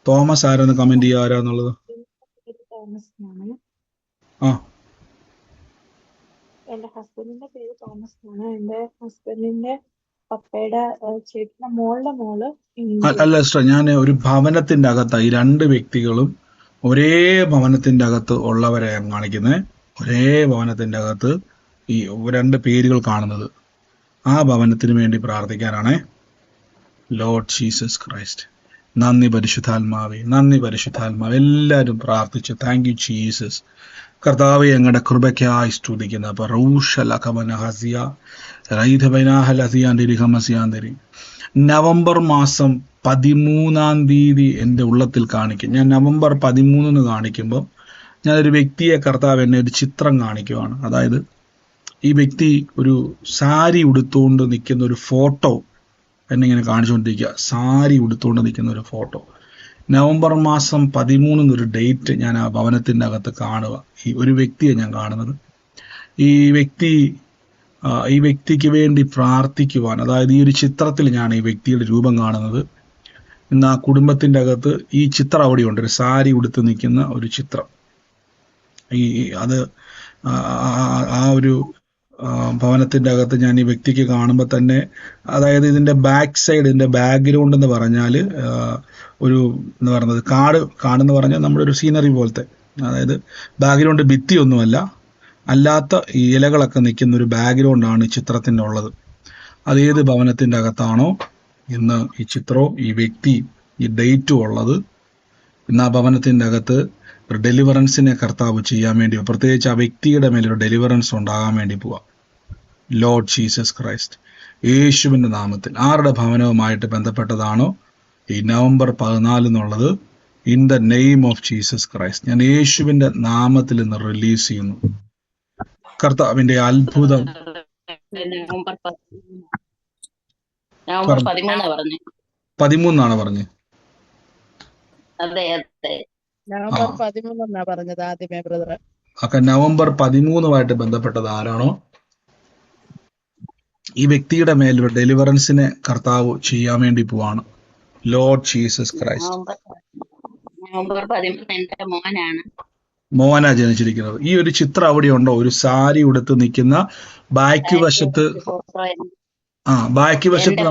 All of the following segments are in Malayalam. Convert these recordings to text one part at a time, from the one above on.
തോമസ് ആരാന്ന് കമന്റ് ചെയ്യുക ആരാന്നുള്ളത്. തോമസ് എന്നാണ്. ആ എന്റെ ഹസ്ബൻഡിന്റെ പേര് തോമസ് എന്നാണ്. എന്റെ ഹസ്ബൻഡിന്റെ പപ്പയുടെ ചേട്ടന്റെ മോളുടെ മോള് അല്ല സിസ്റ്റർ, ഞാൻ ഒരു ഭവനത്തിന്റെ അകത്ത് ഈ രണ്ട് വ്യക്തികളും ഒരേ ഭവനത്തിന്റെ അകത്ത് ഉള്ളവരെയാണ് കാണിക്കുന്നത്. ഒരേ ഭവനത്തിന്റെ അകത്ത് ഈ രണ്ട് പേരുകൾ കാണുന്നത്. ആ ഭവനത്തിന് വേണ്ടി പ്രാർത്ഥിക്കാനാണേ. Lord Jesus Christ. നന്ദി പരിശുദ്ധാത്മാവേ, നന്ദി പരിശുദ്ധാത്മാവേ. എല്ലാവരും പ്രാർത്ഥിച്ചു. Thank you Jesus. കർത്താവെ, ഞങ്ങളുടെ കൃപയ്ക്കായി സ്തുതിക്കുന്ന നവംബർ മാസം 13-ാം തീയതി എൻ്റെ ഉള്ളത്തിൽ കാണിക്കും. ഞാൻ നവംബർ 13 കാണിക്കുമ്പോൾ ഞാനൊരു വ്യക്തിയെ, കർത്താവ് എന്നെ ഒരു ചിത്രം കാണിക്കുവാണ്. അതായത് ഈ വ്യക്തി ഒരു സാരി ഉടുത്തുകൊണ്ട് നിൽക്കുന്ന ഒരു ഫോട്ടോ എന്നെ ഇങ്ങനെ കാണിച്ചുകൊണ്ടിരിക്കുക. സാരി ഉടുത്തുകൊണ്ട് നിൽക്കുന്ന ഒരു ഫോട്ടോ. നവംബർ മാസം 13 ഒരു ഡേറ്റ് ഞാൻ ആ ഭവനത്തിൻ്റെ അകത്ത് കാണുക. ഈ ഒരു വ്യക്തിയെ ഞാൻ കാണുന്നത്. ഈ വ്യക്തിക്ക് വേണ്ടി പ്രാർത്ഥിക്കുവാൻ, അതായത് ഈ ഒരു ചിത്രത്തിൽ ഞാൻ ഈ വ്യക്തിയുടെ രൂപം കാണുന്നത്. ഇന്ന് ആ കുടുംബത്തിൻ്റെ അകത്ത് ഈ ചിത്രം അവിടെയുണ്ട്, ഒരു സാരി ഉടുത്ത് നിൽക്കുന്ന ഒരു ചിത്രം. അത് ആ ഒരു ഭവനത്തിൻ്റെ അകത്ത് ഞാൻ ഈ വ്യക്തിക്ക് കാണുമ്പോൾ തന്നെ, അതായത് ഇതിൻ്റെ ബാക്ക് സൈഡ്, ഇതിൻ്റെ ബാക്ക്ഗ്രൗണ്ട് എന്ന് പറഞ്ഞാൽ ഒരു എന്ന് പറയുന്നത് കാടെന്ന് പറഞ്ഞാൽ നമ്മുടെ ഒരു സീനറി പോലത്തെ, അതായത് ബാക്ക്ഗ്രൗണ്ട് ഭിത്തിയൊന്നുമല്ല, അല്ലാത്ത ഈ ഇലകളൊക്കെ നിൽക്കുന്ന ഒരു ബാക്ക്ഗ്രൗണ്ടാണ് ഈ ചിത്രത്തിൻ്റെ ഉള്ളത്. അതേത് ഭവനത്തിൻ്റെ അകത്താണോ ഇന്ന് ഈ ചിത്രവും ഈ വ്യക്തി ഈ ഡേറ്റും ഉള്ളത്, ഇന്ന് ആ ഭവനത്തിൻ്റെ അകത്ത് ഒരു ഡെലിവറൻസിനെ കർത്താവ് ചെയ്യാൻ വേണ്ടി, പ്രത്യേകിച്ച് ആ വ്യക്തിയുടെ മേലൊരു ഡെലിവറൻസ് ഉണ്ടാകാൻ വേണ്ടി പോവാം. ലോർഡ് ജീസസ് ക്രൈസ്റ്റ്, യേശുവിൻ്റെ നാമത്തിൽ ആരുടെ ഭവനവുമായിട്ട് ബന്ധപ്പെട്ടതാണോ ഈ നവംബർ 14 എന്നുള്ളത്, in the name of Jesus Christ, ഞാൻ യേശുവിൻ്റെ നാമത്തിൽ ഇന്ന് റിലീസ് ചെയ്യുന്നു. കർത്താവിന്റെ അത്ഭുതം. നവംബർ 13 പറഞ്ഞത്. അതെ അതെ, നവംബർ 13 പറഞ്ഞത് ആദ്യമേ ബ്രദർ. ഒക്കെ നവംബർ 13 ബന്ധപ്പെട്ടത് ആരാണോ ഈ വ്യക്തിയുടെ മേലൊരു ഡെലിവറൻസിനെ കർത്താവ് ചെയ്യാൻ വേണ്ടി പോവാണ്. Lord Jesus Christ. നവംബർ 13 എന്റെ മോഹന ജനിച്ചിരിക്കുന്നത്. ഈ ഒരു ചിത്രം അവിടെ ഉണ്ടോ? ഒരു സാരി ഉടുത്ത് നിൽക്കുന്ന ബാക്ക് വശത്ത്, ബാക്ക് വശത്ത്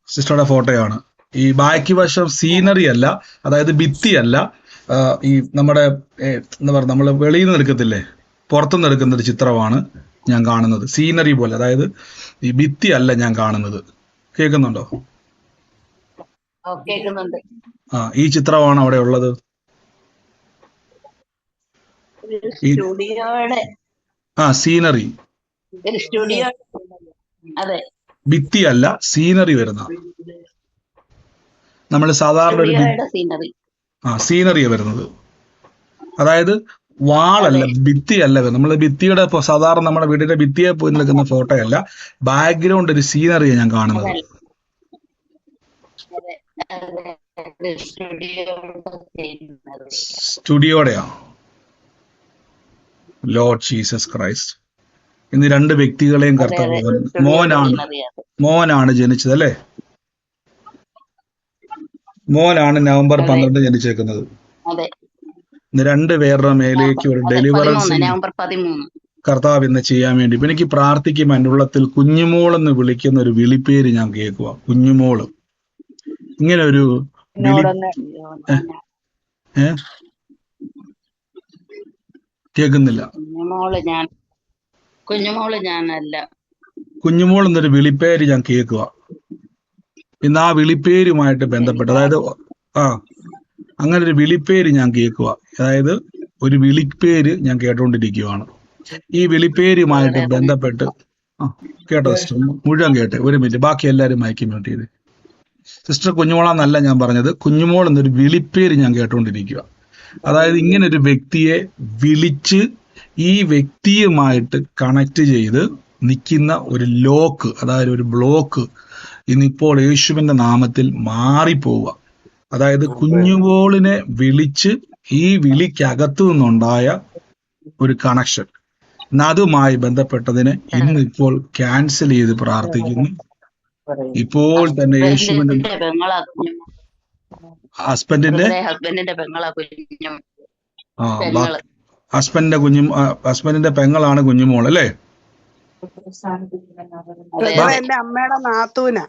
സിസ്റ്ററുടെ ഫോട്ടോയാണ്. ഈ ബാക്ക് വശം സീനറി അല്ല, അതായത് ഭിത്തിയല്ല, ഈ നമ്മുടെ എന്താ പറയുക, നമ്മൾ വെളിയിൽ നിന്ന് എടുക്കത്തില്ലേ, പുറത്തുനിന്ന് എടുക്കുന്ന ഒരു ചിത്രമാണ് ഞാൻ കാണുന്നത്. സീനറി പോലെ, അതായത് ഈ ഭിത്തി അല്ല ഞാൻ കാണുന്നത്. കേൾക്കുന്നുണ്ടോ? ഈ ചിത്രമാണ് അവിടെ ഉള്ളത്. സീനറി, ഭിത്തി അല്ല, സീനറി വരുന്ന, നമ്മൾ സാധാരണ ഒരു സീനറിയാ വരുന്നത്. അതായത് വാളല്ല, ഭിത്തിയല്ല. നമ്മൾ ഭിത്തിയുടെ സാധാരണ നമ്മുടെ വീടിന്റെ ഭിത്തിയെ പോയി നിൽക്കുന്ന ഫോട്ടോ അല്ല, ബാക്ക്ഗ്രൗണ്ട് ഒരു സീനറിയാണ് ഞാൻ കാണുന്നത്. സ്റ്റുഡിയോടെയാ. Lord Jesus Christ. ഇന്ന് രണ്ട് വ്യക്തികളെയും കർത്താവ്, മോനാണ് ജനിച്ചത് അല്ലേ? മോനാണ് നവംബർ 12 ജനിച്ചേക്കുന്നത്. ഇന്ന് രണ്ട് പേരുടെ മേലേക്ക് ഒരു ഡെലിവറൻസ് കർത്താവ് ഇന്ന് ചെയ്യാൻ വേണ്ടി. ഇപ്പൊ എനിക്ക് പ്രാർത്ഥിക്കുമ്പോൾ എൻ്റെ ഉള്ളത്തിൽ കുഞ്ഞുമോൾ എന്ന് വിളിക്കുന്ന ഒരു വിളിപ്പേര് ഞാൻ കേൾക്കുക. കുഞ്ഞുമോള്, ഇങ്ങനെ ഒരു കേൾക്കുന്നില്ല. കുഞ്ഞുമോൾ എന്നൊരു വിളിപ്പേര് ഞാൻ കേൾക്കുക. ഇന്ന് ആ വിളിപ്പേരുമായിട്ട് ബന്ധപ്പെട്ട്, അതായത് അങ്ങനെ ഒരു വിളിപ്പേര് ഞാൻ കേൾക്കുക. അതായത് ഒരു വിളിപ്പേര് ഞാൻ കേട്ടോണ്ടിരിക്കുകയാണ്. ഈ വിളിപ്പേരുമായിട്ട് ബന്ധപ്പെട്ട് കേട്ടോ സിസ്റ്റർ? മുഴുവൻ കേട്ടെ, ഒരു മിനിറ്റ്, ബാക്കി എല്ലാവരും മയക്കി മ്യൂട്ട് ചെയ്ത്. സിസ്റ്റർ കുഞ്ഞുമോളാന്നല്ല ഞാൻ പറഞ്ഞത്, കുഞ്ഞുമോൾ എന്നൊരു വിളിപ്പേര് ഞാൻ കേട്ടോണ്ടിരിക്കുക. അതായത് ഇങ്ങനെ ഒരു വ്യക്തിയെ വിളിച്ച് ഈ വ്യക്തിയുമായിട്ട് കണക്ട് ചെയ്ത് നിൽക്കുന്ന ഒരു ലോക്ക്, അതായത് ഒരു ബ്ലോക്ക് ഇന്നിപ്പോൾ യേശുവിന്റെ നാമത്തിൽ മാറിപ്പോവുക. അതായത് കുഞ്ഞുമോളിനെ വിളിച്ച് ഈ വിളിക്കകത്തു നിന്നുണ്ടായ ഒരു കണക്ഷൻ, അതുമായി ബന്ധപ്പെട്ടതിനെ ഇന്നിപ്പോൾ ക്യാൻസൽ ചെയ്ത് പ്രാർത്ഥിക്കുന്നു. ഇപ്പോൾ തന്നെ യേശുവിന്റെ ഹസ്ബൻഡിന്റെ ബ്രദറെ ഹസ്ബൻഡിന്റെ പെങ്ങളാ കുഞ്ഞു ആ പെങ്ങള്. ഹസ്ബൻഡിന്റെ പെങ്ങളാണ് കുഞ്ഞുമോൾ അല്ലേ? അതെ ബ്രദറെ അതെ. എന്റെ അമ്മയുടെ നാത്തൂന.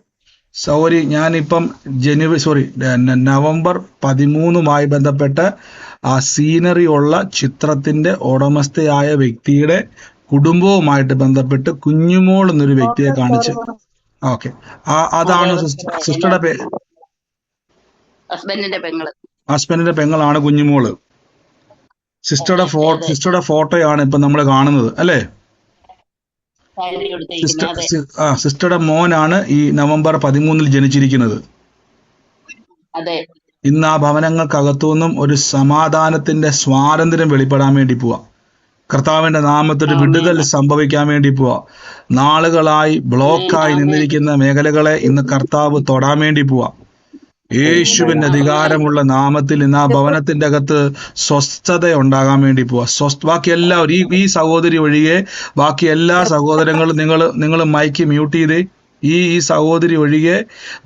സോറി, ഞാനിപ്പം നവംബർ 13 ബന്ധപ്പെട്ട് ആ സീനറി ഉള്ള ചിത്രത്തിന്റെ ഉടമസ്ഥയായ വ്യക്തിയുടെ കുടുംബവുമായിട്ട് ബന്ധപ്പെട്ട് കുഞ്ഞുമോൾ എന്നൊരു വ്യക്തിയെ കാണിച്ച്, ഓക്കെ, അതാണ് സിസ്റ്ററുടെ പേര്. ഹസ്ബൻഡിന്റെ പെങ്ങള്. ഹസ്ബൻഡിന്റെ പെങ്ങളാണ് കുഞ്ഞുമോള്. അതെ അതെ. സിസ്റ്ററുടെ ഫോട്ടോയാണ് ഇപ്പൊ നമ്മൾ കാണുന്നത് അല്ലേ? സാരി കൊടുത്തിരിക്കുന്നത്. അതെ സിസ്റ്ററുടെ മോനാണ് ഈ നവംബർ 13 ജനിച്ചിരിക്കുന്നത്. അതെ. ഇന്ന് ആ ഭവനങ്ങൾക്കകത്തുനിന്നും ഒരു സമാധാനത്തിന്റെ സ്വാതന്ത്ര്യം വെളിപ്പെടാൻ വേണ്ടി പോവാ. കർത്താവിന്റെ നാമത്തിൽ വിടുതൽ സംഭവിക്കാൻ വേണ്ടി പോവാ. നാളുകളായി ബ്ലോക്കായി നിന്നിരിക്കുന്ന മേഖലകളെ ഇന്ന് കർത്താവ് തൊടാൻ വേണ്ടി പോവാ. യേശുവിന്റെ അധികാരമുള്ള നാമത്തിൽ ഇന്ന് ആ ഭവനത്തിന്റെ അകത്ത് സ്വസ്ഥത ഉണ്ടാകാൻ വേണ്ടി പോവാ. ബാക്കി എല്ലാവരും ഈ സഹോദരി ഒഴികെ ബാക്കി എല്ലാ സഹോദരങ്ങളും നിങ്ങൾ മൈക്ക് മ്യൂട്ട് ചെയ്തേ. ഈ സഹോദരി ഒഴികെ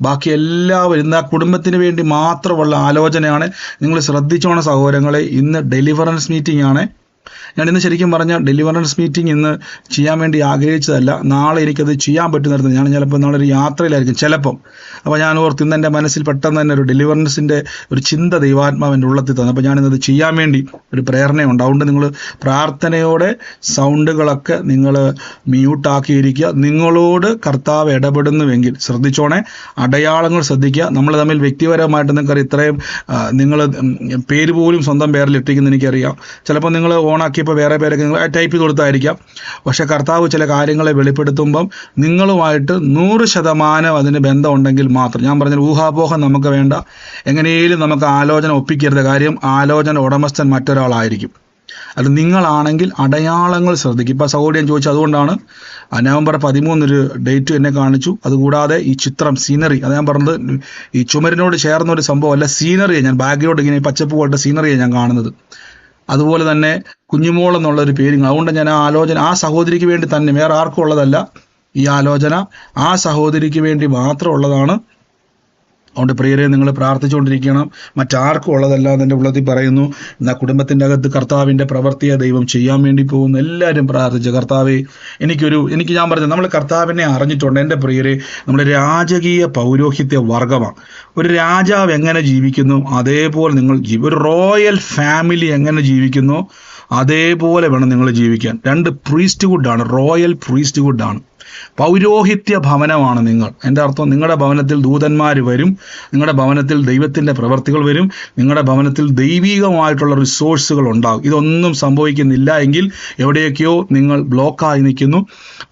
ബാക്കി എല്ലാവരും ഇന്ന് ആ കുടുംബത്തിന് വേണ്ടി മാത്രമുള്ള ആലോചനയാണ്. നിങ്ങൾ ശ്രദ്ധിച്ചോണം സഹോദരങ്ങളെ, ഇന്ന് ഡെലിവറൻസ് മീറ്റിംഗ് ആണ്. ഞാൻ ഇന്ന് ശരിക്കും പറഞ്ഞാൽ ഡെലിവറൻസ് മീറ്റിംഗ് ഇന്ന് ചെയ്യാൻ വേണ്ടി ആഗ്രഹിച്ചതല്ല. നാളെ എനിക്കത് ചെയ്യാൻ പറ്റുന്നിടത്ത് ഞാൻ ചിലപ്പോൾ നാളെ ഒരു യാത്രയിലായിരിക്കും ചിലപ്പം. അപ്പോൾ ഞാൻ ഓർത്ത് ഇന്ന് എൻ്റെ മനസ്സിൽ പെട്ടെന്ന് തന്നെ ഒരു ഡെലിവറൻസിൻ്റെ ഒരു ചിന്ത ദൈവാത്മാവിൻ്റെ ഉള്ളത്തിൽ തന്നു. അപ്പോൾ ഞാനിന്നത് ചെയ്യാൻ വേണ്ടി ഒരു പ്രേരണയുണ്ട്. അതുകൊണ്ട് നിങ്ങൾ പ്രാർത്ഥനയോടെ സൗണ്ടുകളൊക്കെ നിങ്ങൾ മ്യൂട്ടാക്കിയിരിക്കുക. നിങ്ങളോട് കർത്താവ് ഇടപെടുന്നുവെങ്കിൽ ശ്രദ്ധിച്ചോണേ, അടയാളങ്ങൾ ശ്രദ്ധിക്കുക. നമ്മൾ തമ്മിൽ വ്യക്തിപരമായിട്ട് നിങ്ങൾക്കറിയാം, ഇത്രയും നിങ്ങൾ പേര് പോലും സ്വന്തം പേരിൽ ഇട്ടിരിക്കുന്ന എനിക്കറിയാം. ചിലപ്പോൾ നിങ്ങൾ ഓണാക്കിയപ്പോൾ വേറെ പേരൊക്കെ നിങ്ങൾ ടൈപ്പ് ചെയ്ത് കൊടുത്തായിരിക്കാം. പക്ഷെ കർത്താവ് ചില കാര്യങ്ങളെ വെളിപ്പെടുത്തുമ്പം നിങ്ങളുമായിട്ട് 100% അതിന് ബന്ധമുണ്ടെങ്കിൽ മാത്രം, ഞാൻ പറഞ്ഞ ഊഹാപോഹം നമുക്ക് വേണ്ട. എങ്ങനെയും നമുക്ക് ആലോചന ഒപ്പിക്കരുത്. കാര്യം ആലോചന ഉടമസ്ഥൻ മറ്റൊരാളായിരിക്കും. അത് നിങ്ങളാണെങ്കിൽ അടയാളങ്ങൾ ശ്രദ്ധിക്കും. ഇപ്പം സഹോദരൻ ചോദിച്ചു, അതുകൊണ്ടാണ് നവംബർ 13 ഒരു ഡേറ്റ് എന്നെ കാണിച്ചു. അതുകൂടാതെ ഈ ചിത്രം സീനറി, അത് ഞാൻ പറഞ്ഞത് ഈ ചുമരിനോട് ചേർന്ന ഒരു സംഭവമല്ല, സീനറിയെ ഞാൻ ബാക്ക്ഗ്രൗണ്ട് ഇങ്ങനെ പച്ചപ്പ് പോലത്തെ സീനറിയെ ഞാൻ കാണുന്നത്. അതുപോലെ തന്നെ കുഞ്ഞുമോൾ എന്നുള്ളൊരു പേര്. അതുകൊണ്ട് ഞാൻ ആ ആലോചന ആ സഹോദരിക്ക് വേണ്ടി തന്നെ, വേറെ ആർക്കും ഉള്ളതല്ല. ഈ ആലോചന ആ സഹോദരിക്ക് വേണ്ടി മാത്രം ഉള്ളതാണ്. അതുകൊണ്ട് പ്രിയരെ, നിങ്ങൾ പ്രാർത്ഥിച്ചുകൊണ്ടിരിക്കണം, മറ്റാർക്കും ഉള്ളതല്ല എന്നെ ഉള്ളത്തിൽ പറയുന്നു. എന്നാൽ കുടുംബത്തിൻ്റെ അകത്ത് കർത്താവിൻ്റെ പ്രവൃത്തിയെ ദൈവം ചെയ്യാൻ വേണ്ടി പോകുന്നു. എല്ലാവരും പ്രാർത്ഥിച്ചു, കർത്താവെ എനിക്ക് ഞാൻ പറഞ്ഞത്, നമ്മൾ കർത്താവിനെ അറിഞ്ഞിട്ടുണ്ട്. എൻ്റെ പ്രിയരെ, നമ്മൾ രാജകീയ പൗരോഹിത്യ വർഗമാണ്. ഒരു രാജാവ് എങ്ങനെ ജീവിക്കുന്നു അതേപോലെ നിങ്ങൾ ഒരു റോയൽ ഫാമിലി എങ്ങനെ ജീവിക്കുന്നു അതേപോലെ വേണം നിങ്ങൾ ജീവിക്കാൻ. 2 പ്രീസ്റ്റ്ഹുഡാണ്, റോയൽ പ്രീസ്റ്റ്ഹുഡാണ്, പൗരോഹിത്യ ഭവനമാണ് നിങ്ങൾ. എൻ്റെ അർത്ഥം, നിങ്ങളുടെ ഭവനത്തിൽ ദൂതന്മാർ വരും, നിങ്ങളുടെ ഭവനത്തിൽ ദൈവത്തിൻ്റെ പ്രവർത്തികൾ വരും, നിങ്ങളുടെ ഭവനത്തിൽ ദൈവികമായിട്ടുള്ള റിസോഴ്സുകൾ ഉണ്ടാകും. ഇതൊന്നും സംഭവിക്കുന്നില്ല എങ്കിൽ എവിടെയൊക്കെയോ നിങ്ങൾ ബ്ലോക്കായി നിൽക്കുന്നു.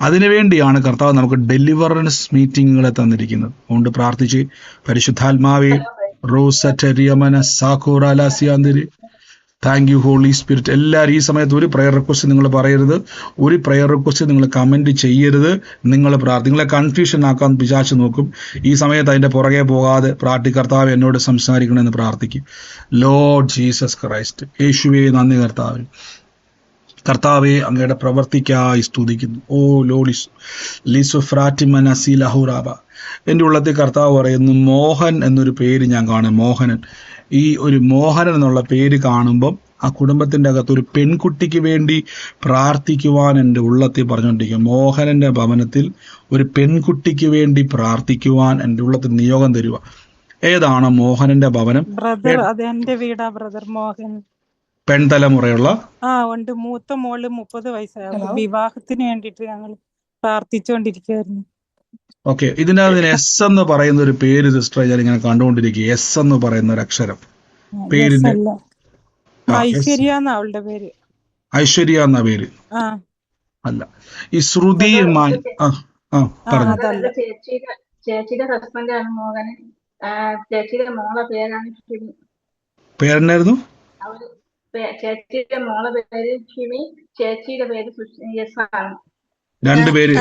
അതിനുവേണ്ടിയാണ് കർത്താവ് നമുക്ക് ഡെലിവറൻസ് മീറ്റിങ്ങുകളെ തന്നിരിക്കുന്നത്. അതുകൊണ്ട് പ്രാർത്ഥിച്ച്, പരിശുദ്ധാത്മാവേ റോസറ്റരിയമന സാഖോറാലാസിയാന്തിരി, താങ്ക് യു ഹോളി സ്പിരിറ്റ്. എല്ലാവരും ഈ സമയത്ത് ഒരു പ്രയർ റിക്വസ്റ്റ് നിങ്ങൾ പറയരുത്, ഒരു പ്രയർ റിക്വസ്റ്റ് നിങ്ങൾ കമൻറ്റ് ചെയ്യരുത്. നിങ്ങളെ കൺഫ്യൂഷൻ ആക്കാൻ പിശാച് നോക്കും. ഈ സമയത്ത് അതിൻ്റെ പുറകെ പോകാതെ കർത്താവ് എന്നോട് സംസാരിക്കണമെന്ന് പ്രാർത്ഥിക്കും. ലോർഡ് ജീസസ് ക്രൈസ്റ്റ്, യേശുവേ നന്ദി കർത്താവേ. കർത്താവെ, അങ്ങയുടെ പ്രവർത്തിക്കായി സ്തുതിക്കുന്നു. ഓ ലോലിസ് ലിസുഫ്രാറ്റിമനസി ലഹുറാബ. എൻ്റെ ഉള്ളത്തിൽ കർത്താവ് പറയുന്നു, മോഹൻ എന്നൊരു പേര് ഞാൻ കാണും. മോഹനൻ, ഈ ഒരു മോഹനൻ എന്നുള്ള പേര് കാണുമ്പം ആ കുടുംബത്തിൻ്റെ അകത്ത് ഒരു പെൺകുട്ടിക്ക് വേണ്ടി പ്രാർത്ഥിക്കുവാൻ എൻ്റെ ഉള്ളത്തിൽ പറഞ്ഞുകൊണ്ടിരിക്കും. മോഹനൻ്റെ ഭവനത്തിൽ ഒരു പെൺകുട്ടിക്ക് വേണ്ടി പ്രാർത്ഥിക്കുവാൻ എൻ്റെ ഉള്ളത്തിൽ നിയോഗം തരുക. ഏതാണ് മോഹനന്റെ ഭവനം? ബ്രദർ, അത് എന്റെ വീടാ ബ്രദർ. മോഹൻ പെൺതലമുറയുള്ള ഉണ്ട്. മൂത്ത മോള് 30 വയസ്സായി. വിവാഹത്തിന് വേണ്ടിട്ട് ഞങ്ങൾ പ്രാർത്ഥിച്ചുകൊണ്ടിരിക്കുകയായിരുന്നു. ഓക്കെ, ഇതിനകത്ത് എസ് എന്ന് പറയുന്ന ഒരു പേര് സിസ്റ്റർ ഞാൻ ഇങ്ങനെ കണ്ടുകൊണ്ടിരിക്കുക. എസ് എന്ന് പറയുന്ന ഒരു അക്ഷരം പേരിന്റെ ഐശ്വര്യ എന്നാ അവളുടെ പേര്. ഐശ്വര്യ എന്ന പേര് അല്ല. ഈ ശ്രുതി പറഞ്ഞു. ചേച്ചിയുടെ ഹസ്ബൻഡാണ് മോഹനൻ. ചേച്ചിയുടെ മോളെ പേരാണ് ഷിമി. പേരെന്നായിരുന്നു? ചേച്ചിയുടെ മോളെ പേര് ഷിമി, ചേച്ചിയുടെ പേര് യെസ് ആണ്. രണ്ടുപേര്.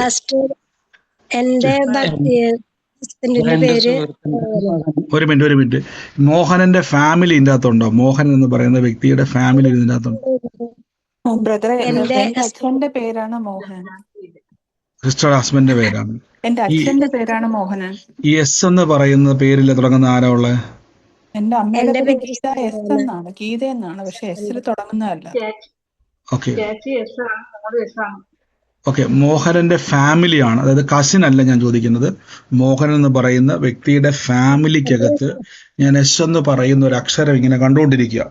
എന്റെ ഹസ്ബൻഡിന്റെ പേര്. ഒരു മിനിറ്റ്, മോഹനന്റെ ഫാമിലി ഇതിന്റെ അകത്തുണ്ടോ? മോഹൻ എന്ന് പറയുന്ന വ്യക്തിയുടെ ഫാമിലി ഇതിന്റെ അകത്തുണ്ടോ? ബ്രദറെ, എന്റെ അച്ഛന്റെ പേരാണ് മോഹൻ. സിസ്റ്റർ ഹസ്ബൻഡിന്റെ പേരാണ്. എന്റെ അച്ഛന്റെ പേരാണ് മോഹനൻ. ഈ എസ് എന്ന് പറയുന്ന പേരിൽ തുടങ്ങുന്ന ആരാ ഉള്ളത്? എന്റെ അമ്മയുടെ എന്റെ പേര് പേര് ഗീത എസ് ശകുന്തള. എന്നാണ്, ഗീത എന്നാണ്, പക്ഷെ എസ്സിൽ തുടങ്ങുന്നതല്ല. ഓക്കെ ചേച്ചി എസ് ആണ്, മോള് എസ് ആണ്. ഓക്കെ, മോഹനന്റെ ഫാമിലിയാണ്, അതായത് കസിൻ അല്ല ഞാൻ ചോദിക്കുന്നത്. മോഹൻ എന്ന് പറയുന്ന വ്യക്തിയുടെ ഫാമിലിക്കകത്ത് ഞാൻ എസ് എന്ന് പറയുന്ന ഒരു അക്ഷരം ഇങ്ങനെ കണ്ടുകൊണ്ടിരിക്കുക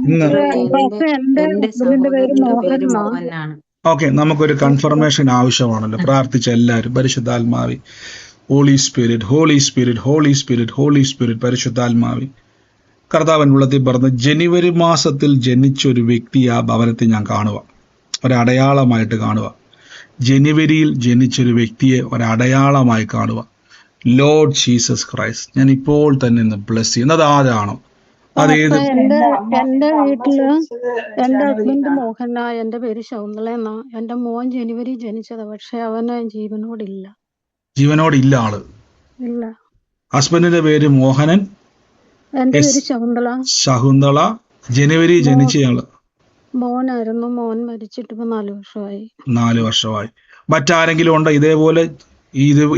ഇന്ന്. പക്ഷെ എന്റെ ഹസ്ബൻഡിന്റെ പേര് മോഹൻ എന്നാ. ഓക്കെ, നമുക്കൊരു കൺഫർമേഷൻ ആവശ്യമാണല്ലോ. പ്രാർത്ഥിച്ച എല്ലാവരും പരിശുദ്ധാത്മാവി, holy spirit, holy spirit, holy spirit, holy spirit, പരിശുദ്ധാത്മാവി. കർത്താവൻ ഉള്ളത്തിൽ പറഞ്ഞ് ജനുവരി മാസത്തിൽ ജനിച്ച ഒരു വ്യക്തി ആ ഭവനത്തെ ഞാൻ കാണുക, ഒരടയാളമായിട്ട് കാണുക. ജനുവരിയിൽ ജനിച്ചൊരു വ്യക്തിയെ ഒരടയാളമായി കാണുക. ലോർഡ് ജീസസ് ക്രൈസ്റ്റ്, ഞാൻ ഇപ്പോൾ തന്നെ ഇന്ന് ബ്ലസ് ചെയ്യുന്നത് ആരാണോ അതേത്. എന്റെ വീട്ടില് എന്റെ ഹസ്ബൻഡ് മോഹനാ, എന്റെ പേര് ശകുന്തള എന്നാ. എന്റെ മോൻ ജനുവരി ജനിച്ചതാ, പക്ഷെ അവന് ജീവനോടില്ല. ജീവനോടില്ല ആള്. ഇല്ല. ഹസ്ബൻഡിന്റെ പേര് മോഹനൻ, എന്റെ പേര് ശകുന്തള. ശകുന്തള, ജനുവരി ജനിച്ചയാള്. മോനായിരുന്നു. മോൻ മരിച്ചിട്ട് ഇപ്പൊ 4 വർഷമായി. 4 വർഷമായി. മറ്റാരെങ്കിലും ഉണ്ടോ ഇതേപോലെ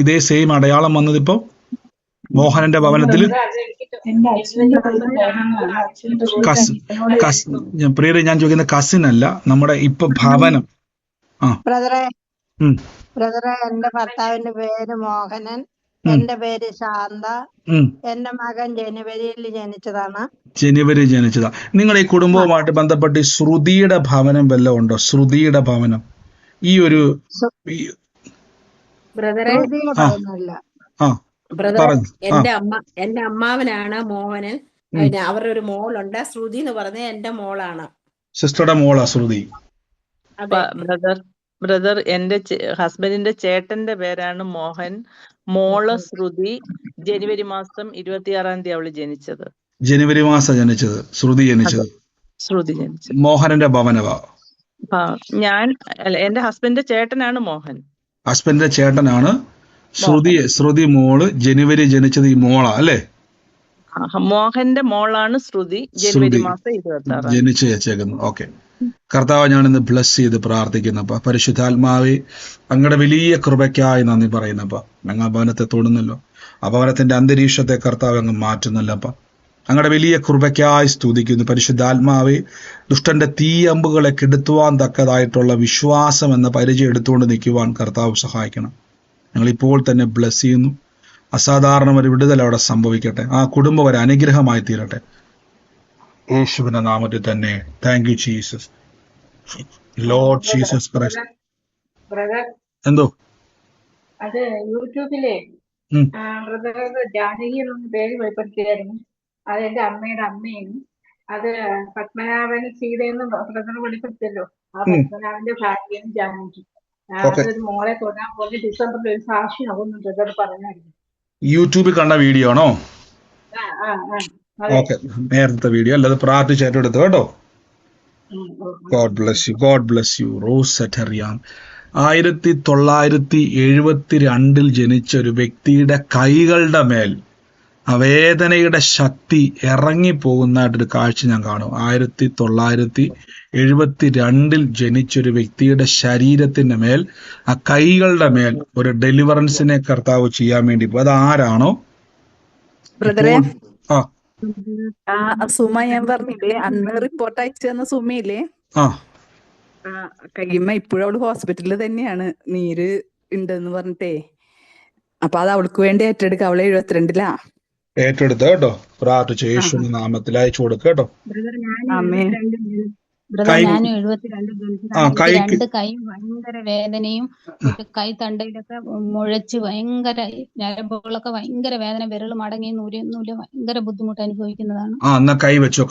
ഇതേ സെയിം അടയാളം വന്നത് ഇപ്പൊ മോഹനന്റെ ഭവനത്തില്? പ്രിയരെ, ഞാൻ ചോദിക്കുന്ന കസിൻ അല്ല, നമ്മുടെ ഇപ്പൊ ഭവനം. ബ്രദറെ, എന്റെ ഭർത്താവിന്റെ പേര് മോഹനൻ, എന്റെ പേര് ശാന്ത. എന്റെ മകൻ ജനുവരിയിൽ ജനിച്ചതാണ്. ജനുവരി ജനിച്ചതാ. നിങ്ങൾ ഈ കുടുംബവുമായിട്ട് ബന്ധപ്പെട്ട് ശ്രുതിയുടെ ഭവനം വല്ലതും ഉണ്ടോ? ശ്രുതിയുടെ ഭവനം ഈ ഒരു ബ്രദറെ, എന്റെ അമ്മാവനാണ് മോഹനൻ. അവരുടെ ഒരു മോളുണ്ട്, ശ്രുതി എന്ന് പറഞ്ഞ എന്റെ മോളാണ്. സിസ്റ്ററുടെ മോളാ ശ്രുതി. ബ്രദർ, എന്റെ ഹസ്ബൻഡിന്റെ ചേട്ടന്റെ പേരാണ് മോഹൻ, മോള് ശ്രുതി. ജനുവരി മാസം 26-ാം തീയതി അവള് ജനിച്ചത്. ജനുവരി മാസം ജനിച്ചത്, ശ്രുതി ജനിച്ചത്. മോഹനന്റെ ഭവനവാ. എന്റെ ഹസ്ബൻഡിന്റെ ചേട്ടനാണ് മോഹൻ. ഹസ്ബൻഡിന്റെ ചേട്ടനാണ് ശ്രുതി മോള്. ജനുവരി ജനിച്ചത് ഈ മോളാ അല്ലേ? മോഹന്റെ മോളാണ് ശ്രുതി, ജനുവരി മാസം 26 ജനിച്ചു വെച്ചേക്കുന്നു. ഓക്കെ, കർത്താവ് ഞാനിന്ന് ബ്ലസ് ചെയ്ത് പ്രാർത്ഥിക്കുന്നപ്പ. പരിശുദ്ധാത്മാവെ, അങ്ങയുടെ വലിയ കൃപയ്ക്കായി നന്ദി പറയുന്നപ്പ. ഞങ്ങൾ ഭവനത്തെ തൊടുന്നല്ലോ, ആ ഭവനത്തിന്റെ അന്തരീക്ഷത്തെ കർത്താവ് അങ്ങ് മാറ്റുന്നല്ലപ്പ. അങ്ങയുടെ വലിയ കൃപയ്ക്കായി സ്തുതിക്കുന്നു. പരിശുദ്ധാത്മാവെ, ദുഷ്ടന്റെ തീയമ്പുകളെ കെടുത്തുവാൻ തക്കതായിട്ടുള്ള വിശ്വാസം എന്ന പരിചയം എടുത്തുകൊണ്ട് നിൽക്കുവാൻ കർത്താവ് സഹായിക്കണം. ഞങ്ങൾ ഇപ്പോൾ തന്നെ ബ്ലസ് ചെയ്യുന്നു. അസാധാരണ ഒരു വിടുതൽ അവിടെ സംഭവിക്കട്ടെ. ആ കുടുംബം ഒരു അനുഗ്രഹമായി തീരട്ടെ, യേശുവിന്റെ നാമത്തിൽ തന്നെ. Thank you Jesus, Lord Jesus Christ. എന്തോ അത് യൂട്യൂബിലെ ബ്രദർ ജാനകി എന്നൊന്ന് പേര് വെളിപ്പെടുത്തിയായിരുന്നു. അത് എന്റെ അമ്മയുടെ അമ്മയും. അത് പത്മനാഭൻ സീതയെന്ന് ബ്രദർ വെളിപ്പെടുത്തിയല്ലോ. ആ പത്മനാഭന്റെ ഭാര്യയും ജാനകി. അതൊരു മോളെ തൊടാൻ പോലെ ഡിസംബറിൽ ഒരു സാക്ഷിയാകുന്നു ബ്രദർ പറഞ്ഞായിരുന്നു. യൂട്യൂബിൽ കണ്ട വീഡിയോ ആണോ? ഓക്കെ, നേരത്തെ വീഡിയോ അല്ല, അത് പ്രാർത്ഥിച്ച് ഏറ്റെടുത്തു കേട്ടോ. God bless you, God bless you. റോസെറ്ററിയാം 1972 ജനിച്ച ഒരു വ്യക്തിയുടെ കൈകളുടെ മേൽ ആ വേദനയുടെ ശക്തി ഇറങ്ങിപ്പോകുന്നതായിട്ടൊരു കാഴ്ച ഞാൻ കാണും. 1972 ജനിച്ചൊരു വ്യക്തിയുടെ ശരീരത്തിന്റെ മേൽ, ആ കൈകളുടെ മേൽ ഒരു ഡെലിവറൻസിനെ കർത്താവ് ചെയ്യാൻ വേണ്ടി. അത് ആരാണോ? സുമ, ഞാൻ പറഞ്ഞില്ലേ അന്ന് റിപ്പോർട്ട് അയച്ചു തന്ന സുമയില്ലേ, കയ്യമ്മ ഇപ്പോഴും അവള് ഹോസ്പിറ്റലിൽ തന്നെയാണ്, നീര് ഉണ്ടെന്ന് പറഞ്ഞിട്ടേ. അപ്പൊ അത് അവൾക്ക് വേണ്ടി ഏറ്റെടുക്കുക. അവള് 72-ലാ. ഏറ്റെടുത്ത കേട്ടോ, പ്രാർത്ഥിച്ചു യേശുവിന്റെ നാമത്തിൽ അയച്ചു കൊടുക്കുക കേട്ടോ. ഞാൻ 72 കൈ ഭയങ്കര വേദനയും, കൈ തണ്ടയിലൊക്കെ മുഴച്ച് ഭയങ്കര ഞരമ്പുകളൊക്കെ ഭയങ്കര വേദന, വിരൽ മടങ്ങി നൂരൊന്നുമില്ല, ഭയങ്കര ബുദ്ധിമുട്ട് അനുഭവിക്കുന്നതാണ്. എന്നാ കൈ വെച്ചോ.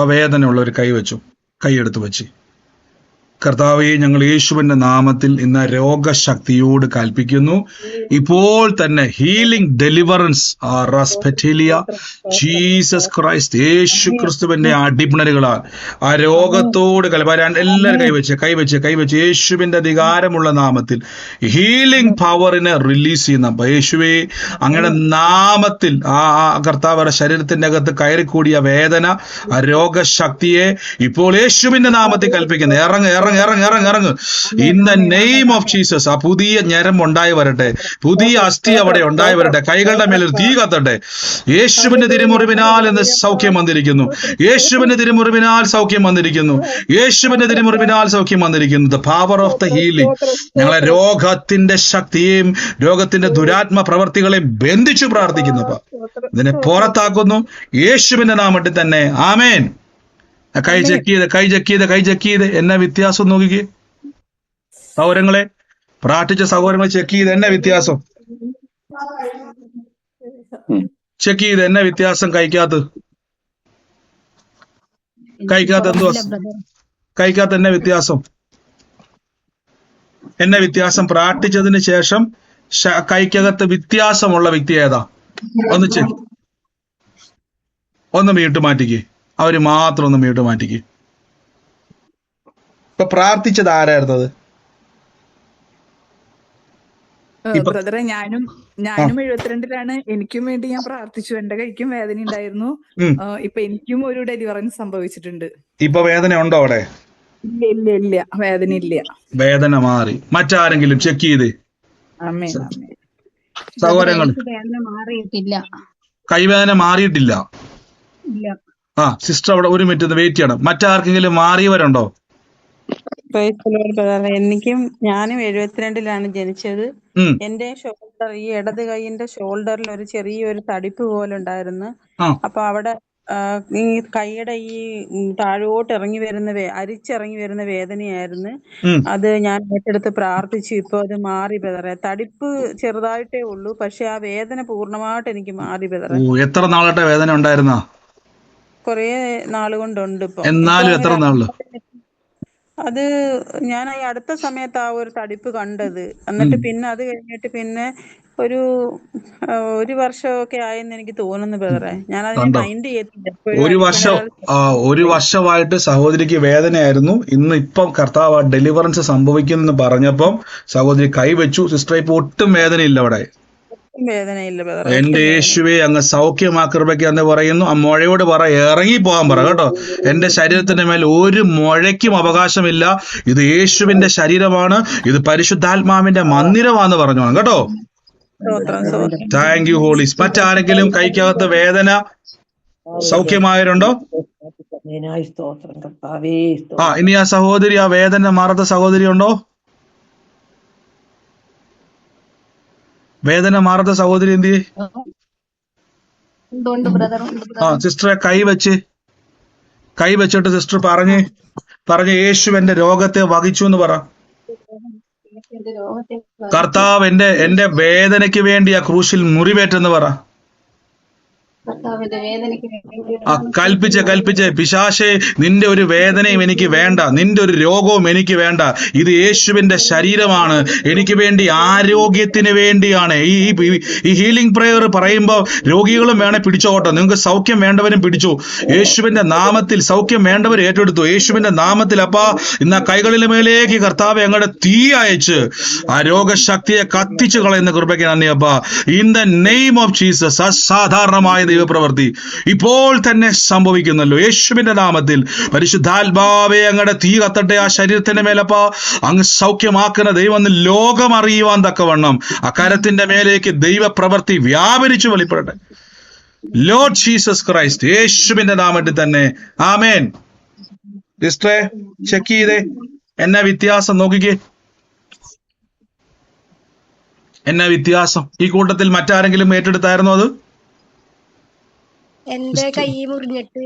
ആ വേദന ഉള്ളവർ കൈ വെച്ചു, കൈ എടുത്ത് വെച്ച്. കർത്താവെ, ഞങ്ങൾ യേശുവിന്റെ നാമത്തിൽ ഇന്ന് രോഗശക്തിയോട് കൽപ്പിക്കുന്നു. ഇപ്പോൾ തന്നെ ഹീലിംഗ്, ഡെലിവറൻസ്, ജീസസ് ക്രൈസ്റ്റ്, യേശു ക്രിസ്തുവിന്റെ അടിപ്പിണരുകളാൽ ആ രോഗത്തോട് എല്ലാവരും കൈവച്ച് യേശുവിന്റെ അധികാരമുള്ള നാമത്തിൽ ഹീലിംഗ് പവറിനെ റിലീസ് ചെയ്യുന്ന യേശുവേ, അങ്ങനെ നാമത്തിൽ ആ കർത്താവ് ശരീരത്തിന്റെ അകത്ത് കയറിക്കൂടിയ വേദന, ആ രോഗശക്തിയെ ഇപ്പോൾ യേശുവിന്റെ നാമത്തിൽ കൽപ്പിക്കുന്നു. ഇറങ്ങ് ഇറങ്ങ്. In the name of Jesus ആ പുതിയ ഞരമ്പ് ഉണ്ടായി വരട്ടെ, പുതിയ അസ്ഥി അവിടെ ഉണ്ടായി വരട്ടെ, കൈകളുടെ മേലിൽ തീ കത്തട്ടെ. യേശുവിന്റെ തിരുമുറിവിനാൽ എന്ന് സൗഖ്യം വന്നിരിക്കുന്നു, യേശുവിന്റെ തിരുമുറിവിനാൽ സൗഖ്യം വന്നിരിക്കുന്നു, യേശുവിന്റെ തിരുമുറിവിനാൽ സൗഖ്യം വന്നിരിക്കുന്നു. The power of the healing. ഞങ്ങളെ രോഗത്തിന്റെ ശക്തിയെയും രോഗത്തിന്റെ ദുരാത്മ പ്രവർത്തികളെയും ബന്ധിച്ചു പ്രാർത്ഥിക്കുന്നു. ഇതിനെ പുറത്താക്കുന്നു യേശുവിന്റെ നാമത്തിൽ തന്നെ. ആമേൻ. കൈ ചെക്ക് ചെയ്ത് എന്നാ വ്യത്യാസം നോക്കിക്കേ സഹോദരങ്ങളെ, പ്രാർത്ഥിച്ച സഹോദരങ്ങളെ ചെക്ക് ചെയ്ത് എന്നാ വ്യത്യാസം, ചെക്ക് ചെയ്ത് എന്നാ വ്യത്യാസം. കൈക്കകത്ത് എന്തുവാ, കൈക്കകത്ത് എന്നാ വ്യത്യാസം, എന്നാ വ്യത്യാസം? പ്രാർത്ഥിച്ചതിന് ശേഷം കൈക്കകത്ത് വ്യത്യാസമുള്ള വ്യക്തി ഏതാ? ഒന്ന് മ്യൂട്ട് മാറ്റിക്ക്, അവര് മാത്രം ഒന്ന് മ്യൂട്ട് മാറ്റിക്ക്. ഇപ്പൊ പ്രാർത്ഥിച്ചത് ആരായിരുന്നത്? ബ്രദറെ, ഞാനും 72-ലാണ്. എനിക്കും വേണ്ടി ഞാൻ പ്രാർത്ഥിച്ചു. എന്റെ കൈക്കും വേദന ഉണ്ടായിരുന്നു. ഇപ്പൊ എനിക്കും ഒരു ഡെലിവറൻസ് സംഭവിച്ചിട്ടുണ്ട്. ഇപ്പൊ വേദന ഉണ്ടോ അവിടെ? ഇല്ല, വേദന ഇല്ല. വേദന മാറി. മറ്റാരെങ്കിലും ചെക്ക് ചെയ്ത്? സഹോദരങ്ങൾ, കൈവേദന മാറിയിട്ടില്ല. സിസ്റ്റർ അവിടെ ഒരു മിനിറ്റ് വെയിറ്റ് ചെയ്യണം. മറ്റാർക്കെങ്കിലും മാറിയവരുണ്ടോ? എനിക്കും, ഞാനും 72-ലാണ് ജനിച്ചത്. എന്റെ ഷോൾഡർ, ഈ ഇടത് കൈയിന്റെ ഷോൾഡറിൽ ഒരു ചെറിയൊരു തടിപ്പ് പോലെ ഉണ്ടായിരുന്നു. അപ്പൊ അവിടെ ഈ കൈയുടെ ഈ താഴോട്ട് അരിച്ചിറങ്ങി വരുന്ന വേദനയായിരുന്നു. അത് ഞാൻ ഏറ്റെടുത്ത് പ്രാർത്ഥിച്ചു. ഇപ്പൊ അത് മാറി ബ്രദറെ. തടിപ്പ് ചെറുതായിട്ടേ ഉള്ളൂ, പക്ഷെ ആ വേദന പൂർണ്ണമായിട്ട് എനിക്ക് മാറി ബ്രദറെ. എത്ര നാളത്തെ വേദന ഉണ്ടായിരുന്ന? കൊറേ നാളുകൊണ്ടുണ്ട്. ഇപ്പൊ എന്നാലും എത്ര നാള്? അത് ഞാൻ ഈ അടുത്ത സമയത്ത് ആ ഒരു തടിപ്പ് കണ്ടത്. എന്നിട്ട് പിന്നെ അത് കഴിഞ്ഞിട്ട് പിന്നെ ഒരു വർഷമൊക്കെ ആയെന്ന് എനിക്ക് തോന്നുന്നു ബ്രദറെ. ഞാൻ അതിനെ മൈൻഡ് ചെയ്തില്ല. ഒരു വർഷമായിട്ട് സഹോദരിക്ക് വേദനയായിരുന്നു. ഇപ്പം കർത്താവ് ഡെലിവറൻസ് സംഭവിക്കുന്നെന്ന് പറഞ്ഞപ്പം സഹോദരി കൈവച്ചു. സിസ്റ്റർ ഇപ്പൊ ഒട്ടും വേദനയില്ല അവിടെ. വേദനയില്ല ബ്രദറെ. എന്റെ യേശുവെ അങ്ങ് സൗഖ്യമാക്കൃപയ്ക്ക് എന്ന് പറയുന്നു. ആ മുഴയോട് ഇറങ്ങി പോകാൻ പറ കേട്ടോ. എന്റെ ശരീരത്തിന്റെ മേൽ ഒരു മുഴയ്ക്കും അവകാശമില്ല. ഇത് യേശുവിന്റെ ശരീരമാണ്, ഇത് പരിശുദ്ധാത്മാവിന്റെ മന്ദിരമാണെന്ന് പറഞ്ഞു കേട്ടോ. Thank you holy. മറ്റാരെങ്കിലും കൈക്കകത്ത് വേദന സൗഖ്യമായവരുണ്ടോ? ഇനി ആ സഹോദരി, ആ വേദന മാറാത്ത സഹോദരി ഉണ്ടോ? വേദന മാറാത്ത സഹോദരി എന്ത് ചെയ്യേ? സിസ്റ്ററെ കൈ വെച്ചിട്ട് സിസ്റ്റർ പറഞ്ഞ് യേശു എന്റെ രോഗത്തെ വഹിച്ചു എന്ന് പറ. കർത്താവ് എന്റെ വേദനയ്ക്ക് വേണ്ടി ആ ക്രൂശിൽ മുറിവേറ്റെന്ന് പറ. കൽപ്പിച്ച് പിശാശേ, നിന്റെ ഒരു വേദനയും എനിക്ക് വേണ്ട, നിന്റെ ഒരു രോഗവും എനിക്ക് വേണ്ട. ഇത് യേശുവിന്റെ ശരീരമാണ്, എനിക്ക് വേണ്ടി ആരോഗ്യത്തിന് വേണ്ടിയാണ്. ഈ ഹീലിംഗ് പ്രേയർ പറയുമ്പോൾ രോഗികളും വേണേ പിടിച്ചോട്ടെ. നിങ്ങൾക്ക് സൗഖ്യം വേണ്ടവരും പിടിച്ചു. യേശുവിന്റെ നാമത്തിൽ സൗഖ്യം വേണ്ടവർ ഏറ്റെടുത്തു. യേശുവിന്റെ നാമത്തിൽ അപ്പാ ഇന്ന് കൈകളിലെ മേലേക്ക് കർത്താവ് ഞങ്ങളുടെ തീ അയച്ച് ആ രോഗശക്തിയെ കത്തിച്ചു കളയുന്ന കൃപയ്ക്ക് നന്ദി അപ്പാ. In the name of Jesus അസാധാരണമായ ദൈവപ്രവൃത്തി ഇപ്പോൾ തന്നെ സംഭവിക്കുന്നല്ലോ. യേശുവിന്റെ നാമത്തിൽ പരിശുദ്ധാത്മാവേ അങ്ങടെ തീ കത്തട്ടെ ആ ശരീരത്തിന്റെ മേലപ്പാ. അങ്ങ് സൗഖ്യമാക്കുന്ന ദൈവം ലോകം അറിയുവാൻ തക്കവണ്ണം ആ കരത്തിന്റെ മേലേക്ക് ദൈവപ്രവൃത്തി വ്യാപരിച്ചു വെളിപ്പെടട്ടെ. ലോർഡ് ജീസസ് ക്രൈസ്റ്റ്, യേശുവിന്റെ നാമത്തിൽ തന്നെ. ആമേൻ. സിസ്റ്ററെ ചെക്ക് ചെയ്തേ, എന്നാ വ്യത്യാസം നോക്കിക്കേ, എന്നാ വ്യത്യാസം. ഈ കൂട്ടത്തിൽ മറ്റാരെങ്കിലും ഏറ്റെടുത്തായിരുന്നോ അത്? എന്റെ കൈ മുറിഞ്ഞിട്ട്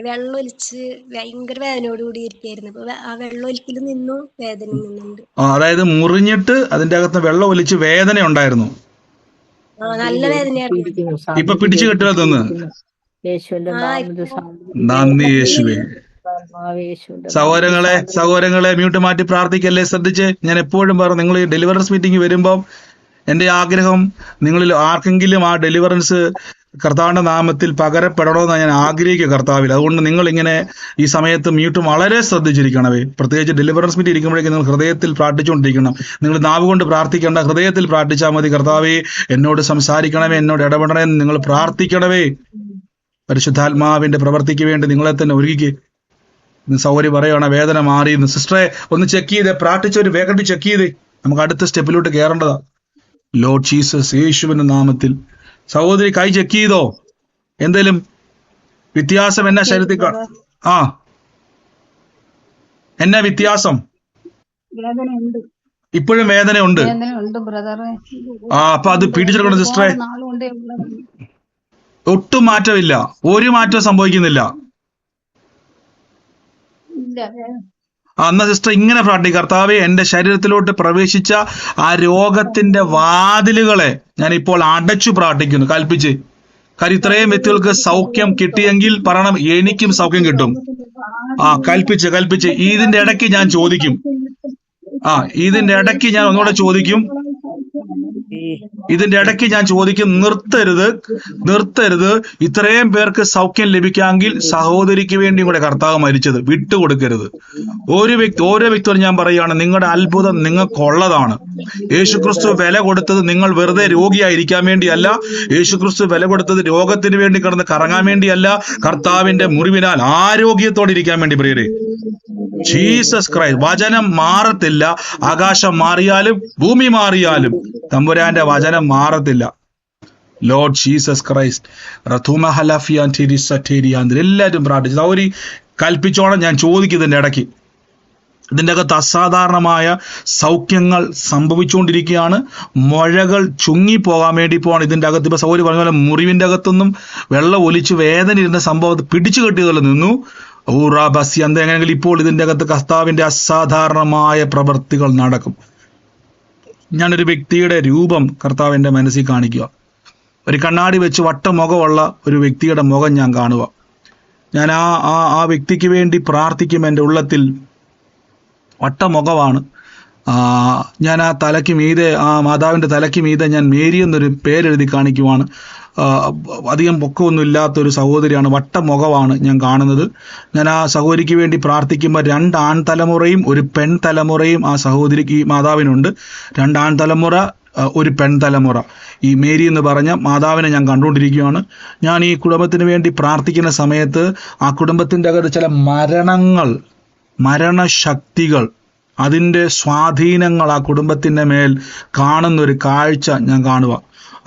വെള്ളം ഒലിച്ച് ഭയങ്കര വേദനയോടുകൂടി ഇരിക്കായിരുന്നു. അപ്പൊ ആ വെള്ളം ഒലിക്കൽ നിന്നു, വേദന നിന്നുണ്ട്. അതായത് മുറിഞ്ഞിട്ട് അതിന്റെ അകത്ത് വെള്ളം ഒലിച്ച് വേദന ഉണ്ടായിരുന്നു. നല്ല വേദനയായിരുന്നു. ഇപ്പൊ പിടിച്ചു കെട്ടുക തന്ന്. നന്ദി യേശുവേ. സഹോദരങ്ങളെ മ്യൂട്ട് മാറ്റി പ്രാർത്ഥിക്കല്ലേ, ശ്രദ്ധിച്ച്. ഞാൻ എപ്പോഴും പറഞ്ഞു, നിങ്ങൾ ഈ ഡെലിവറൻസ് മീറ്റിംഗ് വരുമ്പോൾ എന്റെ ആഗ്രഹം നിങ്ങളിൽ ആർക്കെങ്കിലും ആ ഡെലിവറൻസ് കർത്താവിന്റെ നാമത്തിൽ പകരപ്പെടണമെന്ന് ഞാൻ ആഗ്രഹിക്കുക കർത്താവിൽ. അതുകൊണ്ട് നിങ്ങൾ ഇങ്ങനെ ഈ സമയത്ത് മ്യൂട്ട് വളരെ ശ്രദ്ധിച്ചിരിക്കണമേ. പ്രത്യേകിച്ച് ഡെലിവറൻസ് മീറ്റ് ഇരിക്കുമ്പോഴേക്കും നിങ്ങൾ ഹൃദയത്തിൽ പ്രാർത്ഥിച്ചുകൊണ്ടിരിക്കണം. നിങ്ങൾ നാവ് കൊണ്ട് പ്രാർത്ഥിക്കേണ്ട, ഹൃദയത്തിൽ പ്രാർത്ഥിച്ചാൽ മതി. കർത്താവേ എന്നോട് സംസാരിക്കണമേ, എന്നോട് ഇടപെടണമേ എന്ന് നിങ്ങൾ പ്രാർത്ഥിക്കണമേ. പരിശുദ്ധാത്മാവിന്റെ പ്രവൃത്തിക്ക് വേണ്ടി നിങ്ങളെ തന്നെ ഒരുക്കി. സൗകര്യ പറയുകയാണ് വേദന മാറിയെന്ന്. സിസ്റ്ററെ ഒന്ന് ചെക്ക് ചെയ്തേ, പ്രാർത്ഥിച്ചൊരു വേഗം ചെക്ക് ചെയ്തേ, നമുക്ക് അടുത്ത സ്റ്റെപ്പിലോട്ട് കയറേണ്ടതാ. ലോർഡ് ജീസസ്, യേശുവിന്റെ നാമത്തിൽ. സഹോദരി കൈ ചെക്ക് ചെയ്തോ? എന്തേലും വ്യത്യാസം എന്നാ ശരീരത്തിൽ എന്നാ വ്യത്യാസം? ഇപ്പോഴും വേദന ഉണ്ട്. അപ്പൊ അത് പിടിച്ചെടുക്കണം സിസ്റ്ററെ. ഒട്ടും മാറ്റമില്ല, ഒരു മാറ്റവും സംഭവിക്കുന്നില്ല. അന്ന സിസ്റ്റർ ഇങ്ങനെ പ്രാർത്ഥിക്കും, കർത്താവേ എന്റെ ശരീരത്തിലോട്ട് പ്രവേശിച്ച ആ രോഗത്തിന്റെ വാതിലുകളെ ഞാൻ ഇപ്പോൾ അടച്ചു പ്രാർത്ഥിക്കുന്നു, കൽപ്പിച്ച്. കാര്യം ഇത്രയും വ്യക്തികൾക്ക് സൗഖ്യം കിട്ടിയെങ്കിൽ പറയണം എനിക്കും സൗഖ്യം കിട്ടും. കൽപ്പിച്ച് ഇതിന്റെ ഇടയ്ക്ക് ഞാൻ ചോദിക്കും, ഇതിന്റെ ഇടയ്ക്ക് ഞാൻ ഒന്നുകൂടെ ചോദിക്കും, നിർത്തരുത്. ഇത്രയും പേർക്ക് സൗഖ്യം ലഭിക്കാമെങ്കിൽ സഹോദരിക്ക് വേണ്ടിയും കൂടെ കർത്താവ് മരിച്ചത്, വിട്ടുകൊടുക്കരുത്. ഓരോ വ്യക്തിയോട് ഞാൻ പറയുകയാണ്, നിങ്ങളുടെ അത്ഭുതം നിങ്ങൾക്കുള്ളതാണ്. യേശുക്രിസ്തു വില കൊടുത്തത് നിങ്ങൾ വെറുതെ രോഗിയായിരിക്കാൻ വേണ്ടിയല്ല. യേശുക്രിസ്തു വില കൊടുത്തത് രോഗത്തിന് വേണ്ടി കിടന്ന് കറങ്ങാൻ വേണ്ടിയല്ല, കർത്താവിന്റെ മുറിവിനാൽ ആരോഗ്യത്തോടെ ഇരിക്കാൻ വേണ്ടി. പ്രിയരെ, ജീസസ് ക്രൈസ്റ്റ്, വചനം മാറത്തില്ല. ആകാശം മാറിയാലും ഭൂമി മാറിയാലും തമ്പുരാന്റെ വചനം മാറത്തില്ല. Lord Jesus Christ. എല്ലാവരും പ്രാർത്ഥിച്ചു. സൗരി കൽപ്പിച്ചോണം, ഞാൻ ചോദിക്കുന്നതിന്റെ ഇടയ്ക്ക്. ഇതിൻ്റെ അകത്ത് അസാധാരണമായ സൗഖ്യങ്ങൾ സംഭവിച്ചുകൊണ്ടിരിക്കുകയാണ്. മുഴകൾ ചുങ്ങിപ്പോകാൻ വേണ്ടി പോവാണ് ഇതിൻ്റെ അകത്ത്. ഇപ്പൊ സൗരി പറഞ്ഞ പോലെ മുറിവിന്റെ അകത്തൊന്നും വെള്ളം ഒലിച്ച് വേദന ഇരുന്ന സംഭവം പിടിച്ചു കെട്ടിയതുപോലെ നിന്നു. ബസി എന്തെങ്കിലും ഇപ്പോൾ ഇതിൻ്റെ അകത്ത് കർത്താവിന്റെ അസാധാരണമായ പ്രവൃത്തികൾ നടക്കും. ഞാനൊരു വ്യക്തിയുടെ രൂപം കർത്താവിന്റെ മനസ്സിൽ കാണിക്കുക. ഒരു കണ്ണാടി വെച്ച് വട്ടമുഖമുള്ള ഒരു വ്യക്തിയുടെ മുഖം ഞാൻ കാണുക. ഞാൻ ആ വ്യക്തിക്ക് വേണ്ടി പ്രാർത്ഥിക്കും. എൻ്റെ ഉള്ളത്തിൽ വട്ടമുഖമാണ്. ഞാൻ ആ തലയ്ക്ക് മീതെ, ആ മാതാവിൻ്റെ തലയ്ക്ക് മീതെ ഞാൻ മേരി എന്നൊരു പേരെഴുതി കാണിക്കുവാണ്. അധികം പൊക്കമൊന്നും ഇല്ലാത്തൊരു സഹോദരിയാണ്, വട്ടമുഖമാണ് ഞാൻ കാണുന്നത്. ഞാൻ ആ സഹോദരിക്ക് വേണ്ടി പ്രാർത്ഥിക്കുമ്പോൾ 2 ആൺതലമുറയും ഒരു പെൺതലമുറയും ആ സഹോദരിക്ക്, ഈ മാതാവിനുണ്ട്. 2 ആൺതലമുറ, ഒരു പെൺതലമുറ. ഈ മേരി എന്ന് പറഞ്ഞ മാതാവിനെ ഞാൻ കണ്ടുകൊണ്ടിരിക്കുകയാണ്. ഞാൻ ഈ കുടുംബത്തിന് വേണ്ടി പ്രാർത്ഥിക്കുന്ന സമയത്ത് ആ കുടുംബത്തിൻ്റെ അകത്ത് ചില മരണശക്തികൾ, അതിൻ്റെ സ്വാധീനങ്ങൾ ആ കുടുംബത്തിൻ്റെ മേൽ കാണുന്നൊരു കാഴ്ച ഞാൻ കാണുക.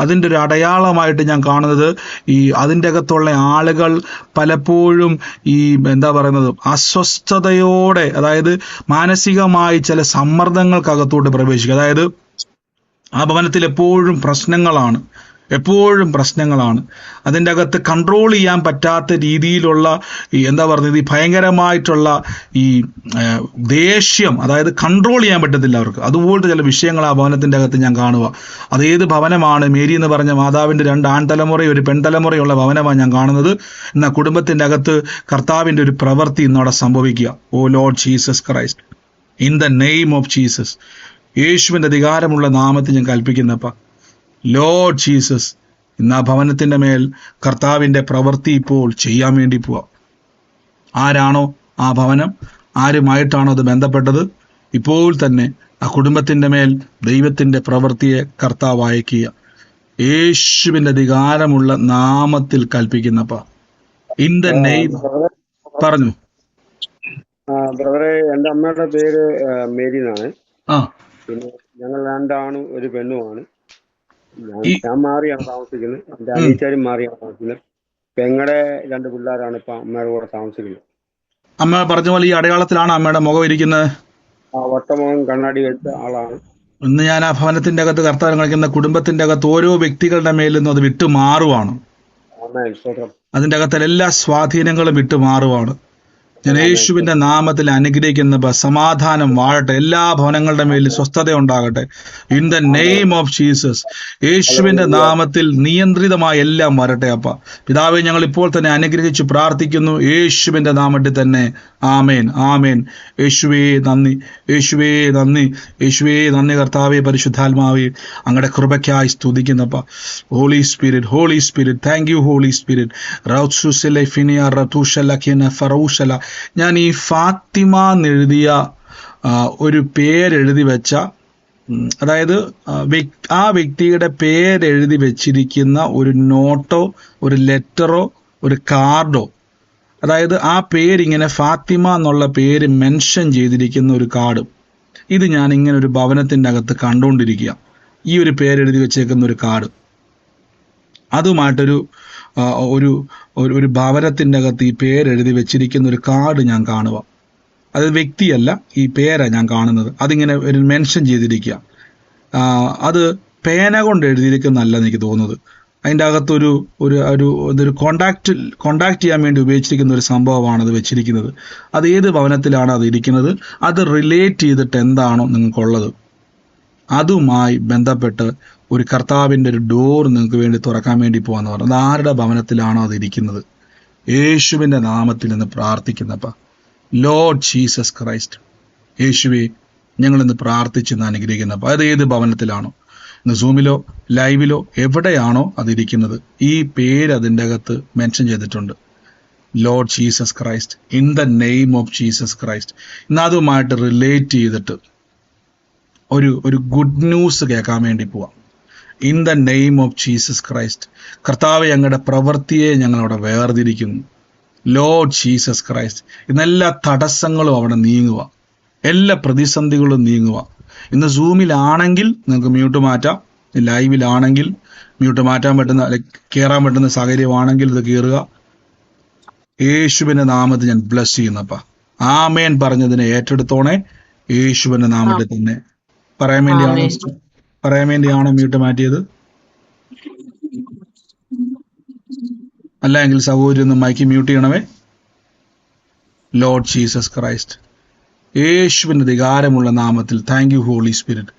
അതിൻ്റെ ഒരു അടയാളമായിട്ട് ഞാൻ കാണുന്നത്, അതിൻ്റെ അകത്തുള്ള ആളുകൾ പലപ്പോഴും അസ്വസ്ഥതയോടെ, അതായത് മാനസികമായി ചില സമ്മർദ്ദങ്ങൾക്കകത്തോട്ട് പ്രവേശിക്കുക. അതായത് ആ ഭവനത്തിൽ എപ്പോഴും പ്രശ്നങ്ങളാണ്. അതിൻ്റെ അകത്ത് കൺട്രോൾ ചെയ്യാൻ പറ്റാത്ത രീതിയിലുള്ള ഈ ഭയങ്കരമായിട്ടുള്ള ഈ ദേഷ്യം, അതായത് കൺട്രോൾ ചെയ്യാൻ പറ്റത്തില്ല അവർക്ക്. അതുപോലത്തെ ചില വിഷയങ്ങൾ ആ ഭവനത്തിൻ്റെ അകത്ത് ഞാൻ കാണുക. അതേത് ഭവനമാണ്? മേരി എന്ന് പറഞ്ഞ മാതാവിൻ്റെ 2 ആൺതലമുറയും ഒരു പെൺതലമുറയുള്ള ഭവനമാണ് ഞാൻ കാണുന്നത്. എന്നാൽ കുടുംബത്തിൻ്റെ അകത്ത് കർത്താവിൻ്റെ ഒരു പ്രവൃത്തി ഇന്നവിടെ സംഭവിക്കുക. Oh Lord Jesus Christ, in the name of Jesus, യേശുവിൻ്റെ അധികാരമുള്ള നാമത്തിൽ ഞാൻ കൽപ്പിക്കുന്നപ്പ, ലോർഡ് ജീസസ്, ഇന്ന് ആ ഭവനത്തിൻ്റെ മേൽ കർത്താവിൻ്റെ പ്രവൃത്തി ഇപ്പോൾ ചെയ്യാൻ വേണ്ടി പോവാം. ആരാണോ ആ ഭവനം, ആരുമായിട്ടാണോ അത് ബന്ധപ്പെട്ടത്, ഇപ്പോൾ തന്നെ ആ കുടുംബത്തിൻ്റെ മേൽ ദൈവത്തിൻ്റെ പ്രവൃത്തിയെ കർത്താവ് അയക്കുക. യേശുവിൻ്റെ അധികാരമുള്ള നാമത്തിൽ കൽപ്പിക്കുന്നപ്പ, ഇൻ ദ നെയിം. പറഞ്ഞു ബ്രദറെ, എൻ്റെ അമ്മയുടെ പേര് മേരി എന്നാണ്. പിന്നെ ഞങ്ങൾ 2 ആണും ഒരു പെണ്ണുമാണ്. ഞാൻ മാറിയാണ് താമസിക്കുന്നത്. എൻ്റെ അനിയച്ചാരും മാറിയാണ് താമസിക്കുന്നത്. പെങ്ങളുടെ 2 പിള്ളേരാണ് ഇപ്പൊ അമ്മയുടെ കൂടെ താമസിക്കുന്നത്. അമ്മ പറഞ്ഞ പോലെ ഈ അടയാളത്തിലാണ് അമ്മയുടെ മുഖം ഇരിക്കുന്നത്. വട്ടമുഖം, കണ്ണാടി വെച്ച ആളാണ്. ഇന്ന് ഞാൻ ആ ഭവനത്തിന്റെ അകത്ത് കർത്താവ് കളിക്കുന്ന കുടുംബത്തിന്റെ അകത്ത് ഓരോ വ്യക്തികളുടെ മേലിൽ നിന്നും അത് വിട്ടുമാറുവാണ്. അതിന്റെ അകത്ത് എല്ലാ സ്വാധീനങ്ങളും വിട്ടുമാറുവാണ്. ഞാൻ യേശുവിന്റെ നാമത്തിൽ അനുഗ്രഹിക്കുന്ന സമാധാനം വാഴട്ടെ. എല്ലാ ഭവനങ്ങളുടെ മേലിൽ സ്വസ്ഥത ഉണ്ടാകട്ടെ. In the name of Jesus, യേശുവിന്റെ നാമത്തിൽ നിയന്ത്രിതമായ എല്ലാം വരട്ടെ. അപ്പ പിതാവേ, ഞങ്ങൾ ഇപ്പോൾ തന്നെ അനുഗ്രഹിച്ച് പ്രാർത്ഥിക്കുന്നു യേശുവിന്റെ നാമത്തിൽ തന്നെ. ആമേൻ, ആമേൻ. യേശുവേ നന്ദി, യേശുവേ നന്ദി, യേശുവേ നന്ദി. കർത്താവേ, പരിശുദ്ധാത്മാവേ, അങ്ങയുടെ കൃപയ്ക്കായി സ്തുതിക്കുന്നപ്പ. Holy spirit, holy spirit, thank you holy spirit. ഞാൻ ഈ ഫാത്തിമ എന്നെഴുതിയ ഒരു പേരെഴുതി വെച്ച, അതായത് ആ വ്യക്തിയുടെ പേരെഴുതി വെച്ചിരിക്കുന്ന ഒരു നോട്ടോ, ഒരു ലെറ്ററോ, ഒരു കാർഡോ അതായത് ആ പേരിങ്ങനെ ഫാത്തിമ എന്നുള്ള പേര് മെൻഷൻ ചെയ്തിരിക്കുന്ന ഒരു കാർഡ്. ഇത് ഞാൻ ഇങ്ങനെ ഒരു ഭവനത്തിൻ്റെ അകത്ത് കണ്ടുകൊണ്ടിരിക്കുക. ഈ ഒരു പേരെഴുതി വെച്ചേക്കുന്ന ഒരു കാർഡ്, അതുമായിട്ടൊരു ഒരു ഒരു ഭവനത്തിൻ്റെ അകത്ത് ഈ പേരെഴുതി വെച്ചിരിക്കുന്ന ഒരു കാർഡ് ഞാൻ കാണുക. അത് വ്യക്തിയല്ല, ഈ പേരാണ് ഞാൻ കാണുന്നത്. അതിങ്ങനെ ഒരു മെൻഷൻ ചെയ്തിരിക്കുക. അത് പേന കൊണ്ട് എഴുതിയിരിക്കുന്നതല്ല എനിക്ക് തോന്നുന്നത്. അതിൻ്റെ അകത്തൊരു ഇതൊരു കോണ്ടാക്ട് ചെയ്യാൻ വേണ്ടി ഉപയോഗിച്ചിരിക്കുന്ന ഒരു സംഭവമാണ് അത് വെച്ചിരിക്കുന്നത്. അത് ഏത് ഭവനത്തിലാണ് അത് ഇരിക്കുന്നത്, അത് റിലേറ്റ് ചെയ്തിട്ട് എന്താണോ നിങ്ങൾക്കുള്ളത് അതുമായി ബന്ധപ്പെട്ട് ഒരു കർത്താവിൻ്റെ ഒരു ഡോർ നിങ്ങൾക്ക് വേണ്ടി തുറക്കാൻ വേണ്ടി പോകാന്ന് പറഞ്ഞു. അത് ആരുടെ ഭവനത്തിലാണോ അത് ഇരിക്കുന്നത്, യേശുവിൻ്റെ നാമത്തിൽ നിന്ന് പ്രാർത്ഥിക്കുന്നപ്പ ലോർഡ് ജീസസ് ക്രൈസ്റ്റ്, യേശുവെ ഞങ്ങളിന്ന് പ്രാർത്ഥിച്ചെന്ന് അനുഗ്രഹിക്കുന്നപ്പ അത് ഏത് ഭവനത്തിലാണോ, ഇന്ന് സൂമിലോ ലൈവിലോ എവിടെയാണോ അതിരിക്കുന്നത്, ഈ പേര് അതിൻ്റെ അകത്ത് മെൻഷൻ ചെയ്തിട്ടുണ്ട്. Lord Jesus Christ, in the name of Jesus Christ. ഇന്ന് അതുമായിട്ട് റിലേറ്റ് ചെയ്തിട്ട് ഒരു ഗുഡ് ന്യൂസ് കേൾക്കാൻ വേണ്ടി പോവാം. In the name of Jesus Christ, കർത്താവെ ഞങ്ങളുടെ പ്രവൃത്തിയെ ഞങ്ങളവിടെ വേർതിരിക്കുന്നു. ലോർഡ് ജീസസ് ക്രൈസ്റ്റ്, ഇന്നെല്ലാ തടസ്സങ്ങളും അവിടെ നീങ്ങുക, എല്ലാ പ്രതിസന്ധികളും നീങ്ങുക. ഇന്ന് സൂമിലാണെങ്കിൽ നിങ്ങൾക്ക് മ്യൂട്ട് മാറ്റാം, ലൈവിലാണെങ്കിൽ മ്യൂട്ട് മാറ്റാൻ പറ്റുന്ന കയറാൻ പറ്റുന്ന സാഹചര്യമാണെങ്കിൽ ഇത് കയറുക. യേശുവിൻ്റെ നാമത്തിൽ ഞാൻ ബ്ലസ് ചെയ്യുന്നപ്പ ആമേൻ പറഞ്ഞതിനെ ഏറ്റെടുത്തോണേ. യേശുവിൻ്റെ നാമത്തിൽ തന്നെ പറയാൻ വേണ്ടിയാണോ മ്യൂട്ട് മാറ്റിയത്? അല്ല എങ്കിൽ സഹോദരി ഒന്ന് മൈക്ക് മ്യൂട്ട് ചെയ്യണമേ. ലോർഡ് ജീസസ് ക്രൈസ്റ്റ്, യേശുവിൻ്റെ അധികാരമുള്ള നാമത്തിൽ താങ്ക് യു ഹോളി സ്പിരിറ്റ്.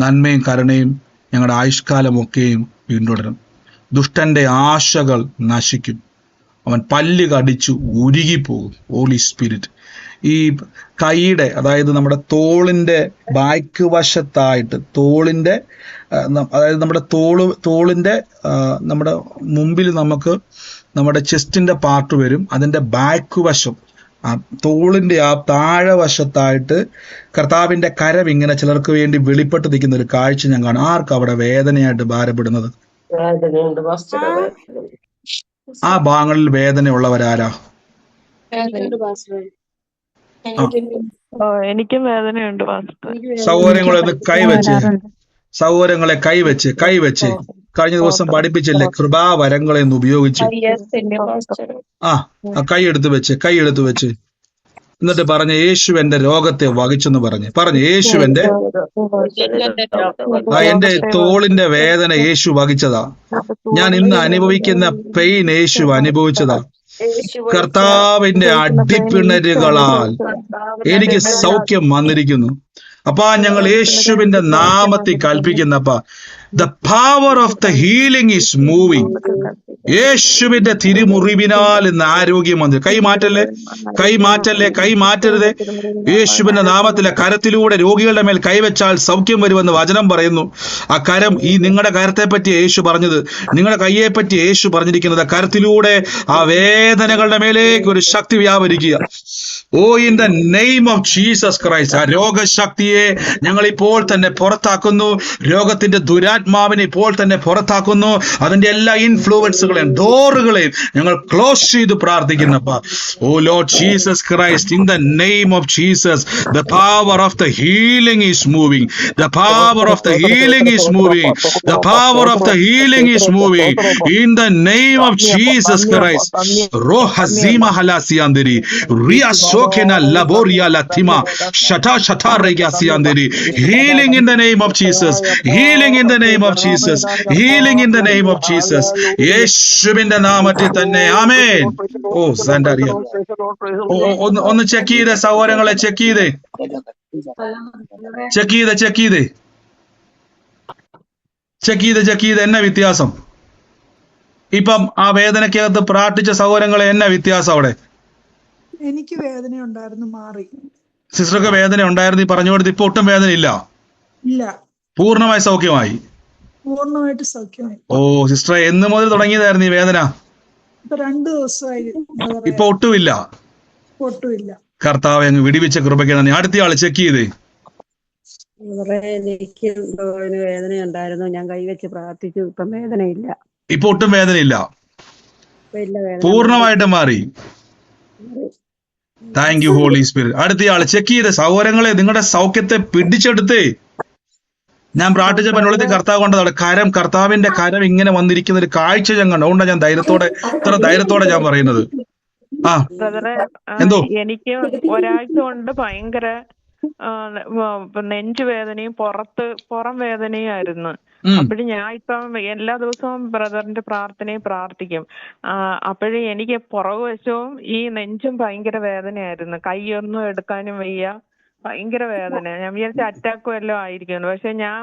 നന്മയും കരുണയും ഞങ്ങളുടെ ആയുഷ്കാലമൊക്കെയും പിന്തുടരും. ദുഷ്ടന്റെ ആശകൾ നശിക്കും, അവൻ പല്ല് കടിച്ചു ഉരുകിപ്പോകും. ഹോളി സ്പിരിറ്റ്, ഈ കൈയുടെ അതായത് നമ്മുടെ തോളിൻ്റെ ബാക്ക് വശത്തായിട്ട് അതായത് നമ്മുടെ തോളിൻ്റെ നമ്മുടെ മുമ്പിൽ നമുക്ക് നമ്മുടെ ചെസ്റ്റിൻ്റെ പാർട്ട് വരും. അതിൻ്റെ ബാക്ക് വശം തോളിൻ്റെ ആ താഴെ വശത്തായിട്ട് കർത്താവിൻ്റെ കരം ഇങ്ങനെ ചിലർക്ക് വേണ്ടി വെളിപ്പെട്ട് നിൽക്കുന്ന ഒരു കാഴ്ച ഞാൻ കാണും. ആർക്കും അവിടെ വേദനയായിട്ട് ഭാരപ്പെടുന്നത്? ആ ഭാഗങ്ങളിൽ വേദനയുള്ളവരാരാ? എനിക്കും വേദനയുണ്ട്. സഹോദരങ്ങളെ കൈവച്ച് കഴിഞ്ഞ ദിവസം പഠിപ്പിച്ചില്ലേ, കൃപാവരങ്ങളെ ഒന്ന് ഉപയോഗിച്ച് കൈ എടുത്ത് വെച്ച് എന്നിട്ട് പറഞ്ഞ യേശു എന്റെ രോഗത്തെ വഹിച്ചെന്ന് പറഞ്ഞ് യേശു എന്റെ തോളിന്റെ വേദന യേശു വഹിച്ചതാ. ഞാൻ ഇന്ന് അനുഭവിക്കുന്ന പെയിൻ യേശു അനുഭവിച്ചതാ. കർത്താവിന്റെ അടിപ്പിണരുകളാൽ എനിക്ക് സൗഖ്യം വന്നിരിക്കുന്നു. അപ്പാ ഞങ്ങൾ യേശുവിന്റെ നാമത്തിൽ കൽപ്പിക്കുന്നപ്പ the power of the healing is moving. യേശുവിന്റെ തിരുമുറിവിനാൽ ഇന്ന് ആരോഗ്യം വന്നു. കൈ മാറ്റരുത്. യേശുവിന്റെ നാമത്തിലെ കരത്തിലൂടെ രോഗികളുടെ മേൽ കൈവച്ചാൽ സൗഖ്യം വരുമെന്ന് വചനം പറയുന്നു. ആ കരം, ഈ നിങ്ങളുടെ കരത്തെ പറ്റി യേശു പറഞ്ഞത്, നിങ്ങളുടെ കയ്യെ പറ്റി യേശു പറഞ്ഞിരിക്കുന്നത്, കരത്തിലൂടെ ആ വേദനകളുടെ മേലേക്ക് ഒരു ശക്തി വ്യാപരിക്കുക. Oh in the name of Jesus Christ, ആ രോഗശക്തിയെ ഞങ്ങൾ ഇപ്പോൾ തന്നെ പുറത്താക്കുന്നു. രോഗത്തിന്റെ ദുരാത്മാവിനെ ഇപ്പോൾ തന്നെ പുറത്താക്കുന്നു. അതിന്റെ എല്ലാ ഇൻഫ്ലുവൻസുകളെയും ഡോറുകളെയും ഞങ്ങൾ ക്ലോസ് ചെയ്ത് പ്രാർത്ഥിക്കുന്നപ്പ. Oh Lord Jesus Christ, in the name of Jesus, the power of the healing is moving. The power of the healing is moving. The power of the healing is moving in the name of Jesus Christ. റോ ഹസീമ ഹലാസിയാന്തിരി റിയ സോഖെന ലബോറിയ ലത്തിമ ഷഠ ഷഠ റെഗാസിയാന്തിരി. Healing in the name of Jesus. Healing in the name of Jesus. Healing in the name of Jesus. യേശുവിന്റെ നാമത്തിൽ തന്നെ ആമേൻ. ഓ സാന്റാരിയ, ഒന്ന് ചെക്ക് ചെയ്തേ സഹോദരങ്ങളെ, ചെക്ക് ചെയ്ത് എന്നാ വ്യത്യാസം? ഇപ്പം ആ വേദനയ്ക്കകത്ത് പ്രാർത്ഥിച്ച സഹോദരങ്ങളെ എന്നാ വ്യത്യാസം അവിടെ? എനിക്ക് വേദന ഉണ്ടായിരുന്നു, മാറി. സിസ്റ്റർക്ക് വേദന ഉണ്ടായിരുന്നു, പറഞ്ഞു കൊടുത്ത് ഇപ്പൊ ഒട്ടും വേദന ഇല്ല. പൂർണ്ണമായി സൗഖ്യമായി. പൂർണ്ണമായിട്ട് സൗഖ്യമായി. ഓ സിസ്റ്ററെ, എന്ന് മുതൽ തുടങ്ങിയതായിരുന്നു ഈ വേദന? 2 ദിവസമായി. ഇപ്പൊ ഒട്ടുമില്ല. കർത്താവെ അങ്ങ് വിടിവിച്ച കൃപയ്ക്ക് നന്ദി. അടുത്ത ആള് ചെക്ക് ചെയ്തേ. എനിക്ക് വേദന ഉണ്ടായിരുന്നു, ഞാൻ കൈവച്ച് പ്രാർത്ഥിച്ചു, ഇപ്പം വേദനയില്ല. ഇപ്പൊ ഒട്ടും വേദനയില്ല, പൂർണ്ണമായിട്ട് മാറി. Thank you holy spirit. അടുത്തയാള് ചെക്ക് ചെയ്ത് സഹോദരങ്ങളെ നിങ്ങളുടെ സൗഖ്യത്തെ പിടിച്ചെടുത്തേ. ഞാൻ പ്രാർത്ഥിച്ചപ്പോൾ എന്നോട് കർത്താവ് കൊണ്ടതാണ് കരം, കർത്താവിന്റെ കരം ഇങ്ങനെ വന്നിരിക്കുന്ന ഒരു കാഴ്ച ഞാൻ കണ്ടു. അതുകൊണ്ടാണ് ഞാൻ ഇത്ര ധൈര്യത്തോടെ ഞാൻ പറയുന്നത്. ബ്രദറെ, എന്തോ എനിക്ക് ഒരാഴ്ച കൊണ്ട് ഭയങ്കര നെഞ്ചുവേദനയും പുറം വേദനയും ആയിരുന്നു. അപ്പോഴും ഞാൻ ഇപ്പം എല്ലാ ദിവസവും ബ്രദറിന്റെ പ്രാർത്ഥനയും പ്രാർത്ഥിക്കും. അപ്പോഴും എനിക്ക് പുറകുവശവും ഈ നെഞ്ചും ഭയങ്കര വേദനയായിരുന്നു. കൈയൊന്നും എടുക്കാനും വയ്യ, ഭയങ്കര വേദന. ഞാൻ വിചാരിച്ച അറ്റാക്കും എല്ലാം ആയിരിക്കുന്നു. പക്ഷെ ഞാൻ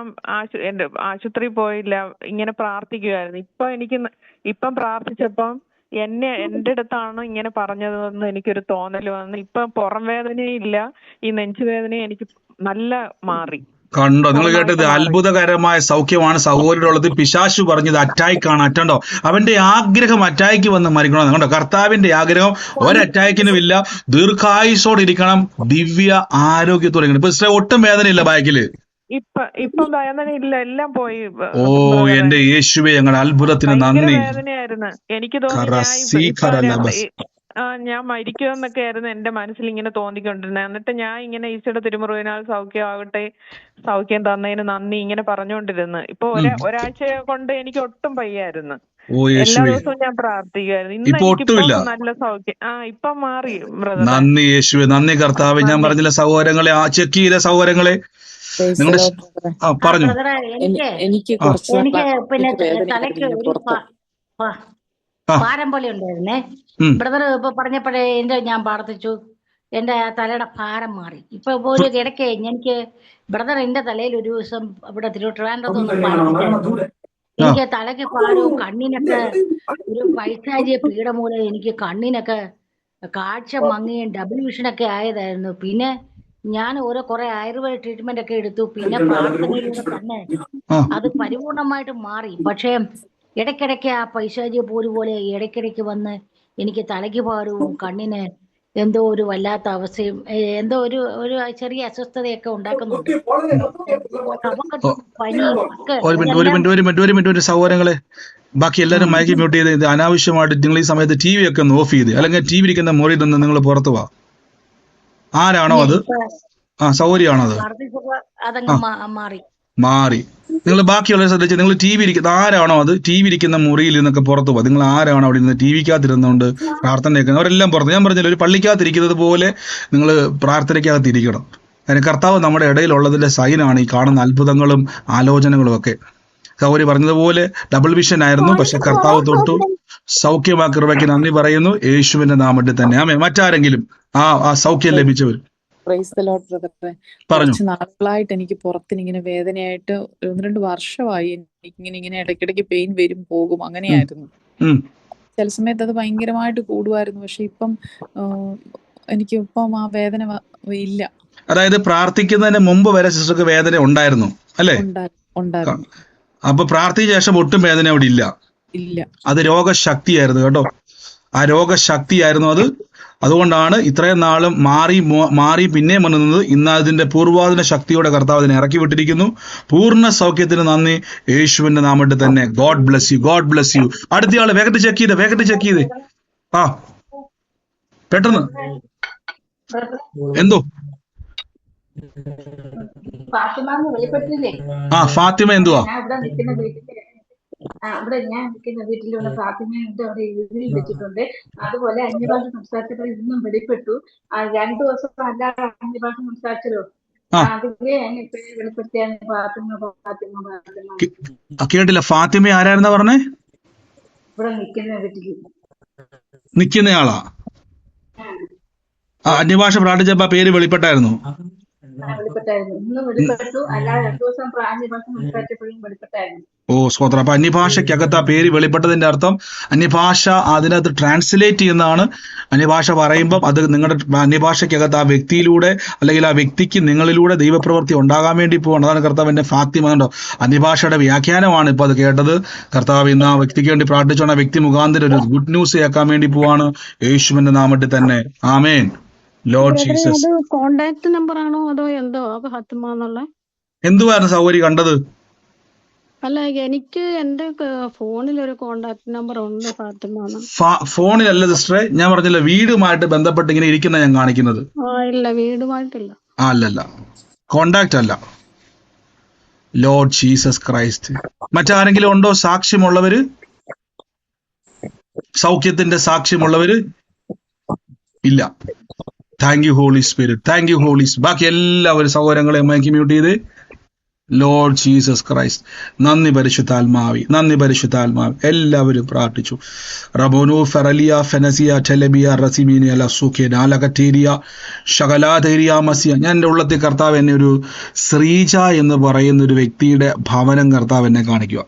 എന്റെ ആശുപത്രിയിൽ പോയില്ല, ഇങ്ങനെ പ്രാർത്ഥിക്കുമായിരുന്നു. ഇപ്പം പ്രാർത്ഥിച്ചപ്പം എന്റെ അടുത്താണ് ഇങ്ങനെ പറഞ്ഞതെന്ന് എനിക്കൊരു തോന്നൽ വന്നു. ഇപ്പൊ പുറം വേദനയും ഇല്ല, ഈ നെഞ്ചുവേദനയും എനിക്ക് നല്ല മാറി. കണ്ടോ, നിങ്ങൾ കേട്ടത് അത്ഭുതകരമായ സൗഖ്യമാണ് സഹോദരനുള്ളത്. പിശാശു പറഞ്ഞത് അറ്റാക്കാണ്. അറ്റണ്ടോ, അവന്റെ ആഗ്രഹം അറ്റാക്ക് വന്ന് മരിക്കണം. കണ്ടോ, കർത്താവിന്റെ ആഗ്രഹം ഒരറ്റാക്കിനും ഇല്ല, ദീർഘായുസോടെ ഇരിക്കണം, ദിവ്യ ആരോഗ്യത്തോടെ ഇരിക്കണം. ഇപ്പൊ ഒട്ടും വേദനയില്ല ബാക്കില്. ഇപ്പം വേദന ഇല്ല, എല്ലാം പോയി. ഓ എന്റെ യേശുവേ, ഞങ്ങളുടെ അത്ഭുതത്തിന് നന്ദി. വേദനയായിരുന്നു. എനിക്ക് തോന്നി ഞാൻ മരിക്കുമെന്നൊക്കെ ആയിരുന്നു എന്റെ മനസ്സിൽ ഇങ്ങനെ തോന്നിക്കൊണ്ടിരുന്നത്. എന്നിട്ട് ഞാൻ ഇങ്ങനെ ഈശോയുടെ തിരുമുറിവിനാൽ സൗഖ്യമാകട്ടെ, സൗഖ്യം തന്നതിന് നന്ദി ഇങ്ങനെ പറഞ്ഞുകൊണ്ടിരുന്നു. ഇപ്പൊ ഒരാഴ്ച കൊണ്ട് എനിക്ക് ഒട്ടും വയ്യായിരുന്നു. എല്ലാ ദിവസവും ഞാൻ പ്രാർത്ഥിക്കുമായിരുന്നു. ഇന്ന് എനിക്ക് നല്ല സൗഖ്യം. ഇപ്പൊ മാറി ബ്രദർ. നന്ദി യേശുവേ, നന്ദി കർത്താവ്. ഞാൻ പറഞ്ഞില്ല സഹോദരങ്ങളെ, ചെക്ക് ചെയ്ത സഹോദരങ്ങളെ നിങ്ങളുടെ പറഞ്ഞു. എനിക്ക് പിന്നെ തലയ്ക്ക് ഒരു ഭാരം പോലെ ഉണ്ടായിരുന്നേ. ബ്രദർ ഇപ്പൊ പറഞ്ഞപ്പോഴേ ഞാൻ പ്രാർത്ഥിച്ചു, എന്റെ തലയുടെ ഭാരം മാറി. ഇപ്പൊ ഒരു ഇടയ്ക്ക് എനിക്ക് ബ്രദർ എന്റെ തലയിൽ ഒരു ദിവസം ഇവിടെ ട്രിവാൻഡ്രത്തൊന്നും പ്രാർത്ഥിച്ചു. എനിക്ക് തലയ്ക്ക് ഭാരവും കണ്ണിനൊക്കെ ഒരു പൈശാചിക പീഡ മൂലം എനിക്ക് കണ്ണിനൊക്കെ കാഴ്ച മങ്ങിയും ഡബിൾ വിഷനൊക്കെ ആയതായിരുന്നു. പിന്നെ ഞാൻ കുറെ ആയുർവേദ ട്രീറ്റ്മെന്റ് ഒക്കെ എടുത്തു. പിന്നെ പ്രാർത്ഥനയിലൂടെ തന്നെ അത് പരിപൂർണമായിട്ട് മാറി. പക്ഷെ ഇടയ്ക്കിടയ്ക്ക് ആ പൈശാചിക പോര് പോലെ ഇടയ്ക്കിടയ്ക്ക് വന്ന് എനിക്ക് തലയ്ക്ക് ഭാരവും കണ്ണിന് എന്തോ ഒരു വല്ലാത്ത അവസ്ഥയും എന്തോ ഒരു ചെറിയ അസ്വസ്ഥതയൊക്കെ ഉണ്ടാക്കുന്നുണ്ട്. ഒരു മിനിറ്റ് സഹോദരങ്ങളെ, ബാക്കി എല്ലാവരും മയക്കി മ്യൂട്ട് ചെയ്ത് ഇത് അനാവശ്യമായിട്ട് നിങ്ങൾ ഈ സമയത്ത് ടി വി ഒക്കെ ഒന്ന് ഓഫ് ചെയ്ത്, അല്ലെങ്കിൽ ടി വി ഇരിക്കുന്ന മുറിയിൽ നിന്ന് നിങ്ങൾ പുറത്തു പോവാ. ആരാണോ അത്? സൗകര്യമാണോ അത്? മാറി. നിങ്ങൾ ബാക്കിയുള്ള ശ്രദ്ധിച്ച് നിങ്ങൾ ടി വി ഇരിക്കുന്ന ആരാണോ അത് ടി വി ഇരിക്കുന്ന മുറിയിൽ നിന്നൊക്കെ പുറത്തു പോകാം. നിങ്ങൾ ആരാണോ അവിടെ നിന്ന് ടി വിക്കകത്തിരുന്നുകൊണ്ട് പ്രാർത്ഥന കേൾക്കുന്നത് അവരെല്ലാം പുറത്ത്. ഞാൻ പറഞ്ഞില്ല, ഒരു പള്ളിക്കകത്തിരിക്കുന്നത് പോലെ നിങ്ങൾ പ്രാർത്ഥനയ്ക്കകത്തിരിക്കണം. അതിന് കർത്താവ് നമ്മുടെ ഇടയിലുള്ളതിന്റെ സൈനാണ് ഈ കാണുന്ന അത്ഭുതങ്ങളും ആലോചനകളും ഒക്കെ. സൗകര്യം പറഞ്ഞതുപോലെ ഡബിൾ വിഷൻ ആയിരുന്നു, പക്ഷെ കർത്താവ് തൊട്ടു സൗഖ്യമാക്കി. കൃപയ്ക്ക് നന്ദി പറയുന്നു യേശുവിന്റെ നാമത്തിൽ തന്നെ. ആമേ. മറ്റാരെങ്കിലും ആ സൗഖ്യം ലഭിച്ചവർ? കുറച്ച് നാളുകളായിട്ട് എനിക്ക് പുറത്തിനിങ്ങനെ വേദനയായിട്ട് 1-2 വർഷമായി. എനിക്കിങ്ങനെ ഇടയ്ക്കിടയ്ക്ക് പെയിൻ വരും പോകും, അങ്ങനെയായിരുന്നു. ചില സമയത്ത് അത് ഭയങ്കരമായിട്ട് കൂടുമായിരുന്നു. പക്ഷെ ഇപ്പം എനിക്കിപ്പം ആ വേദന ഇല്ല. അതായത് പ്രാർത്ഥിക്കുന്നതിന് മുമ്പ് വരെ സിസ്റ്റർക്ക് വേദന ഉണ്ടായിരുന്നു അല്ലേ? ഉണ്ടായിരുന്നു. അപ്പൊ പ്രാർത്ഥിച്ച ശേഷം ഒട്ടും വേദന അവിടെ ഇല്ല. അത് രോഗശക്തിയായിരുന്നു കേട്ടോ. ആ രോഗശക്തിയായിരുന്നു അത്. അതുകൊണ്ടാണ് ഇത്രയും നാളും മാറി പിന്നെയും വന്നത്. ഇന്ന് അതിന്റെ പൂർവാധന ശക്തിയോടെ കർത്താവ് അതിനെ ഇറക്കി വിട്ടിരിക്കുന്നു. പൂർണ്ണ സൗഖ്യത്തിന് നന്ദി യേശുവിന്റെ നാമത്തിൽ തന്നെ. God bless you, God bless you. അടുത്തയാള് വേഗത്തിൽ ചെക്ക് ചെയ്ത് പെട്ടെന്ന്. എന്തോ ഫാത്തിമ എന്തുവാ? ഇവിടെ ഞാൻ നിൽക്കുന്ന വീട്ടിലുള്ള ഫാത്തിമയുണ്ട്, അവിടെ എഴുതി വെച്ചിട്ടുണ്ട്. അതുപോലെ അന്യഭാഷ സംസാരിച്ചപ്പോൾ ഇന്നും വെളിപ്പെട്ടു. 2 ദിവസം അല്ലാതെ അന്യഭാഷ സംസാരിച്ചല്ലോ, അതിലെ ഇപ്പോഴും വെളിപ്പെടുത്തിയാണ് ഫാത്തിമ. കേട്ടില്ല. ഫാത്തിമ ആരായിരുന്ന പറഞ്ഞേ? ഇവിടെ നിൽക്കുന്ന വീട്ടിൽ നിൽക്കുന്നയാളാ? അന്യഭാഷ പ്രാർത്ഥിച്ചപ്പോ പേര് വെളിപ്പെട്ടായിരുന്നു. ഇന്നും വെളിപ്പെട്ടു. അല്ലാതെ 2 ദിവസം അന്യഭാഷ സംസാരിച്ചപ്പോഴും വെളിപ്പെട്ടായിരുന്നു. ഓ സ്തോത്രം. അപ്പൊ അന്യഭാഷയ്ക്കകത്ത് ആ പേര് വെളിപ്പെട്ടതിന്റെ അർത്ഥം അന്യഭാഷ അതിനകത്ത് ട്രാൻസ്ലേറ്റ് ചെയ്യുന്നതാണ്. അന്യഭാഷ പറയുമ്പം അത് നിങ്ങളുടെ അന്യഭാഷയ്ക്കകത്ത് ആ വ്യക്തിയിലൂടെ അല്ലെങ്കിൽ ആ വ്യക്തിക്ക് നിങ്ങളിലൂടെ ദൈവപ്രവൃത്തി ഉണ്ടാകാൻ വേണ്ടി പോകണം. അതാണ് കർത്താവിന്റെ ഫാത്തിമ. കണ്ടോ, അന്യഭാഷയുടെ വ്യാഖ്യാനമാണ് ഇപ്പൊ അത് കേട്ടത്. കർത്താവ് ഇന്ന് ആ വ്യക്തിക്ക് വേണ്ടി പ്രാർത്ഥിച്ചോണ്ട് ആ വ്യക്തി മുഖാന്തരം ഒരു ഗുഡ് ന്യൂസ് കേൾക്കാൻ വേണ്ടി പോവാണ് യേശുവിന്റെ നാമത്തിൽ തന്നെ. ആമേൻ. Lord Jesus. കോണ്ടാക്ട് നമ്പർ ആണോ അതോ എന്തോ ഫാത്തിമ എന്നുള്ള എന്തുവായിരുന്നു സൗകര്യം കണ്ടത്? അല്ല, എനിക്ക് എന്റെ ഫോണിൽ ഒരു കോണ്ടാക്ട് നമ്പർ ഉണ്ട് ഫാത്തിമാന്ന്. ഫോണിലല്ല സിസ്റ്ററെ, ഞാൻ പറഞ്ഞില്ല വീടുമായിട്ട് ബന്ധപ്പെട്ട് ഇങ്ങനെ ഇരിക്കുന്ന ഞാൻ കാണിക്കുന്നത്. ഇല്ല, വീടുമായിട്ടില്ല. അല്ലല്ല, കോണ്ടാക്ട് അല്ല. Lord Jesus Christ. മറ്റാരെങ്കിലും ഉണ്ടോ സാക്ഷ്യമുള്ളവര്? സൗഖ്യത്തിന്റെ സാക്ഷ്യമുള്ളവര്? ഇല്ല. Thank you holy spirit, thank you holy. ബാക്കി എല്ലാവരും സഹോദരങ്ങളെ മൈക്ക് മ്യൂട്ട് ചെയ്ത്. Lord Jesus Christ. നന്ദി പരിശുദ്ധാത്മാവി, നന്ദി പരിശുദ്ധാത്മാവി. എല്ലാവരും പ്രാർത്ഥിച്ചു. റബോനു ഫെറലിയ ഫെനസിയ ടെലബിയ റസിമീനിയ ലസുഖ്യ നാലകറ്റേരിയ ഷകലാധേരിയ മസിയ. ഞാൻ എൻ്റെ ഉള്ളത്തിൽ കർത്താവ് എന്നെ ഒരു ശ്രീജ എന്ന് പറയുന്ന ഒരു വ്യക്തിയുടെ ഭവനം കർത്താവ് എന്നെ കാണിക്കുക.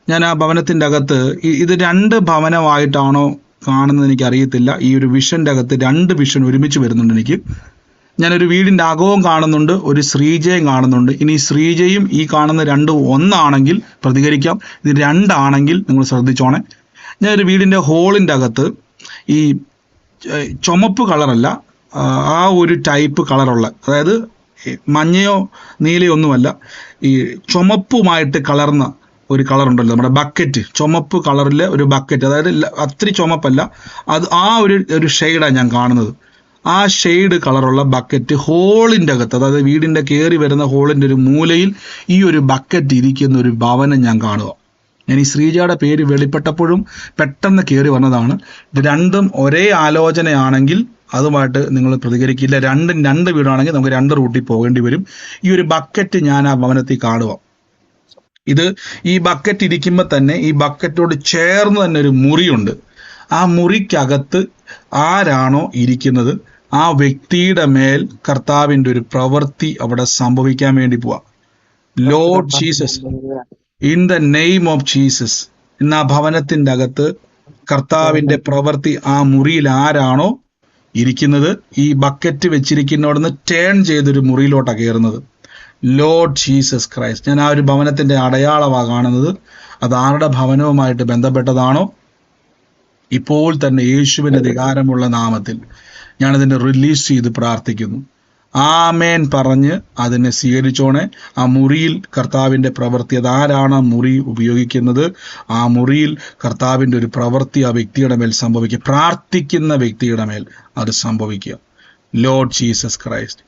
ഞാൻ ആ ഭവനത്തിൻ്റെ അകത്ത് ഇത് 2 ഭവനമായിട്ടാണോ കാണുന്നത് എനിക്കറിയത്തില്ല. ഈ ഒരു വിഷൻ്റെ അകത്ത് 2 വിഷൻ ഒരുമിച്ച് വരുന്നുണ്ട് എനിക്ക്. ഞാനൊരു വീടിൻ്റെ അകവും കാണുന്നുണ്ട്, ഒരു ശ്രീജയും കാണുന്നുണ്ട്. ഇനി ശ്രീജയും ഈ കാണുന്ന 2 ഒന്നാണെങ്കിൽ പ്രതികരിക്കാം, ഇത് 2 ആണെങ്കിൽ നിങ്ങൾ ശ്രദ്ധിച്ചോണേ. ഞാനൊരു വീടിൻ്റെ ഹോളിൻ്റെ അകത്ത് ഈ ചുമപ്പ് കളറല്ല, ആ ഒരു ടൈപ്പ് കളറുള്ള, അതായത് മഞ്ഞയോ നീലയോ ഒന്നുമല്ല, ഈ ചുമപ്പുമായിട്ട് കളർന്ന ഒരു കളറുണ്ടല്ലോ നമ്മുടെ ബക്കറ്റ്, ചുമപ്പ് കളറിലെ ഒരു ബക്കറ്റ്, അതായത് അത്ര ചുമപ്പല്ല, അത് ആ ഒരു ഷെയ്ഡാണ് ഞാൻ കാണുന്നത്. ആ ഷെയ്ഡ് കളറുള്ള ബക്കറ്റ് ഹോളിൻ്റെ അകത്ത്, അതായത് വീടിൻ്റെ കയറി വരുന്ന ഹോളിൻ്റെ ഒരു മൂലയിൽ ഈ ഒരു ബക്കറ്റ് ഇരിക്കുന്ന ഒരു ഭവനം ഞാൻ കാണുക. ഞാൻ ഈ ശ്രീജയുടെ പേര് വെളിപ്പെട്ടപ്പോഴും പെട്ടെന്ന് കയറി വന്നതാണ്. ഇത് 2ഉം ഒരേ ആലോചനയാണെങ്കിൽ അതുമായിട്ട് നിങ്ങൾ പ്രതികരിക്കില്ല. 2 വീടാണെങ്കിൽ നമുക്ക് 2 റൂട്ടിൽ പോകേണ്ടി വരും. ഈ ഒരു ബക്കറ്റ് ഞാൻ ആ ഭവനത്തിൽ കാണുക. ഈ ബക്കറ്റ് ഇരിക്കുമ്പോൾ തന്നെ ഈ ബക്കറ്റോട് ചേർന്ന് തന്നെ ഒരു മുറിയുണ്ട്. ആ മുറിക്കകത്ത് ആരാണോ ഇരിക്കുന്നത് ആ വ്യക്തിയുടെ മേൽ കർത്താവിൻ്റെ ഒരു പ്രവൃത്തി അവിടെ സംഭവിക്കാൻ വേണ്ടി പോവാ. Lord Jesus, in the name of Jesus, ഇന്ന് ആ ഭവനത്തിൻ്റെ അകത്ത് കർത്താവിൻ്റെ പ്രവൃത്തി, ആ മുറിയിൽ ആരാണോ ഇരിക്കുന്നത്, ഈ ബക്കറ്റ് വെച്ചിരിക്കുന്നവിടുന്ന് ടേൺ ചെയ്തൊരു മുറിയിലോട്ടാണ് കയറുന്നത്. Lord Jesus Christ. ഞാൻ ആ ഒരു ഭവനത്തിൻ്റെ അടയാളമാണ് കാണുന്നത്. അത് ആരുടെ ഭവനവുമായിട്ട് ബന്ധപ്പെട്ടതാണോ ഇപ്പോൾ തന്നെ യേശുവിൻ്റെ അധികാരമുള്ള നാമത്തിൽ ഞാനതിനെ റിലീസ് ചെയ്ത് പ്രാർത്ഥിക്കുന്നു. ആമേൻ പറഞ്ഞ് അതിനെ സ്വീകരിച്ചോണേ. ആ മുറിയിൽ കർത്താവിൻ്റെ പ്രവൃത്തി, അതാരാണ് ആ മുറി ഉപയോഗിക്കുന്നത്, ആ മുറിയിൽ കർത്താവിൻ്റെ ഒരു പ്രവൃത്തി ആ വ്യക്തിയുടെ മേൽ സംഭവിക്കുക, പ്രാർത്ഥിക്കുന്ന വ്യക്തിയുടെ മേൽ അത് സംഭവിക്കുക. Lord Jesus Christ,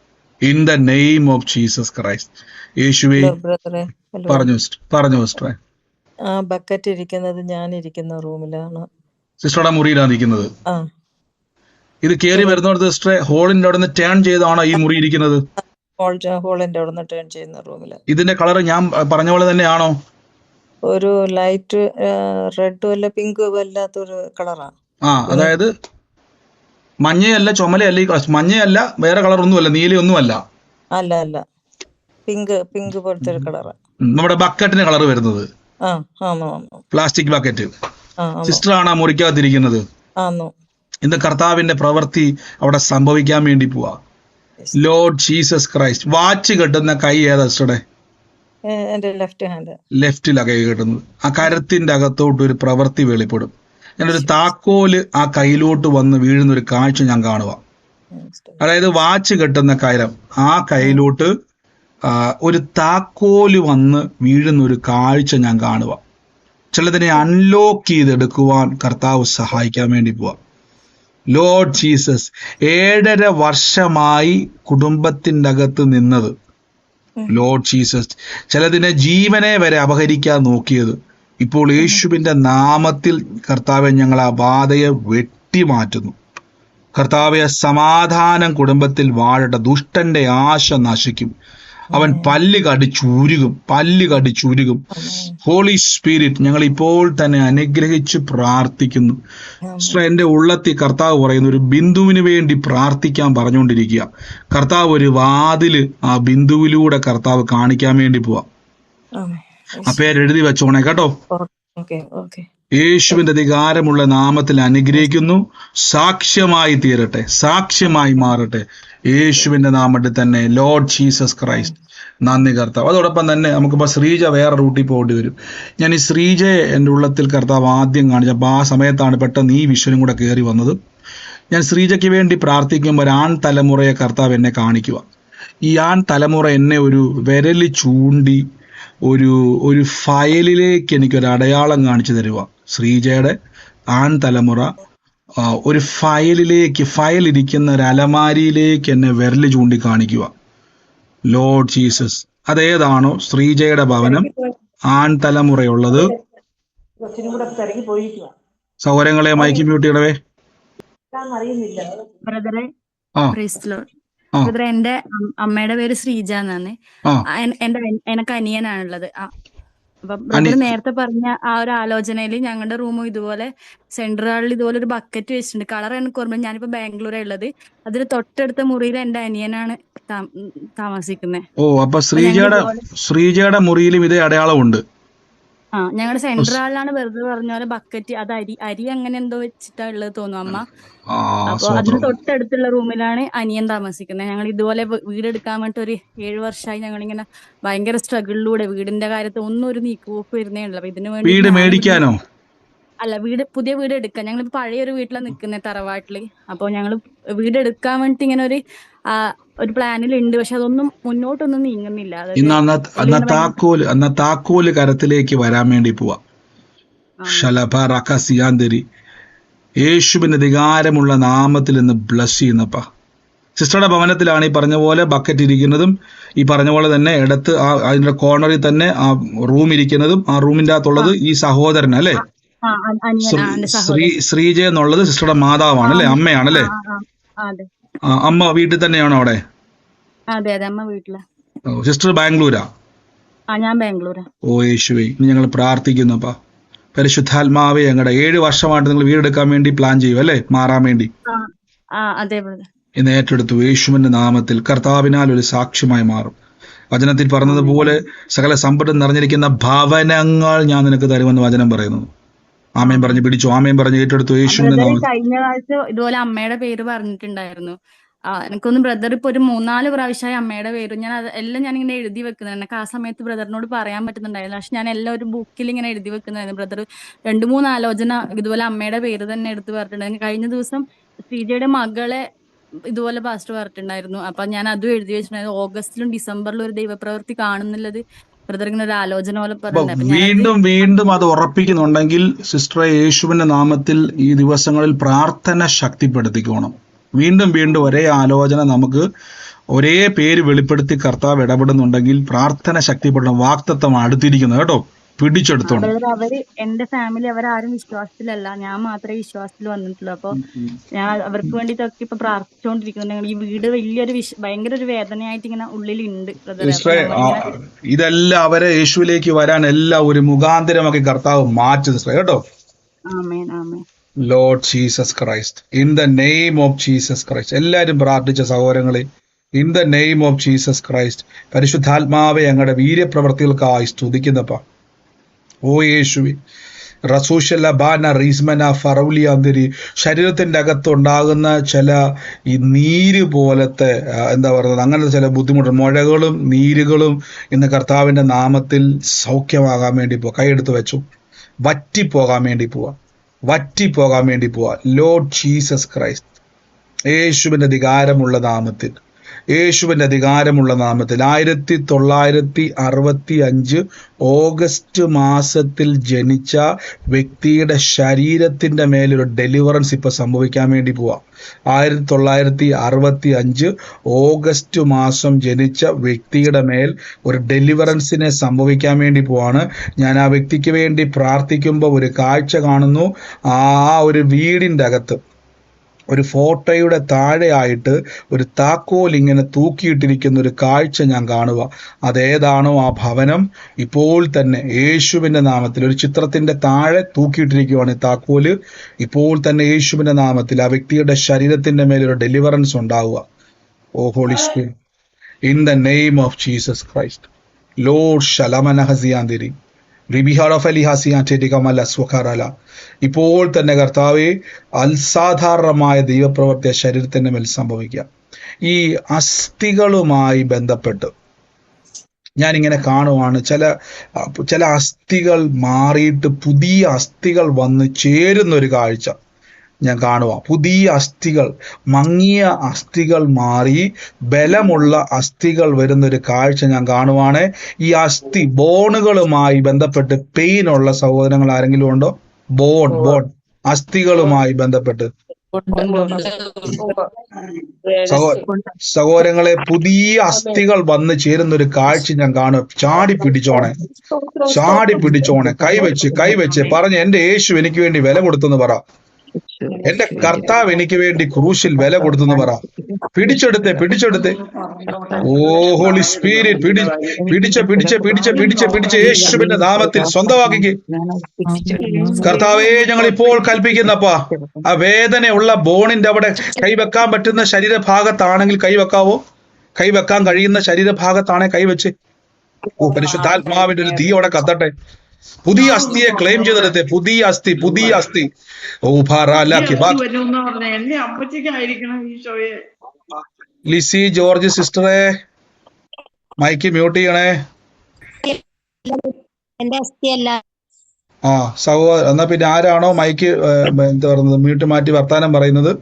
in the name of Jesus Christ. യേശുവേ, പറഞ്ഞു സിസ്റ്ററെ. ആ ബക്കറ്റ് ഇരിക്കുന്നത് ഞാൻ ഇരിക്കുന്ന റൂമിലാണ്, സിസ്റ്ററുടെ മുറിയിലാണ് ഇരിക്കുന്നത്. ഇത് കയറി വരുന്നിടത്ത് സിസ്റ്ററെ ഹോളിന്റെ അവിടെ നിന്ന് ടേൺ ചെയ്താണോ ഈ മുറി ഇരിക്കുന്നത്? ഹോളിന്റെ അവിടെ നിന്ന് ടേൺ ചെയ്യുന്ന റൂമില്. ഇതിന്റെ കളർ ഞാൻ പറഞ്ഞ പോലെ തന്നെയാണോ? ഒരു ലൈറ്റ് റെഡും അല്ല പിങ്കും അല്ലാത്തൊരു കളറാണ്. അതായത് മഞ്ഞയല്ല, ചുമലയല്ല, ഈ മഞ്ഞയല്ല, വേറെ കളർ ഒന്നുമല്ല, നീലയൊന്നുമല്ല. അല്ല, പിങ്ക് പോലത്തെ ഒരു കളറാണ് നമ്മുടെ ബക്കറ്റിന്റെ കളർ വരുന്നത്. Plastic bucket. സിസ്റ്റർ ആണ് ആ മുറിക്കകത്തിരിക്കുന്നത്. ഇന്ന് കർത്താവിന്റെ പ്രവൃത്തി അവിടെ സംഭവിക്കാൻ വേണ്ടി പോവാ. Lord Jesus Christ. വാച്ച് കെട്ടുന്ന കൈ ഏതാ സിസ്റ്ററുടെ? ലെഫ്റ്റിലാ കൈ കെട്ടുന്നത്. ആ കരത്തിന്റെ അകത്തോട്ട് ഒരു പ്രവൃത്തി വെളിപ്പെടും. ഞാനൊരു താക്കോല് ആ കയ്യിലോട്ട് വന്ന് വീഴുന്ന ഒരു കാഴ്ച ഞാൻ കാണുക. അതായത് വാച്ച് കെട്ടുന്ന കയരം, ആ കയ്യിലോട്ട് ഒരു താക്കോല് വന്ന് വീഴുന്ന ഒരു കാഴ്ച ഞാൻ കാണുക. ചിലതിനെ അൺലോക്ക് ചെയ്തെടുക്കുവാൻ കർത്താവ് സഹായിക്കാൻ വേണ്ടി പോവാ. Lord Jesus. 7.5 വർഷമായി കുടുംബത്തിൻ്റെ അകത്ത് നിന്നത്. Lord Jesus. ചിലതിനെ ജീവനെ വരെ അപഹരിക്കാൻ നോക്കിയത്. ഇപ്പോൾ യേശുവിൻ്റെ നാമത്തിൽ കർത്താവെ ഞങ്ങൾ ആ ബാധയെ വെട്ടിമാറ്റുന്നു. കർത്താവെ, സമാധാനം കുടുംബത്തിൽ വാഴട്ടെ. ദുഷ്ടന്റെ ആശ നശിക്കും. അവൻ പല്ല് കടിച്ചുരുകും. ഹോളി സ്പിരിറ്റ്, ഞങ്ങൾ ഇപ്പോൾ തന്നെ അനുഗ്രഹിച്ച് പ്രാർത്ഥിക്കുന്നു. എന്റെ ഉള്ളത്തിൽ കർത്താവ് പറയുന്ന ഒരു ബിന്ദുവിന് വേണ്ടി പ്രാർത്ഥിക്കാൻ പറഞ്ഞുകൊണ്ടിരിക്കുക. കർത്താവ് ഒരു വാതില് ആ ബിന്ദുവിലൂടെ കർത്താവ് കാണിക്കാൻ വേണ്ടി പോവാ. ആ പേരെഴുതി വെച്ചോണേ കേട്ടോ. യേശുവിന്റെ അധികാരമുള്ള നാമത്തിൽ അനുഗ്രഹിക്കുന്നു. സാക്ഷ്യമായി തീരട്ടെ, സാക്ഷ്യമായി മാറട്ടെ യേശുവിന്റെ നാമത്തിൽ തന്നെ. Lord Jesus Christ. നന്ദി കർത്താവ്. അതോടൊപ്പം തന്നെ നമുക്കിപ്പോൾ ശ്രീജ വേറെ റൂട്ടിൽ പോകേണ്ടി വരും. ഞാൻ ഈ ശ്രീജയെ എൻ്റെ ഉള്ളത്തിൽ കർത്താവ് ആദ്യം കാണിച്ചപ്പോൾ ആ സമയത്താണ് പെട്ടെന്ന് ഈ വിഷനും കൂടെ കയറി വന്നത്. ഞാൻ ശ്രീജയ്ക്ക് വേണ്ടി പ്രാർത്ഥിക്കുമ്പോൾ ഒരു ആൺ തലമുറയെ കർത്താവ് എന്നെ കാണിക്കുക. ഈ ആൺ തലമുറ എന്നെ ഒരു വിരൽ ചൂണ്ടി ഒരു ഫയലിലേക്ക് എനിക്കൊരു അടയാളം കാണിച്ചു തരുക. ശ്രീജയുടെ ആൺ തലമുറ ഒരു ഫയൽ ഇരിക്കുന്ന ഒരു അലമാരിയിലേക്ക് എന്നെ വിരല് ചൂണ്ടിക്കാണിക്കുക. ലോർഡ് ജീസസ്, അതേതാണോ ശ്രീജയുടെ ഭവനം ആൺ തലമുറയുള്ളത്? സൗകര്യങ്ങളെ മൈക്ക് മ്യൂട്ട് ചെയ്യണവേ. ബ്രദറെ, എന്റെ അമ്മയുടെ പേര് ശ്രീജ എന്നാണ്. എനിക്ക് അനിയനാണുള്ളത്. അപ്പൊ ബ്രദർ നേരത്തെ പറഞ്ഞ ആ ഒരു ആലോചനയിൽ ഞങ്ങളുടെ റൂമും ഇതുപോലെ സെൻട്രൽ ഹാളിൽ ഇതുപോലെ ഒരു ബക്കറ്റ് വെച്ചിട്ടുണ്ട്. കളർ എനിക്ക് ഓർമ്മ. ഞാനിപ്പോ ബാംഗ്ലൂരാണ് ഉള്ളത്. അതിന് തൊട്ടടുത്ത മുറിയിൽ എന്റെ അനിയനാണ് താമസിക്കുന്നത്. ഓ, അപ്പൊ ശ്രീജയുടെ മുറിയിലും ഇതേ അടയാളമുണ്ട്. ഞങ്ങളുടെ സെൻട്രൽ ഹാളിലാണ് വെറുതെ പറഞ്ഞ പോലെ ബക്കറ്റ്, അത് അരി അങ്ങനെ എന്തോ വെച്ചിട്ടാ ഉള്ളത് തോന്നുന്നു അമ്മ. അപ്പൊ അതിന് തൊട്ടടുത്തുള്ള റൂമിലാണ് അനിയൻ താമസിക്കുന്നത്. ഞങ്ങൾ ഇതുപോലെ വീടെടുക്കാൻ വേണ്ടിട്ട് ഒരു 7 വർഷമായി ഞങ്ങളിങ്ങനെ ഭയങ്കര സ്ട്രഗിളിലൂടെ വീടിന്റെ കാര്യത്തിൽ ഒന്നും ഒരു നീക്കുപോക്ക് വരുന്നേ ഉള്ളു. അപ്പൊ ഇതിനു വേണ്ടി വീട് മേടിക്കാനോ? അല്ല, പുതിയ വീട് എടുക്കാൻ. ഞങ്ങൾ പഴയ ഒരു വീട്ടിലാണ് നിൽക്കുന്നത്, തറവാട്ടില്. അപ്പൊ ഞങ്ങൾ വീട് എടുക്കാൻ വേണ്ടിട്ട് ഇങ്ങനെ ഒരു പ്ലാനിലുണ്ട്. പക്ഷെ അതൊന്നും മുന്നോട്ടൊന്നും നീങ്ങുന്നില്ല. താക്കോല് കരത്തിലേക്ക് വരാൻ വേണ്ടി പോവാ. യേശുവിന്റെ അധികാരമുള്ള നാമത്തിൽ നിന്ന് ബ്ലസ് ചെയ്യുന്നപ്പാ. സിസ്റ്ററുടെ ഭവനത്തിലാണ് ഈ പറഞ്ഞ പോലെ ബക്കറ്റ് ഇരിക്കുന്നതും ഈ പറഞ്ഞ പോലെ തന്നെ ഇടത്ത് അതിന്റെ കോർണറിൽ തന്നെ ആ റൂം ഇരിക്കുന്നതും ആ റൂമിന്റെ അകത്തുള്ളത് ഈ സഹോദരൻ അല്ലേ? ശ്രീജയ എന്നുള്ളത് സിസ്റ്ററുടെ മാതാവാണ് അല്ലേ? അമ്മയാണല്ലേ? അമ്മ വീട്ടിൽ തന്നെയാണോ അവിടെ? അതെ അതെ, അമ്മ വീട്ടിലാ. സിസ്റ്റർ ബാംഗ്ലൂരാ? ഞാൻ ബാംഗ്ലൂരാ. ഓ യേശുവേ, ഇനി ഞങ്ങൾ പ്രാർത്ഥിക്കുന്നപ്പാ. പരിശുദ്ധാത്മാവേ, ഞങ്ങളുടെ 7 വർഷമായിട്ട് നിങ്ങൾ വീടെടുക്കാൻ വേണ്ടി പ്ലാൻ ചെയ്യും അല്ലേ? മാറാൻ വേണ്ടി ഇന്ന് ഏറ്റെടുത്തു. യേശുവിന്റെ നാമത്തിൽ കർത്താവിനാൽ ഒരു സാക്ഷ്യമായി മാറും. വചനത്തിൽ പറഞ്ഞതുപോലെ സകല സമ്പത്തും നിറഞ്ഞിരിക്കുന്ന ഭവനങ്ങൾ ഞാൻ നിനക്ക് തരുമെന്ന് വചനം പറയുന്നു. ആമേൻ പറഞ്ഞ് പിടിച്ചു, ആമേൻ പറഞ്ഞ് ഏറ്റെടുത്തു യേശുവിന്റെ നാമത്തിൽ. കഴിഞ്ഞ ആഴ്ച ഇതുപോലെ അമ്മയുടെ പേര് പറഞ്ഞിട്ടുണ്ടായിരുന്നു. എനിക്കൊന്നും ബ്രദർ ഇപ്പൊ ഒരു 3-4 പ്രാവശ്യമായി അമ്മയുടെ പേര് ഞാൻ എല്ലാം ഞാനിങ്ങനെ എഴുതി വെക്കുന്നുണ്ട്. എനിക്ക് ആ സമയത്ത് ബ്രദറിനോട് പറയാൻ പറ്റുന്നുണ്ടായിരുന്നു. പക്ഷെ ഞാൻ എല്ലാം ഒരു ബുക്കിൽ ഇങ്ങനെ എഴുതി വെക്കുന്നതായിരുന്നു. ബ്രദർ 2-3 ആലോചന ഇതുപോലെ അമ്മയുടെ പേര് തന്നെ എടുത്ത് പറഞ്ഞിട്ടുണ്ടായിരുന്നു. കഴിഞ്ഞ ദിവസം ശ്രീജയുടെ മകളെ ഇതുപോലെ പാസ്റ്റർ പറഞ്ഞിട്ടുണ്ടായിരുന്നു. അപ്പൊ ഞാൻ അതും എഴുതി വെച്ചിട്ടുണ്ടായിരുന്നു. ഓഗസ്റ്റിലും ഡിസംബറിലും ഒരു ദൈവപ്രവൃത്തി കാണുന്നുള്ളത് ബ്രദർ ഇങ്ങനെ ഒരു ആലോചന പോലെ വീണ്ടും വീണ്ടും അത് ഉറപ്പിക്കുന്നുണ്ടെങ്കിൽ സിസ്റ്ററെ, യേശുവിന്റെ നാമത്തിൽ ഈ ദിവസങ്ങളിൽ പ്രാർത്ഥന ശക്തിപ്പെടുത്തിക്കോണം. വീണ്ടും വീണ്ടും ഒരേ ആലോചന നമുക്ക് ഒരേ പേര് വെളിപ്പെടുത്തി കർത്താവ് ഇടപെടുന്നുണ്ടെങ്കിൽ പ്രാർത്ഥന ശക്തിപ്പെടണം. വാക്തത്വം അടുത്തിരിക്കുന്നത് കേട്ടോ, പിടിച്ചെടുത്തോണം. അവര് എന്റെ ഫാമിലി അവരാരും വിശ്വാസത്തിലല്ല, ഞാൻ മാത്രമേ വിശ്വാസത്തിൽ വന്നിട്ടുള്ളൂ. അപ്പൊ ഞാൻ അവർക്ക് വേണ്ടിയിട്ടൊക്കെ ഇപ്പൊ പ്രാർത്ഥിച്ചുകൊണ്ടിരിക്കുന്നുണ്ടെങ്കിൽ ഈ വീട് വലിയൊരു ഭയങ്കര ഒരു വേദനയായിട്ട് ഇങ്ങനെ ഉള്ളിലുണ്ട്. ഇതെല്ലാം അവരെ യേശുവിലേക്ക് വരാൻ എല്ലാം ഒരു മുഖാന്തരമാക്കി കർത്താവ് മാറ്റുന്നു കേട്ടോ. ആമേൻ ആമേൻ. Lord Jesus Christ, in the name of Jesus Christ. എല്ലാവരും പ്രാർത്ഥിച്ച സഹോദരങ്ങളെ, in the name of Jesus Christ, പരിശുദ്ധാത്മാവെ ഞങ്ങളുടെ വീര്യപ്രവർത്തികൾക്കായി സ്തുതിക്കുന്നപ്പാ. ഓ യേശുവേ, റസൂഷല്ല ബാന റീസ്മന ഫറൗലിയാന്തിരി, ശരീരത്തിന്റെ അകത്തുണ്ടാകുന്ന ചില ഈ നീര് പോലത്തെ എന്താ പറയുന്നത്, അങ്ങനത്തെ ചില ബുദ്ധിമുട്ട്, മുഴകളും നീരുകളും ഇന്ന് കർത്താവിന്റെ നാമത്തിൽ സൗഖ്യമാകാൻ വേണ്ടി പോവാ. കൈയെടുത്ത് വെച്ചു. വറ്റിപ്പോകാൻ വേണ്ടി പോവാ. ലോർഡ് ജീസസ് ക്രൈസ്റ്റ്, യേശുവിന്റെ അധികാരമുള്ള നാമത്തിൽ 1965 ഓഗസ്റ്റ് മാസത്തിൽ ജനിച്ച വ്യക്തിയുടെ ശരീരത്തിന്റെ മേലൊരു ഡെലിവറൻസ് ഇപ്പൊ സംഭവിക്കാൻ വേണ്ടി പോവാ. 1965 ഓഗസ്റ്റ് മാസം ജനിച്ച വ്യക്തിയുടെ മേൽ ഒരു ഡെലിവറൻസിനെ സംഭവിക്കാൻ വേണ്ടി പോവാണ്. ഞാൻ ആ വ്യക്തിക്ക് വേണ്ടി പ്രാർത്ഥിക്കുമ്പോൾ ഒരു കാഴ്ച കാണുന്നു. ആ ഒരു വീടിന്റെ അകത്ത് ഒരു ഫോട്ടോയുടെ താഴെയായിട്ട് ഒരു താക്കോൽ ഇങ്ങനെ തൂക്കിയിട്ടിരിക്കുന്ന ഒരു കാഴ്ച ഞാൻ കാണുക. അതേതാണോ ആ ഭവനം, ഇപ്പോൾ തന്നെ യേശുവിന്റെ നാമത്തിൽ ഒരു ചിത്രത്തിന്റെ താഴെ തൂക്കിയിട്ടിരിക്കുകയാണ് ഈ താക്കോല്. ഇപ്പോൾ തന്നെ യേശുവിന്റെ നാമത്തിൽ ആ വ്യക്തിയുടെ ശരീരത്തിന്റെ മേലൊരു ഡെലിവറൻസ് ഉണ്ടാവുക. Oh holy spirit, in the name of Jesus Christ. Lord ശലമനഹസിയാന്തിരി ഇപ്പോൾ തന്നെ കർത്താവെ, അസാധാരണമായ ദൈവപ്രവർത്തിയ ശരീരത്തിന്റെ മേൽ സംഭവിക്കുക. ഈ അസ്ഥികളുമായി ബന്ധപ്പെട്ട് ഞാനിങ്ങനെ കാണുവാണ്, ചില അസ്ഥികൾ മാറിയിട്ട് പുതിയ അസ്ഥികൾ വന്ന് ചേരുന്ന ഒരു കാഴ്ച. ഞാൻ കാണുക. പുതിയ അസ്ഥികൾ, മങ്ങിയ അസ്ഥികൾ മാറി ബലമുള്ള അസ്ഥികൾ വരുന്നൊരു കാഴ്ച ഞാൻ കാണുവാണ്. ഈ അസ്ഥി ബോണുകളുമായി ബന്ധപ്പെട്ട് പെയിൻ ഉള്ള സഹോദരങ്ങൾ ആരെങ്കിലും ഉണ്ടോ? ബോൺ അസ്ഥികളുമായി ബന്ധപ്പെട്ട് സഹോദരങ്ങളെ, പുതിയ അസ്ഥികൾ വന്ന് ചേരുന്ന ഒരു കാഴ്ച ഞാൻ കാണും. ചാടി പിടിച്ചോണെ, കൈവച്ച് പറഞ്ഞ്, എന്റെ യേശു എനിക്ക് വേണ്ടി വില കൊടുത്തെന്ന് പറ. എന്റെ കർത്താവ് എനിക്ക് വേണ്ടി ക്രൂശിൽ വില കൊടുത്തെന്ന് പറ. പിടിച്ചെടുത്തെ. ഓ ഹോളി സ്പിരിറ്റ്, പിടിച്ച് യേശുവിന്റെ നാമത്തിൽ സ്വന്തമാക്കിക്ക്. കർത്താവേ, ഞങ്ങൾ ഇപ്പോൾ കൽപ്പിക്കുന്നപ്പാ, ആ വേദനയുള്ള ബോണിന്റെ അവിടെ കൈവെക്കാൻ പറ്റുന്ന ശരീരഭാഗത്താണെങ്കിൽ കൈവെക്കാവോ? കൈവെക്കാൻ കഴിയുന്ന ശരീരഭാഗത്താണെ കൈവച്ച്. ഓ പരിശുദ്ധാത്മാവിന്റെ ഒരു തീ അവിടെ കത്തട്ടെ. പുതിയ അസ്ഥിയെ ക്ലെയിം ചെയ്തെടുത്തെ. പുതിയ അസ്ഥി. ഓ ലിസി ജോർജ് സിസ്റ്ററെ മൈക്ക് മ്യൂട്ട് ചെയ്യണേ. എന്നാ പിന്നെ ആരാണോ മൈക്ക് എന്താ പറയുന്നത് മ്യൂട്ട് മാറ്റി വർത്താനം പറയുന്നത്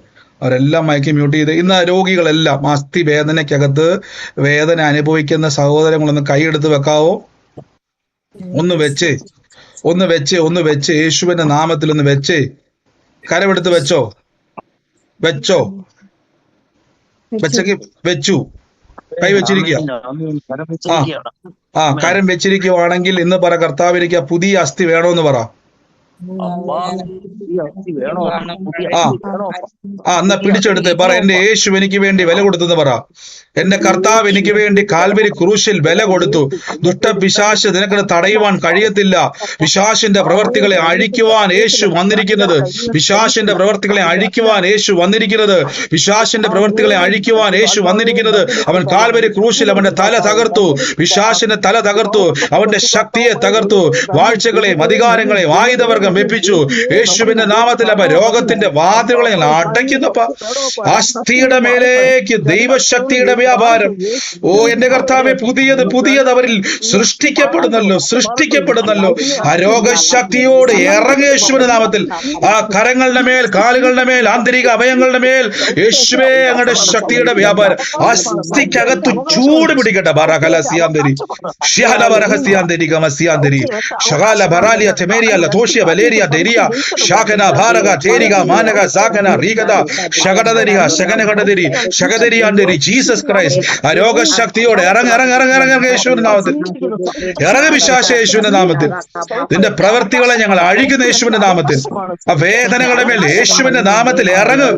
അവരെല്ലാം മൈക്ക് മ്യൂട്ട് ചെയ്ത്. ഇന്ന് രോഗികളെല്ലാം അസ്ഥി വേദനയ്ക്കകത്ത് വേദന അനുഭവിക്കുന്ന സഹോദരങ്ങളൊന്ന് കൈയെടുത്ത് വെക്കാവോ? ഒന്ന് വെച്ച് യേശുവിന്റെ നാമത്തിൽ ഒന്ന് വെച്ച് കരമെടുത്ത് വെച്ചു. കൈ വെച്ചിരിക്കുക. കരം വെച്ചിരിക്കുവാണെങ്കിൽ ഇന്ന് പറ, കർത്താവിലേക്ക് പുതിയ അസ്ഥി വേണോന്ന് പറ. എന്നാ പിടിച്ചെടുത്ത് പറ, എന്റെ യേശു എനിക്ക് വേണ്ടി വില കൊടുത്തെന്ന് പറ. എന്റെ കർത്താവ് എനിക്ക് വേണ്ടി കാൽവരി ക്രൂശിൽ വില കൊടുത്തു. ദുഷ്ടപിശാച് നിനക്ക് തടയുവാൻ കഴിയത്തില്ല. പിശാചിന്റെ പ്രവർത്തികളെ അഴിക്കുവാൻ യേശു വന്നിരിക്കുന്നത്. അവൻ കാൽവരി ക്രൂശിൽ അവന്റെ തല തകർത്തു. പിശാചിന്റെ തല തകർത്തു. അവന്റെ ശക്തിയെ തകർത്തു. വാഴ്ചകളെയും അധികാരങ്ങളെയും ആയുധവർഗം വെപ്പിച്ചു. യേശുവിന്റെ നാമത്തിൽ അവ രോഗത്തിന്റെ വാതിലുകളെ അടയ്ക്കുന്നപ്പ. അസ്ഥിയുടെ മേലേക്ക് ദൈവശക്തിയുടെ വ്യാപാരം. ഓ എന്റെ കർത്താവെ, പുതിയത് അവരിൽ സൃഷ്ടിക്കപ്പെടുന്നല്ലോ. ആ രോഗശക്തിയോട് ഇറങ്ങിയ യേശുവിന്റെ നാമത്തിൽ ആ കരങ്ങളുടെ മേൽ, കാലുകളുടെ മേൽ, ആന്തരിക അവയവങ്ങളുടെ മേൽ യേശുവേ അങ്ങയുടെ ശക്തിയുടെ വ്യാപാരം. അസ്ഥിക്കകത്ത് ചൂട് പിടിക്കട്ടെ. ബറകലസിയാന്തരി ഷിഹലബറഹസിയാന്തരി ഗമസിയാന്തരി ഷഗാല ബറാലിയ തെമേരിയ ലതോഷിയ വലേരിയ ദരിയ ഷാഖന ഭാരക തേരിക മാനക സാഖന റീഗദ ഷഗദരിക ശഗനഗദരി ഷഗദരിയാന്തരി. ജീസസ് ക്രൈസ്റ്റ്, ആ രോഗശക്തിയോടെ ഇറങ്ങ യേശുവിന്റെ നാമത്തിൽ. ഇറങ്ങ പിശാചേ യേശുവിന്റെ നാമത്തിൽ. നിന്റെ പ്രവൃത്തികളെ ഞങ്ങൾ അഴിക്കുന്ന യേശുവിന്റെ നാമത്തിൽ. ആ വേദനകളുടെ മേൽ യേശുവിന്റെ നാമത്തിൽ ഇറങ്ങ്.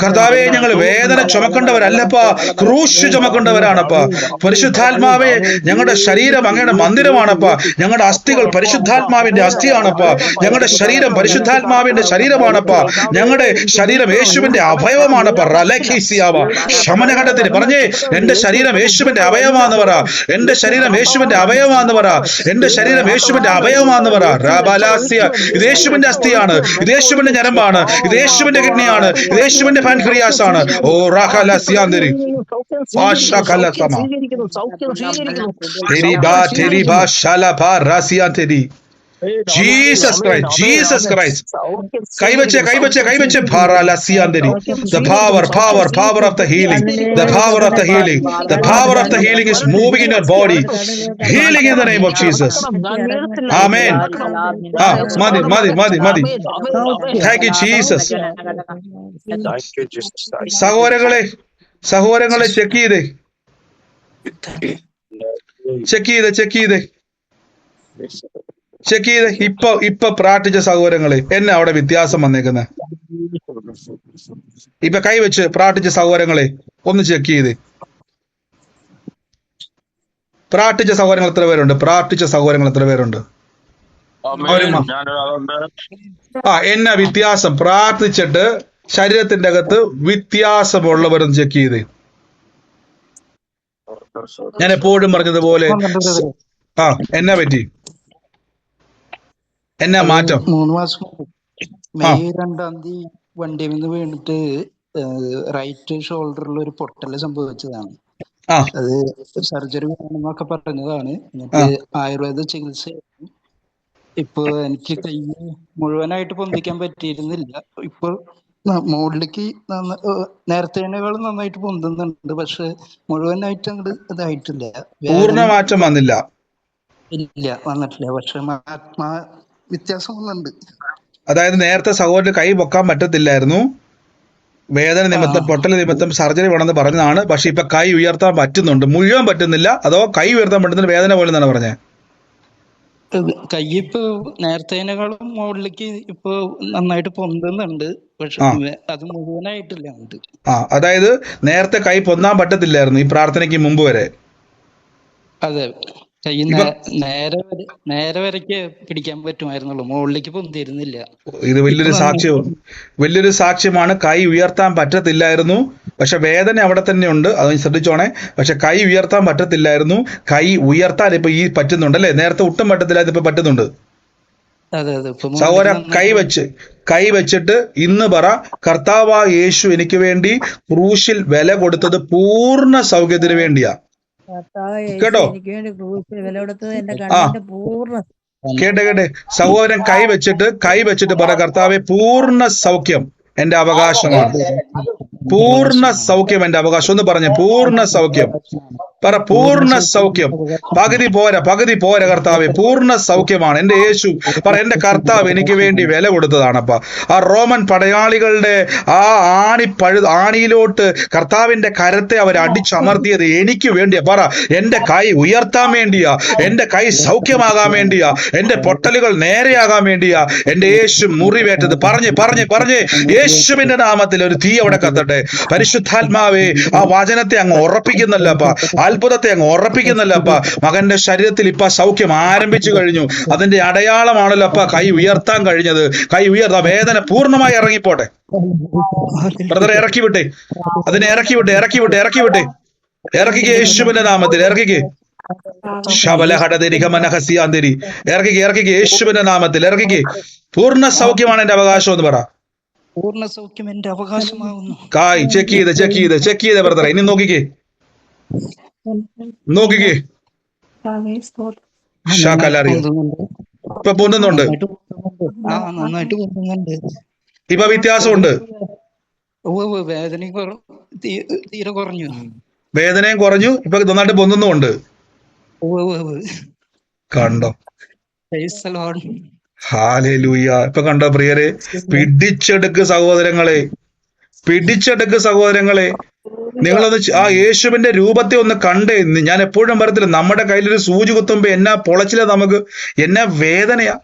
കർത്താവേ, ഞങ്ങൾ വേദന ചുമക്കേണ്ടവരല്ലപ്പാ, ക്രൂശ് ചുമക്കേണ്ടവരാണപ്പാ. പരിശുദ്ധാത്മാവേ, ഞങ്ങളുടെ ശരീരം അങ്ങയുടെ മന്ദിരമാണപ്പാ. ഞങ്ങളുടെ അസ്ഥികൾ പരിശുദ്ധാത്മാവിന്റെ അസ്ഥിയാണപ്പാ. ഞങ്ങളുടെ ശരീരം പരിശുദ്ധാത്മാവിന്റെ ശരീരമാണപ്പാ. ഞങ്ങളുടെ ശരീരം യേശുവിന്റെ അവയവമാണപ്പാ. റലഖീസിയാവ ശമനഘട്ടത്തിന് പറഞ്ഞേ, എന്റെ ശരീരം യേശുവിന്റെ അവയവമാണെന്ന് പറ. എന്റെ ശരീരം യേശുവിന്റെ അവയവമാണെന്ന് പറ. എന്റെ ശരീരം യേശുവിന്റെ അവയവമാണെന്ന് പറ. റബലാസിയ, ഇത് യേശുവിന്റെ അസ്ഥിയാണ്. ഇത് യേശുവിന്റെ ഞരമ്പാണ്. ഇത് യേശുവിന്റെ കിഡ്നിയാണ്. ഇത് യേശുവിന്റെ പാൻക്രിയാസ് ആണ്. ഓ റഹലസിയാന്തരി ആശകലസമ തെരിബാ തെരിബാ ശലബാ റസിയാന്തരി. Jesus Christ. കൈവച്ച് ഭാരലസിയാന്തരി. The power of the healing. The power of the healing is moving in your body. Healing in the name of Jesus. Amen. മതി. Thank you Jesus. സഹോദരങ്ങളെ ചെക്ക് ചെയ്ത് ഇപ്പൊ പ്രാർത്ഥിച്ച സഹോദരങ്ങളെ എന്നെ അവിടെ വ്യത്യാസം വന്നേക്കുന്നത്. ഇപ്പൊ കൈവച്ച് പ്രാർത്ഥിച്ച സഹോദരങ്ങളെ ഒന്ന് ചെക്ക് ചെയ്ത്. പ്രാർത്ഥിച്ച സഹോദരങ്ങൾ എത്ര പേരുണ്ട്? എന്നാ വ്യത്യാസം? പ്രാർത്ഥിച്ചിട്ട് ശരീരത്തിന്റെ അകത്ത് വ്യത്യാസമുള്ളവരൊന്ന് ചെക്ക് ചെയ്ത്. ഞാൻ എപ്പോഴും പറഞ്ഞതുപോലെ എന്നാ പറ്റി? എന്നാ മാറ്റം? 3 മാസം മെയ് 2-ാം തീയതി വണ്ടിയിൽ നിന്ന് വീണിട്ട് റൈറ്റ് ഷോൾഡറിൽ ഒരു പൊട്ടല് സംഭവിച്ചതാണ്. അത് സർജറി വേണമെന്നൊക്കെ പറഞ്ഞതാണ്. എന്നിട്ട് ആയുർവേദ ചികിത്സ ഇപ്പൊ എനിക്ക് കൈ മുഴുവനായിട്ട് പൊന്തിക്കാൻ പറ്റിയിരുന്നില്ല. ഇപ്പൊ മുകളിലേക്ക് നേരത്തേനേക്കാളും നന്നായിട്ട് പൊന്തുന്നുണ്ട്. പക്ഷെ മുഴുവനായിട്ട് അങ്ങോട്ട് ഇതായിട്ടില്ല. പൂർണ്ണമാറ്റം വന്നില്ല. ഇല്ല, വന്നിട്ടില്ല. പക്ഷെ വ്യത്യാസം വന്നുണ്ട്. അതായത് നേരത്തെ സഹോദരന് കൈ പൊക്കാൻ പറ്റത്തില്ലായിരുന്നു, വേദന നിമിത്തം, പൊട്ടൽ നിമിത്തം സർജറി വേണമെന്ന് പറഞ്ഞതാണ്. പക്ഷെ ഇപ്പൊ കൈ ഉയർത്താൻ പറ്റുന്നുണ്ട്. മുഴുവൻ പറ്റുന്നില്ല, അതോ കൈ ഉയർത്താൻ പറ്റുന്നില്ല, വേദന പോലെ എന്നാണ് പറഞ്ഞത്? കൈ ഇപ്പൊ നേരത്തേനേക്കാളും മുകളിലേക്ക് ഇപ്പൊ നന്നായിട്ട് പൊന്തുന്നുണ്ട്. പക്ഷെ അത് മുഴുവനായിട്ടില്ല. അതായത് നേരത്തെ കൈ പൊന്താൻ പറ്റത്തില്ലായിരുന്നു ഈ പ്രാർത്ഥനയ്ക്ക് മുമ്പ് വരെ. അതെ, കൈ നേരെ വരയ്ക്ക് പിടിക്കാൻ പറ്റുമായിരുന്നുള്ളൂ, മുകളിലേക്ക് പൊന്തിരുന്നില്ല. ഇത് വലിയൊരു സാക്ഷ്യമാണ്. കൈ ഉയർത്താൻ പറ്റത്തില്ലായിരുന്നു, പക്ഷെ വേദന അവിടെ തന്നെ ഉണ്ട്, അത് ശ്രദ്ധിച്ചോണേ. പക്ഷെ കൈ ഉയർത്താൻ പറ്റത്തില്ലായിരുന്നു, കൈ ഉയർത്താൻ ഇപ്പൊ ഈ പറ്റുന്നുണ്ട് അല്ലേ? നേരത്തെ ഒട്ടും പറ്റത്തില്ലായിരുന്നു, ഇപ്പൊ പറ്റുന്നുണ്ട്. സഹോദര കൈ വെച്ചിട്ട് ഇന്ന് പറ, കർത്താവായ യേശു എനിക്ക് വേണ്ടി ക്രൂശിൽ വില കൊടുത്തത് പൂർണ്ണ സൗഖ്യത്തിന് വേണ്ടിയാ. കേട്ടോ? കേട്ടെ സഹോദരൻ കൈ വെച്ചിട്ട് പറ, കർത്താവെ പൂർണ്ണ സൗഖ്യം എന്റെ അവകാശമാണ്, പൂർണ്ണ സൗഖ്യം എന്റെ അവകാശം. ഒന്ന് പറഞ്ഞേ, പൂർണ്ണ സൗഖ്യം പറ, പൂർണ്ണ സൗഖ്യം. പകുതി പോരാ കർത്താവെ, പൂർണ്ണ സൗഖ്യമാണ് എന്റെ യേശു. പറ, എന്റെ കർത്താവ് എനിക്ക് വേണ്ടി വില കൊടുത്തതാണപ്പ. ആ റോമൻ പടയാളികളുടെ ആ ആണിയിലോട്ട് കർത്താവിന്റെ കരത്തെ അവർ അടിച്ചമർത്തിയത് എനിക്ക് വേണ്ടിയാ. പറ, എന്റെ കൈ ഉയർത്താൻ വേണ്ടിയാ, എന്റെ കൈ സൗഖ്യമാകാൻ വേണ്ടിയാ, എന്റെ പൊട്ടലുകൾ നേരെയാകാൻ വേണ്ടിയാ എന്റെ യേശു മുറിവേറ്റത്. പറഞ്ഞ് യേശുവിന്റെ നാമത്തിൽ ഒരു തീ അവിടെ കത്തട്ടെ. പരിശുദ്ധാത്മാവേ, ആ വചനത്തെ അങ്ങ് ഉറപ്പിക്കുന്നല്ലപ്പ, അത്ഭുതത്തെ അങ്ങ് ഉറപ്പിക്കുന്നല്ലപ്പ. മകന്റെ ശരീരത്തിൽ ഇപ്പൊ സൗഖ്യം ആരംഭിച്ചു കഴിഞ്ഞു. അതിന്റെ അടയാളമാണല്ലോ കൈ ഉയർത്താൻ കഴിഞ്ഞത്. കൈ ഉയർത്താൻ, വേദന പൂർണ്ണമായി ഇറങ്ങിപ്പോട്ടെ. ബ്രദറെ ഇറക്കിവിട്ടെ, അതിനെ ഇറക്കിവിട്ടെ. ഇറക്കിക്ക് യേശുവിന്റെ നാമത്തിൽ, ഇറക്കിക്ക്. ഇറക്കിക്ക് യേശുവിന്റെ നാമത്തിൽ, ഇറക്കിക്ക്. പൂർണ്ണ സൗഖ്യമാണ് എന്റെ അവകാശം എന്ന് പറ. പൂർണ്ണ സൗഖ്യം എന്റെ അവകാശമാകുന്നു. കായ് ചെക്ക് ചെയ്ത് ബ്രദറെ. ഇനി നോക്കിക്കേ. ഇപ്പൊ പൊന്നുന്നുണ്ട്, ഇപ്പൊ വ്യത്യാസമുണ്ട്. വേദനയും കുറഞ്ഞു, ഇപ്പൊ നന്നായിട്ട് പൊന്നുന്നുണ്ട്. കണ്ടോ? ഹല്ലേലൂയ. ഇപ്പൊ കണ്ടോ പ്രിയരെ? പിടിച്ചെടുക്ക് സഹോദരങ്ങളെ. നിങ്ങളൊന്ന് ആ യേശുവിന്റെ രൂപത്തെ ഒന്ന് കണ്ടേ. ഞാൻ എപ്പോഴും പറയത്തില്ല, നമ്മുടെ കയ്യിലൊരു സൂചി കുത്തുമ്പോ എന്നാ പൊളച്ചില്ല, നമുക്ക് എന്നാ വേദനയാ.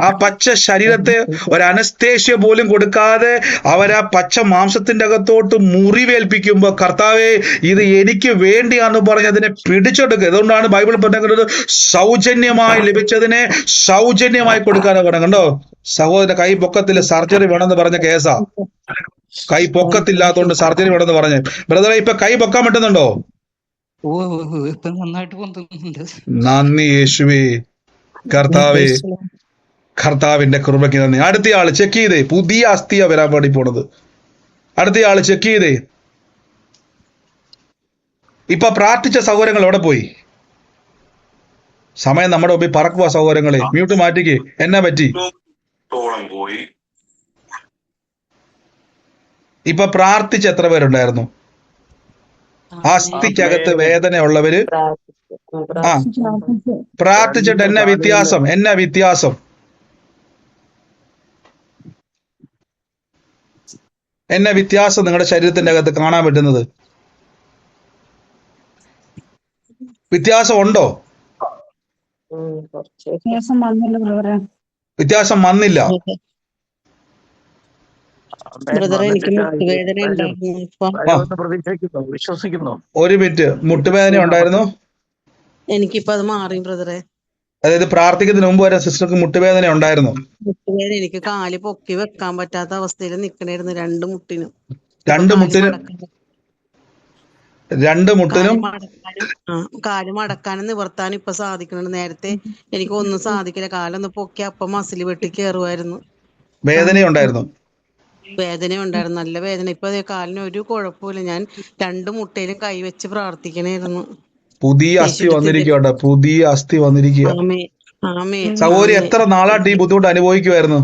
ആ പച്ച ശരീരത്തെ ഒരു അനസ്തേഷ്യ പോലും കൊടുക്കാതെ അവരാ പച്ച മാംസത്തിന്റെ അകത്തോട്ട് മുറിവേൽപ്പിക്കുമ്പോ, കർത്താവേ ഇത് എനിക്ക് വേണ്ടിയാന്ന് പറഞ്ഞ് അതിനെ പിടിച്ചെടുക്കുക. അതുകൊണ്ടാണ് ബൈബിൾ പറഞ്ഞത്, സൗജന്യമായി ലഭിച്ചതിനെ സൗജന്യമായി കൊടുക്കാനാണ് പറഞ്ഞത്. കണ്ടോ? സഹോദരന്റെ കൈ പൊക്കത്തില് സർജറി വേണമെന്ന് പറഞ്ഞ കേസാ. കൈ പൊക്കത്തില്ലാത്തോണ്ട് സർജറി വേണമെന്ന് പറഞ്ഞ്. ബ്രദറെ, ഇപ്പൊ കൈ പൊക്കാൻ പറ്റുന്നുണ്ടോ? നന്ദി യേശുവേ, കർത്താവേ, കർത്താവിന്റെ കൃപയ്ക്ക് നന്ദി. അടുത്തയാള് ചെക്ക് ചെയ്തേ. പുതിയ അസ്ഥിയാ വരാൻ വേണ്ടി പോണത്. അടുത്തയാള് ചെക്ക് ചെയ്തേ. ഇപ്പൊ പ്രാർത്ഥിച്ച സഹോദരങ്ങൾ എവിടെ പോയി? സമയം നമ്മുടെ മുമ്പിൽ പറക്കുക സഹോദരങ്ങളെ. മ്യൂട്ട് മാറ്റിക്ക്. എന്നാ പറ്റി? ഇപ്പൊ പ്രാർത്ഥിച്ച എത്ര പേരുണ്ടായിരുന്നു? അസ്ഥിക്കകത്ത് വേദന ഉള്ളവര് പ്രാർത്ഥിച്ചിട്ട് എന്നാ വ്യത്യാസം? എന്നാ വ്യത്യാസം നിങ്ങളുടെ ശരീരത്തിന്റെ അകത്ത് കാണാൻ പറ്റുന്നത്? വ്യത്യാസം ഉണ്ടോ? വ്യത്യാസം വന്നില്ല. ഒരു മിനിറ്റ്. മുട്ടുവേദന ഉണ്ടായിരുന്നു, എനിക്കിപ്പോ അത് മാറി ബ്രദറെ. അതായത് പ്രാർത്ഥിക്കുന്നതിന് മുമ്പ് വരെ സിസ്റ്റർക്ക് മുട്ടുവേദന ഉണ്ടായിരുന്നു. മുട്ടുവേദന, എനിക്ക് കാല് പൊക്കി വെക്കാൻ പറ്റാത്ത അവസ്ഥയിൽ നിക്കണായിരുന്നു. രണ്ട് മുട്ടിനും കാല് മടക്കാനും നിവർത്താനും ഇപ്പൊ സാധിക്കുന്നുണ്ട്. നേരത്തെ എനിക്ക് ഒന്നും സാധിക്കില്ല. കാലൊന്ന് പൊക്കി അപ്പൊ മസിൽ വെട്ടി കയറുമായിരുന്നു. വേദനയുണ്ടായിരുന്നു, നല്ല വേദന. ഇപ്പൊ കാലിന് ഒരു കുഴപ്പമില്ല. ഞാൻ രണ്ട് മുട്ടയിലും കൈവച്ച് പ്രാർത്ഥിക്കണായിരുന്നു. പുതിയ അസ്ഥി വന്നിരിക്കുക. സഹോദരി എത്ര നാളായിട്ട് ഈ ബുദ്ധിമുട്ട് അനുഭവിക്കുമായിരുന്നു?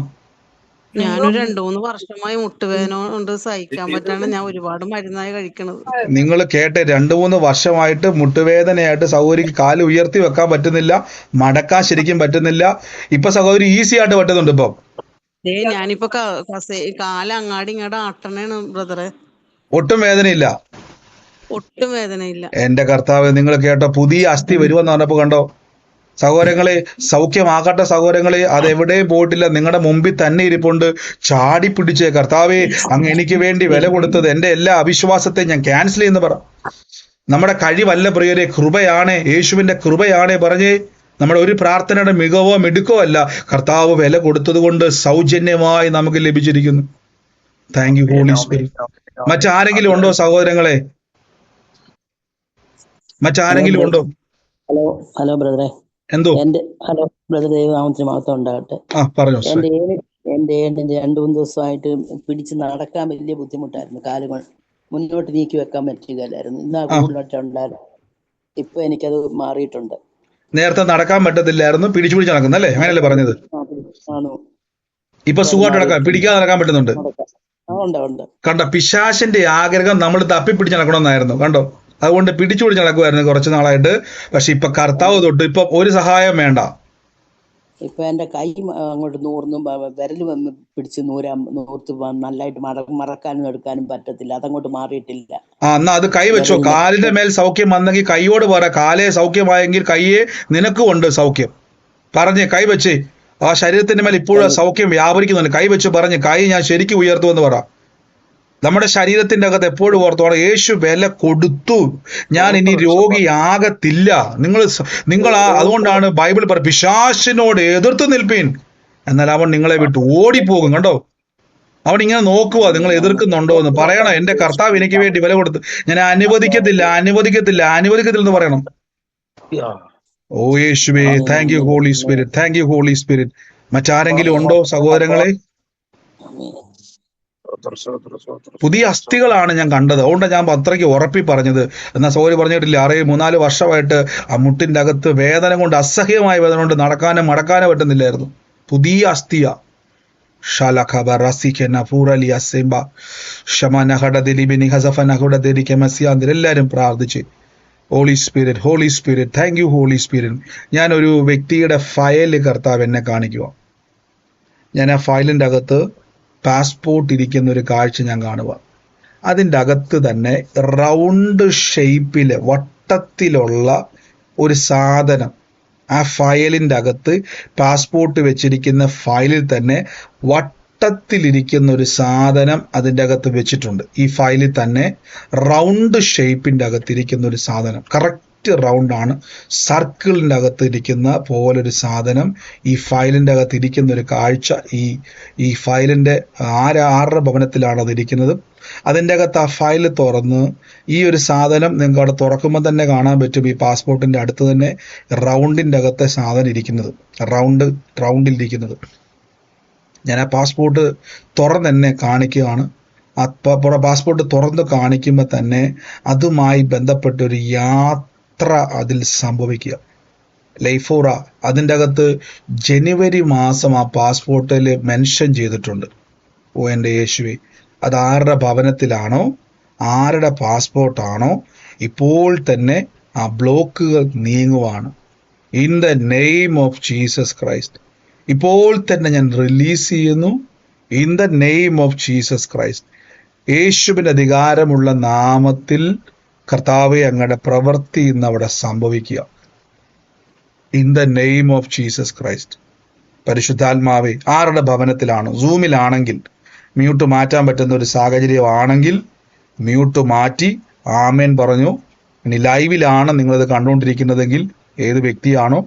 ഞാനൊരു 2-3 വർഷമായി മുട്ടുവേദന കൊണ്ട് സഹിക്കാൻ പറ്റാണ്ട് ഞാൻ ഒരുപാട് മരുന്നായി കഴിക്കണത്. നിങ്ങൾ കേട്ടെ, 2-3 വർഷമായിട്ട് മുട്ടുവേദനയായിട്ട് സഹോദരിക്ക് കാല് ഉയർത്തി വെക്കാൻ പറ്റുന്നില്ല, മടക്കാൻ ശരിക്കും പറ്റുന്നില്ല. ഇപ്പൊ സഹോദരി ഈസി ആയിട്ട് പറ്റുന്നുണ്ട്. ഇപ്പം ഞാനിപ്പോ കാല് അങ്ങാടി ഇങ്ങോട്ട് ആട്ടണേണ് ബ്രദറെ. ഒട്ടും വേദനയില്ല? ഒട്ടും വേദനയില്ല. എന്റെ കർത്താവ്, നിങ്ങൾ കേട്ടോ, പുതിയ അസ്ഥി വരുമെന്ന് പറഞ്ഞപ്പോ കണ്ടോ സഹോദരങ്ങളെ, സൗഖ്യമാകട്ടെ സഹോദരങ്ങളെ. അതെവിടെയും പോയിട്ടില്ല, നിങ്ങളുടെ മുമ്പിൽ തന്നെ ഇരിപ്പുണ്ട്. ചാടി പിടിച്ചേ, കർത്താവേ അങ്ങ് എനിക്ക് വേണ്ടി വില കൊടുത്തത്, എന്റെ എല്ലാ അവിശ്വാസത്തെ ഞാൻ ക്യാൻസൽ ചെയ്യുന്ന പറ. നമ്മുടെ കഴിവല്ല പ്രിയരെ, കൃപയാണേ, യേശുവിന്റെ കൃപയാണേ പറഞ്ഞേ. നമ്മുടെ ഒരു പ്രാർത്ഥനയുടെ മികവോ മിടുക്കോ അല്ല, കർത്താവ് വില കൊടുത്തത് കൊണ്ട് സൗജന്യമായി നമുക്ക് ലഭിച്ചിരിക്കുന്നു. Thank you holy Spirit. മറ്റാരെങ്കിലും ഉണ്ടോ സഹോദരങ്ങളെ? മറ്റാരെങ്കിലും ഉണ്ടോ? ഹലോ ബ്രദറെ. എന്തോ? ഹലോ ബ്രദർ, ദൈവനാമത്തിന് മഹത്വം ഉണ്ടാകട്ടെ. എന്റെ 2-3 ദിവസമായിട്ട് പിടിച്ച് നടക്കാൻ വലിയ ബുദ്ധിമുട്ടായിരുന്നു. കാലുകൾ മുന്നോട്ട് നീക്കി വെക്കാൻ പറ്റുകയില്ലായിരുന്നു. ഇന്നാ കൂടുതലായിട്ട് ഉണ്ടായിരുന്നു. ഇപ്പൊ എനിക്കത് മാറിയിട്ടുണ്ട്. നേരത്തെ നടക്കാൻ പറ്റത്തില്ലായിരുന്നു, പിടിച്ചു പിടിച്ച് നടക്കുന്നല്ലേ, അങ്ങനെയല്ലേ പറഞ്ഞത്? ഇപ്പൊ സുഖമായിട്ട് നടക്കാൻ, പിടിക്കാതെ നടക്കാൻ പറ്റുന്നുണ്ട്. കണ്ടോ, പിശാചിന്റെ ആഗ്രഹം നമ്മൾ തപ്പിപ്പിടിച്ച് നടക്കണമെന്നായിരുന്നു. കണ്ടോ, അതുകൊണ്ട് പിടിച്ചു പിടിച്ച് നടക്കുമായിരുന്നു കുറച്ച് നാളായിട്ട്. പക്ഷെ ഇപ്പൊ കർത്താവ് തൊട്ട് ഇപ്പൊ ഒരു സഹായം വേണ്ട. ഇപ്പൊ എന്റെ കൈ അങ്ങോട്ട് നൂർന്നും വിരൽ വന്ന് പിടിച്ച് നൂർത്ത് നല്ലതായിട്ട് മറക്കാനും എടുക്കാനും പറ്റത്തില്ല. അതങ്ങോട്ട് മാറിയിട്ടില്ല. എന്നാ അത് കൈ വെച്ചോ. കാലിന്റെ മേൽ സൗഖ്യം വന്നെങ്കിൽ കൈയോട് പറ, കാലേ സൗഖ്യമായെങ്കിൽ കൈയെ നിനക്കും ഉണ്ട് സൗഖ്യം. പറഞ്ഞേ, കൈ വെച്ചേ. ആ ശരീരത്തിന്റെ മേൽ ഇപ്പോഴും സൗഖ്യം വ്യാപരിക്കുന്നുണ്ട്. കൈ വെച്ച് പറഞ്ഞ്, കൈ ഞാൻ ശരിക്കും ഉയർത്തുമെന്ന് പറ. നമ്മുടെ ശരീരത്തിന്റെ അകത്ത് എപ്പോഴും ഓർത്തോണം, യേശു വില കൊടുത്തു, ഞാൻ ഇനി രോഗിയാകത്തില്ല. നിങ്ങൾ അതുകൊണ്ടാണ് ബൈബിൾ പറ, പിശാചിനോട് എതിർത്ത് നിൽപ്പീൻ, എന്നാൽ അവൻ നിങ്ങളെ വിട്ട് ഓടിപ്പോകും. കണ്ടോ, അവൻ ഇങ്ങനെ നോക്കുക, നിങ്ങൾ എതിർക്കുന്നുണ്ടോ എന്ന് പറയണം. എന്റെ കർത്താവ് എനിക്ക് വേണ്ടി വില കൊടുത്തു, ഞാൻ അനുവദിക്കത്തില്ല എന്ന് പറയണം. ഓ യേശുവേ, thank you holy spirit, thank you holy Spirit. മറ്റാരെങ്കിലും ഉണ്ടോ സഹോദരങ്ങളെ? പുതിയ അസ്ഥികളാണ് ഞാൻ കണ്ടത്, അതുകൊണ്ടാണ് ഞാൻ അത്രയ്ക്ക് ഉറപ്പി പറഞ്ഞത്. എന്നാൽ സഹോദരി പറഞ്ഞിട്ടില്ല, 3-4 വർഷമായിട്ട് ആ മുട്ടിന്റെ അകത്ത് വേദന കൊണ്ട്, അസഹ്യമായ വേദന കൊണ്ട് നടക്കാനോ മടക്കാനോ പറ്റുന്നില്ലായിരുന്നു. പുതിയ അസ്ഥിയ എല്ലാരും പ്രാർത്ഥിച്ച്. Holy spirit, holy spirit, thank you holy Spirit. ഞാനൊരു വ്യക്തിയുടെ ഫയല് കർത്താവ് എന്നെ കാണിക്കുക. ഞാൻ ആ ഫയലിന്റെ അകത്ത് പാസ്പോർട്ട് ഇരിക്കുന്ന ഒരു കാഴ്ച ഞാൻ കാണുക. അതിൻ്റെ അകത്ത് തന്നെ റൗണ്ട് ഷേപ്പില് വട്ടത്തിലുള്ള ഒരു സാധനം, ആ ഫയലിൻ്റെ അകത്ത് പാസ്പോർട്ട് വെച്ചിരിക്കുന്ന ഫയലിൽ തന്നെ വട്ടത്തിലിരിക്കുന്ന ഒരു സാധനം അതിൻ്റെ അകത്ത് വെച്ചിട്ടുണ്ട്. ഈ ഫയലിൽ തന്നെ റൗണ്ട് ഷേപ്പിൻ്റെ അകത്തിരിക്കുന്ന ഒരു സാധനം, കറക്റ്റ് റൗണ്ടാണ്, സർക്കിളിൻ്റെ അകത്ത് ഇരിക്കുന്ന പോലൊരു സാധനം ഈ ഫയലിൻ്റെ അകത്ത് ഇരിക്കുന്ന ഒരു കാഴ്ച. ഈ ഫയലിൻ്റെ ആരുടെ ഭവനത്തിലാണ് അത് ഇരിക്കുന്നത്. അതിൻ്റെ അകത്ത് ആ ഫയൽ തുറന്ന് ഈ ഒരു സാധനം നിങ്ങൾക്ക് അവിടെ തുറക്കുമ്പോൾ തന്നെ കാണാൻ പറ്റും. ഈ പാസ്പോർട്ടിൻ്റെ അടുത്ത് തന്നെ റൗണ്ടിൻ്റെ അകത്തെ സാധനം ഇരിക്കുന്നത്, റൗണ്ടിലിരിക്കുന്നത്. ഞാൻ ആ പാസ്പോർട്ട് തുറന്ന് തന്നെ കാണിക്കുകയാണ്. പാസ്പോർട്ട് തുറന്ന് കാണിക്കുമ്പോൾ തന്നെ അതുമായി ബന്ധപ്പെട്ടൊരു യാത്ര അതിൽ സംഭവിക്കുക. ലൈഫോറ അതിൻ്റെ അകത്ത് ജനുവരി മാസം ആ പാസ്പോർട്ടിൽ മെൻഷൻ ചെയ്തിട്ടുണ്ട്. ഓ എൻ്റെ യേശുവേ, അത് ആരുടെ ഭവനത്തിലാണോ, ആരുടെ പാസ്പോർട്ടാണോ, ഇപ്പോൾ തന്നെ ആ ബ്ലോക്കുകൾ നീങ്ങുവാണ്. In the name of Jesus Christ ഇപ്പോൾ തന്നെ ഞാൻ റിലീസ് ചെയ്യുന്നു. In the name of Jesus Christ, യേശുവിൻ്റെ അധികാരമുള്ള നാമത്തിൽ കർത്താവെ അങ്ങയുടെ പ്രവൃത്തി ഇന്ന് അവിടെ സംഭവിക്കുക. In the name of Jesus Christ. പരിശുദ്ധാത്മാവെ, ആരുടെ ഭവനത്തിലാണ്, സൂമിലാണെങ്കിൽ മ്യൂട്ട് മാറ്റാൻ പറ്റുന്ന ഒരു സാഹചര്യമാണെങ്കിൽ മ്യൂട്ട് മാറ്റി ആമേൻ പറഞ്ഞു. ഇനി ലൈവിലാണ് നിങ്ങളിത് കണ്ടുകൊണ്ടിരിക്കുന്നതെങ്കിൽ ഏത് വ്യക്തിയാണോ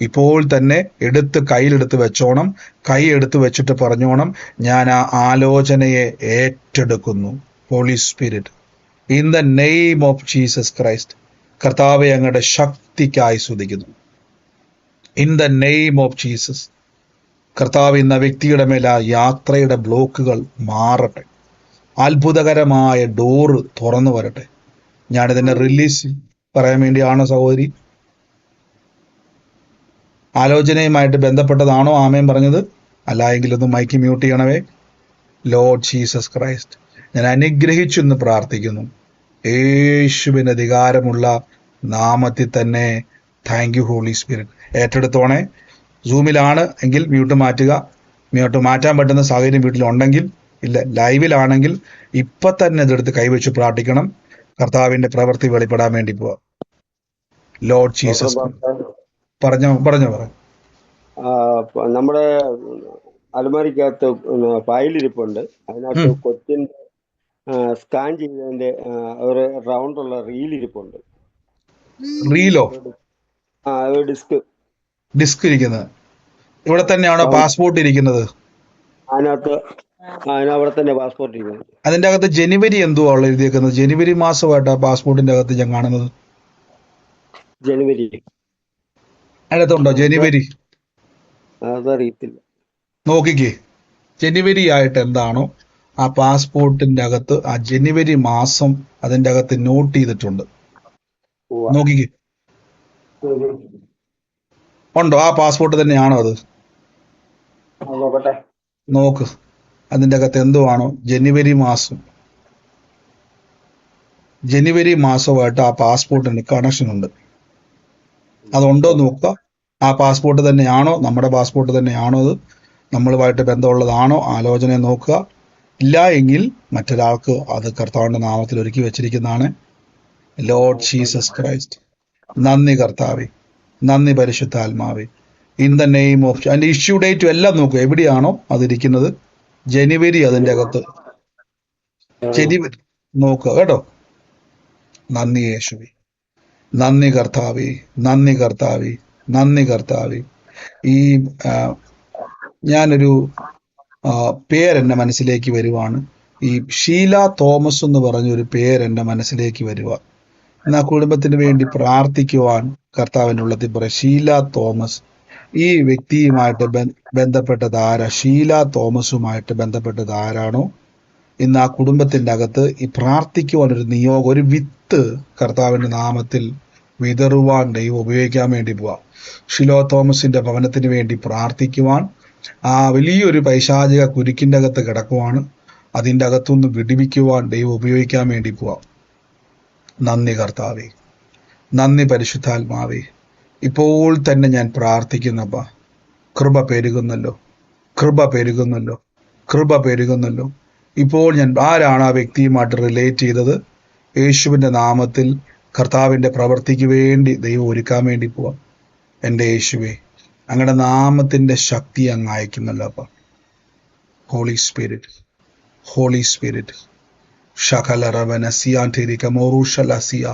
ഇപ്പോൾ തന്നെ കയ്യിലെടുത്ത് വെച്ചോണം. കൈ എടുത്ത് വെച്ചിട്ട് പറഞ്ഞോണം, ഞാൻ ആ ആലോചനയെ ഏറ്റെടുക്കുന്നു. Holy spirit, in the name of Jesus Christ, കർത്താവെ അങ്ങയുടെ ശക്തിക്കായി സ്തുതിക്കുന്നു. In the name of Jesus, കർത്താവ് ഇന്ന വ്യക്തിയുടെ മേൽ ആ യാത്രയുടെ ബ്ലോക്കുകൾ മാറട്ടെ. അത്ഭുതകരമായ ഡോറ് തുറന്നു വരട്ടെ. ഞാനിതിൻ്റെ റിലീസ് പറയാൻ വേണ്ടിയാണ് സഹോദരി. ആലോചനയുമായിട്ട് ബന്ധപ്പെട്ടതാണോ ആമേൻ പറഞ്ഞത്? അല്ല എങ്കിൽ ഒന്ന് മൈക്ക് മ്യൂട്ട് ചെയ്യണവേ. ലോർഡ് ജീസസ് ക്രൈസ്റ്റ്, ഞാൻ അനുഗ്രഹിച്ചു എന്ന് പ്രാർത്ഥിക്കുന്നു യേശുവിന് അധികാരമുള്ള നാമത്തിൽ തന്നെ. Thank you holy spirit. ഏറ്റെടുത്തോണേ. സൂമിലാണ് എങ്കിൽ മ്യൂട്ട് മാറ്റുക. മ്യൂട്ട് മാറ്റാൻ പറ്റുന്ന സാഹചര്യം വീട്ടിലുണ്ടെങ്കിൽ, ഇല്ല ലൈവിലാണെങ്കിൽ ഇപ്പൊ തന്നെ ഇതെടുത്ത് കൈവച്ച് പ്രാർത്ഥിക്കണം. കർത്താവിന്റെ പ്രവൃത്തി വെളിപ്പെടാൻ വേണ്ടി പോവാ. ലോർഡ് ജീസസ് പറഞ്ഞോ. നമ്മുടെ അലമാരിക്കകത്ത് ഫയലിരിപ്പുണ്ട്. അതിനകത്ത് കൊച്ചിന്റെ സ്കാൻ ചെയ്തതിന്റെ ഒരു റൗണ്ട് ഉള്ള റീൽ ഇരിപ്പുണ്ട്. റീലോ? ഡിസ്ക് ഇരിക്കുന്നത് ഇവിടെ തന്നെയാണോ പാസ്പോർട്ട് ഇരിക്കുന്നത്? അവിടെ തന്നെ പാസ്പോർട്ട് ഇരിക്കുന്നത്. അതിന്റെ അകത്ത് ജനുവരി എന്തുവാ എഴുതിയേക്കുന്നത്? ജനുവരി മാസമായിട്ടാ പാസ്പോർട്ടിന്റെ അകത്ത് ഞാൻ കാണുന്നത്. ജനുവരി അതിനകത്തുണ്ടോ ജനുവരി? അതറിയത്തില്ല. നോക്കിക്കേ, ജനുവരി ആയിട്ട് എന്താണോ ആ പാസ്പോർട്ടിന്റെ അകത്ത് ആ ജനുവരി മാസം അതിന്റെ അകത്ത് നോട്ട് ചെയ്തിട്ടുണ്ട്. നോക്കിക്കേ, ഉണ്ടോ? ആ പാസ്പോർട്ട് തന്നെയാണോ അത്? നോക്ക്, അതിന്റെ അകത്ത് എന്തോ ആണോ ജനുവരി മാസമായിട്ട് ആ പാസ്പോർട്ടിന് കണക്ഷൻ ഉണ്ട്. അതുണ്ടോ നോക്കുക. ആ പാസ്പോർട്ട് തന്നെയാണോ, നമ്മുടെ പാസ്പോർട്ട് തന്നെയാണോ, അത് നമ്മളുമായിട്ട് ബന്ധമുള്ളതാണോ ആലോചന നോക്കുക. ഇല്ല എങ്കിൽ മറ്റൊരാൾക്ക് അത് കർത്താവിന്റെ നാമത്തിൽ ഒരുക്കി വെച്ചിരിക്കുന്നതാണ്. ലോർഡ് ജീസസ് ക്രൈസ്റ്റ്, നന്ദി കർത്താവേ, നന്ദി പരിശുദ്ധാത്മാവേ. ഇൻ ദ നെയിം ഓഫ്, അതിന്റെ ഇഷ്യൂ ഡേറ്റും എല്ലാം നോക്കുക. എവിടെയാണോ അതിരിക്കുന്നത് ജനുവരി, അതിന്റെ അകത്ത് ജനുവരി നോക്കുക കേട്ടോ. നന്ദി യേശുവേ, നന്ദി കർത്താവേ, നന്ദി കർത്താവേ, നന്ദി കർത്താവേ. ഈ ഞാനൊരു പേരെന്റെ മനസ്സിലേക്ക് വരുവാണ്. ഈ ഷീല തോമസ് എന്ന് പറഞ്ഞൊരു പേരെന്റെ മനസ്സിലേക്ക് വരുക. ആ കുടുംബത്തിന് വേണ്ടി പ്രാർത്ഥിക്കുവാൻ കർത്താവിനുള്ളത്തിൽ പറയാം. ഷീല തോമസ്, ഈ വ്യക്തിയുമായിട്ട് ബന്ധപ്പെട്ടത് ആരാ? ഷീല തോമസുമായിട്ട് ബന്ധപ്പെട്ടത് ആരാണോ ഇന്ന് ആ കുടുംബത്തിന്റെ അകത്ത് ഈ പ്രാർത്ഥിക്കുവാൻ ഒരു നിയോഗം, ഒരു വിത്ത് കർത്താവിന്റെ നാമത്തിൽ വിതറുവാൻ ദൈവം ഉപയോഗിക്കാൻ വേണ്ടി പോവാം. ഷിലോ തോമസിന്റെ ഭവനത്തിന് വേണ്ടി പ്രാർത്ഥിക്കുവാൻ. ആ വലിയൊരു പൈശാചിക കുരുക്കിന്റെ അകത്ത് കിടക്കുവാണ്. അതിൻ്റെ അകത്തുനിന്ന് വിടുവിക്കുവാൻ ദൈവം ഉപയോഗിക്കാൻ വേണ്ടി പോവാം. നന്ദി കർത്താവേ, നന്ദി പരിശുദ്ധാത്മാവേ. ഇപ്പോൾ തന്നെ ഞാൻ പ്രാർത്ഥിക്കുന്നപ്പ കൃപ പെരുകുന്നല്ലോ, കൃപ പെരുകുന്നല്ലോ, കൃപ പെരുകുന്നല്ലോ. ഇപ്പോൾ ഞാൻ ആരാണ് ആ വ്യക്തിയുമായിട്ട് റിലേറ്റ് ചെയ്തത്? യേശുവിൻ്റെ നാമത്തിൽ കർത്താവിൻ്റെ പ്രവൃത്തിക്ക് വേണ്ടി ദൈവം ഒരുക്കാൻ വേണ്ടി പോവാം. എൻ്റെ യേശുവേ, അങ്ങയുടെ നാമത്തിൻ്റെ ശക്തി അങ്ങ് അയക്കുന്നല്ലോ അപ്പ. Holy spirit, holy spirit. ഷകലറവന സിയാൻറ്റിരിക്ക മോറൂഷലസിയ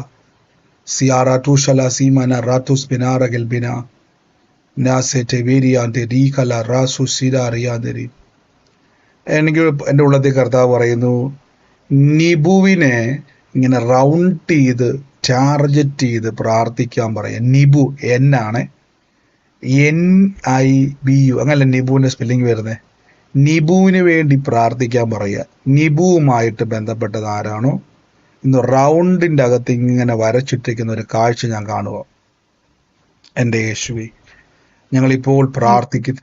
സിയാറാറ്റൂഷലസീമന റാത്തുസ് ബിനാറഗൽബിന നാസെറ്റെ വേരിയാൻ്റെ റീകല റാസു സിരാറിയാതിരി. എനിക്ക് എൻ്റെ ഉള്ളത്തിൽ കർത്താവ് പറയുന്നു, നിബുവിനെ ഇങ്ങനെ റൗണ്ട് ചെയ്ത് ടാർജറ്റ് ചെയ്ത് പ്രാർത്ഥിക്കാൻ പറയാം. നിബു എന്നാണ്, NIBU, അങ്ങനല്ല നിബുവിന്റെ സ്പെല്ലിംഗ് വരുന്നത്. നിബുവിന് വേണ്ടി പ്രാർത്ഥിക്കാൻ പറയുക. നിബുവുമായിട്ട് ബന്ധപ്പെട്ടത് ആരാണോ ഇന്ന് റൗണ്ടിന്റെ അകത്ത് ഇങ്ങനെ വരച്ചിട്ടിരിക്കുന്ന ഒരു കാഴ്ച ഞാൻ കാണുക. എൻ്റെ യേശുവേ, ഞങ്ങളിപ്പോൾ പ്രാർത്ഥിക്കുന്നു.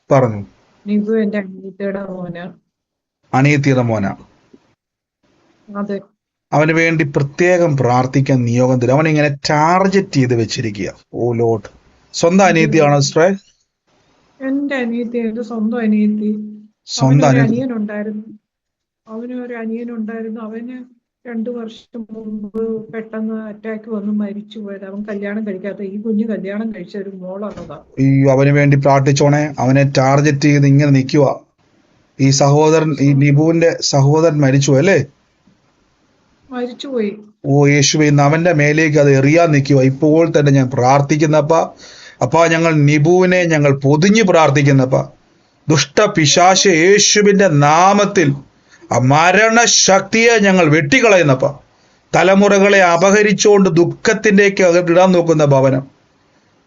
പറഞ്ഞു. നിബു എന്റെ അനിയത്തിയുടെ മോനാ. അനിയത്തിയുടെ മോനാ. അതെ. അവന് വേണ്ടി പ്രത്യേകം പ്രാർത്ഥിക്കാൻ നിയോഗം തരും. അവനിങ്ങനെ ടാർജറ്റ് ചെയ്ത് വെച്ചിരിക്കുക. ഓ ലോഡ്. സ്വന്തം അനിയത്തിയാണോ സിസ്റ്ററെ? എന്റെ അനിയത്തി, എന്റെ സ്വന്തം അനിയത്തി. സ്വന്തം അവനൊരു അനിയത്തി. അനിയനുണ്ടായിരുന്നു. അവന് 2 വർഷം മുമ്പ് പെട്ടെന്ന് അറ്റാക്ക് വന്ന് മരിച്ചു പോയത്. അവൻ കല്യാണം കഴിക്കാത്ത, ഈ കുഞ്ഞ് കല്യാണം കഴിച്ച ഒരു മോളുള്ളതാ. ഈ അവന് വേണ്ടി പ്രാർത്ഥിച്ചോണേ. അവനെ ടാർജറ്റ് ചെയ്ത് ഇങ്ങനെ നിൽക്കുക. ഈ സഹോദരൻ, ഈ നിബുവിന്റെ സഹോദരൻ മരിച്ചു അല്ലേ? മരിച്ചുപോയി. ഓ യേശുവേ, ഇന്ന് അവന്റെ മേലേക്ക് അത് എറിയാൻ നിൽക്കുക. ഇപ്പോൾ തന്നെ ഞാൻ പ്രാർത്ഥിക്കുന്നപ്പ. ഞങ്ങൾ നിബുവിനെ ഞങ്ങൾ പൊതിഞ്ഞ് പ്രാർത്ഥിക്കുന്നപ്പ. ദുഷ്ട പിശാച യേശുവിന്റെ നാമത്തിൽ ആ മരണശക്തിയെ ഞങ്ങൾ വെട്ടിക്കളയുന്നപ്പ. തലമുറകളെ അപഹരിച്ചുകൊണ്ട് ദുഃഖത്തിൻ്റെയൊക്കെ അകത്തിടാൻ നോക്കുന്ന ഭവനം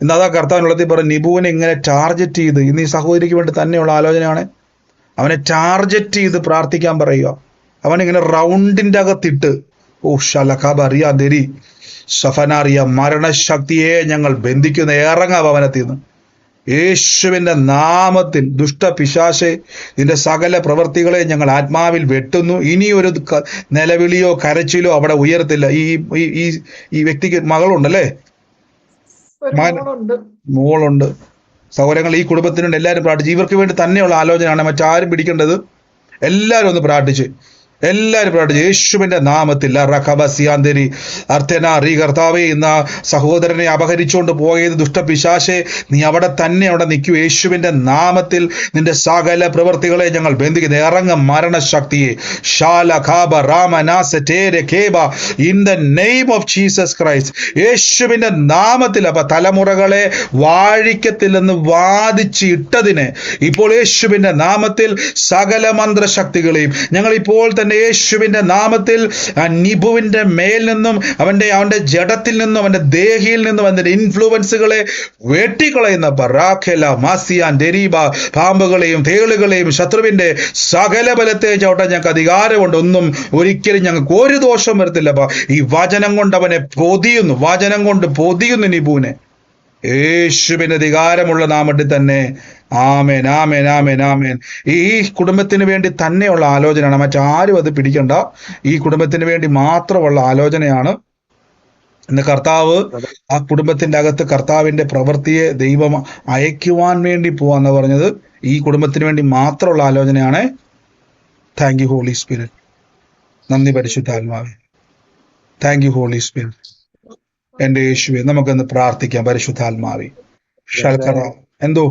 ഇന്നതാ കർത്താവിനുള്ളത്തിൽ പറഞ്ഞ നിബുവിനെ ഇങ്ങനെ ടാർജറ്റ് ചെയ്ത്, ഇന്ന് ഈ സഹോദരിക്ക് വേണ്ടി തന്നെയുള്ള ആലോചനയാണ്. അവനെ ടാർജറ്റ് ചെയ്ത് പ്രാർത്ഥിക്കാൻ പറയുക. അവനിങ്ങനെ റൗണ്ടിന്റെ അകത്തിട്ട് ഓ ഷലഖബറിയാതിരി സഫനാറിയ മരണശക്തിയെ ഞങ്ങൾ ബന്ധിക്കുന്ന. ഇറങ്ങ ഭവനത്തിൽ നിന്ന്, യേശുവിന്റെ നാമത്തിൽ ദുഷ്ടപിശാചേ, നിന്റെ സകല പ്രവൃത്തികളെ ഞങ്ങൾ ആത്മാവിൽ വെട്ടുന്നു. ഇനി ഒരു നിലവിളിയോ കരച്ചിലോ അവിടെ ഉയരത്തില്ല. ഈ വ്യക്തിക്ക് മകളുണ്ടല്ലേ? മോളുണ്ട്. സഹോദരങ്ങൾ, ഈ കുടുംബത്തിനുണ്ട്. എല്ലാവരും പ്രാർത്ഥിച്ചു. ഇവർക്ക് വേണ്ടി തന്നെയുള്ള ആലോചനയാണ്, മറ്റാരും പിടിക്കേണ്ടത്. എല്ലാവരും ഒന്ന് പ്രാർത്ഥിച്ച്, എല്ലാവരും പ്രാർത്ഥിച്ചു യേശുവിന്റെ നാമത്തിൽ. കർത്താവേ, ഇന്ന് സഹോദരനെ അപഹരിച്ചുകൊണ്ട് പോയത് ദുഷ്ടപിശാചേ, നീ അവിടെ തന്നെ അവിടെ നിൽക്കൂ. യേശുവിന്റെ നാമത്തിൽ നിന്റെ സകല പ്രവൃത്തികളെ ഞങ്ങൾ ബന്ധിക്കുന്നു. ഇറങ്ങ മരണശക്തിയെ in the name of Jesus Christ. യേശുവിന്റെ നാമത്തിൽ. അപ്പൊ തലമുറകളെ വാഴിക്കത്തില്ലെന്ന് വാദിച്ച് ഇട്ടതിന് ഇപ്പോൾ യേശുവിന്റെ നാമത്തിൽ സകല മന്ത്രശക്തികളെയും ഞങ്ങൾ ഇപ്പോൾ തന്നെ യേശുവിന്റെ നാമത്തിൽ നിബുവിന്റെ മേൽ നിന്നും അവന്റെ ജഡത്തിൽ നിന്നും അവന്റെ ദേഹിയിൽ നിന്നും അവന്റെ ഇൻഫ്ലുവൻസുകളെ വെട്ടിക്കളയുന്ന പറാഖല മാസിയാൻ ദരീബ, പാമ്പുകളെയും തേളുകളെയും ശത്രുവിന്റെ സകല ബലത്തെ ചവിട്ടാൻ ഞങ്ങൾക്ക് അധികാരമുണ്ട്. ഒന്നും ഒരിക്കലും ഞങ്ങൾക്ക് ഒരു ദോഷം വരത്തില്ല. ഈ വചനം കൊണ്ട് അവനെ പൊതിയുന്നു, വചനം കൊണ്ട് പൊതിയുന്നു നിബുവിനെ. യേശുവിന്റെ അധികാരമുള്ള നാമത്തിൽ തന്നെ. ആമേൻ, ആമേൻ, ആമേൻ, ആമേൻ. ഈ കുടുംബത്തിന് വേണ്ടി തന്നെയുള്ള ആലോചനയാണ്, മറ്റാരും അത് പിടിക്കണ്ട. ഈ കുടുംബത്തിന് വേണ്ടി മാത്രമുള്ള ആലോചനയാണ്. ഇന്ന് കർത്താവ് ആ കുടുംബത്തിന്റെ അകത്ത് കർത്താവിന്റെ പ്രവൃത്തിയെ ദൈവം അയക്കുവാൻ വേണ്ടി പോവാന്ന് പറഞ്ഞത് ഈ കുടുംബത്തിന് വേണ്ടി മാത്രമുള്ള ആലോചനയാണ്. Thank you holy spirit. നന്ദി പരിശുദ്ധാത്മാവേ. Thank you holy spirit. എന്റെ യേശുവേ, നമുക്കൊന്ന് പ്രാർത്ഥിക്കാം. പരിശുദ്ധാത്മാവേ, ശൽക്കറ എന്തോ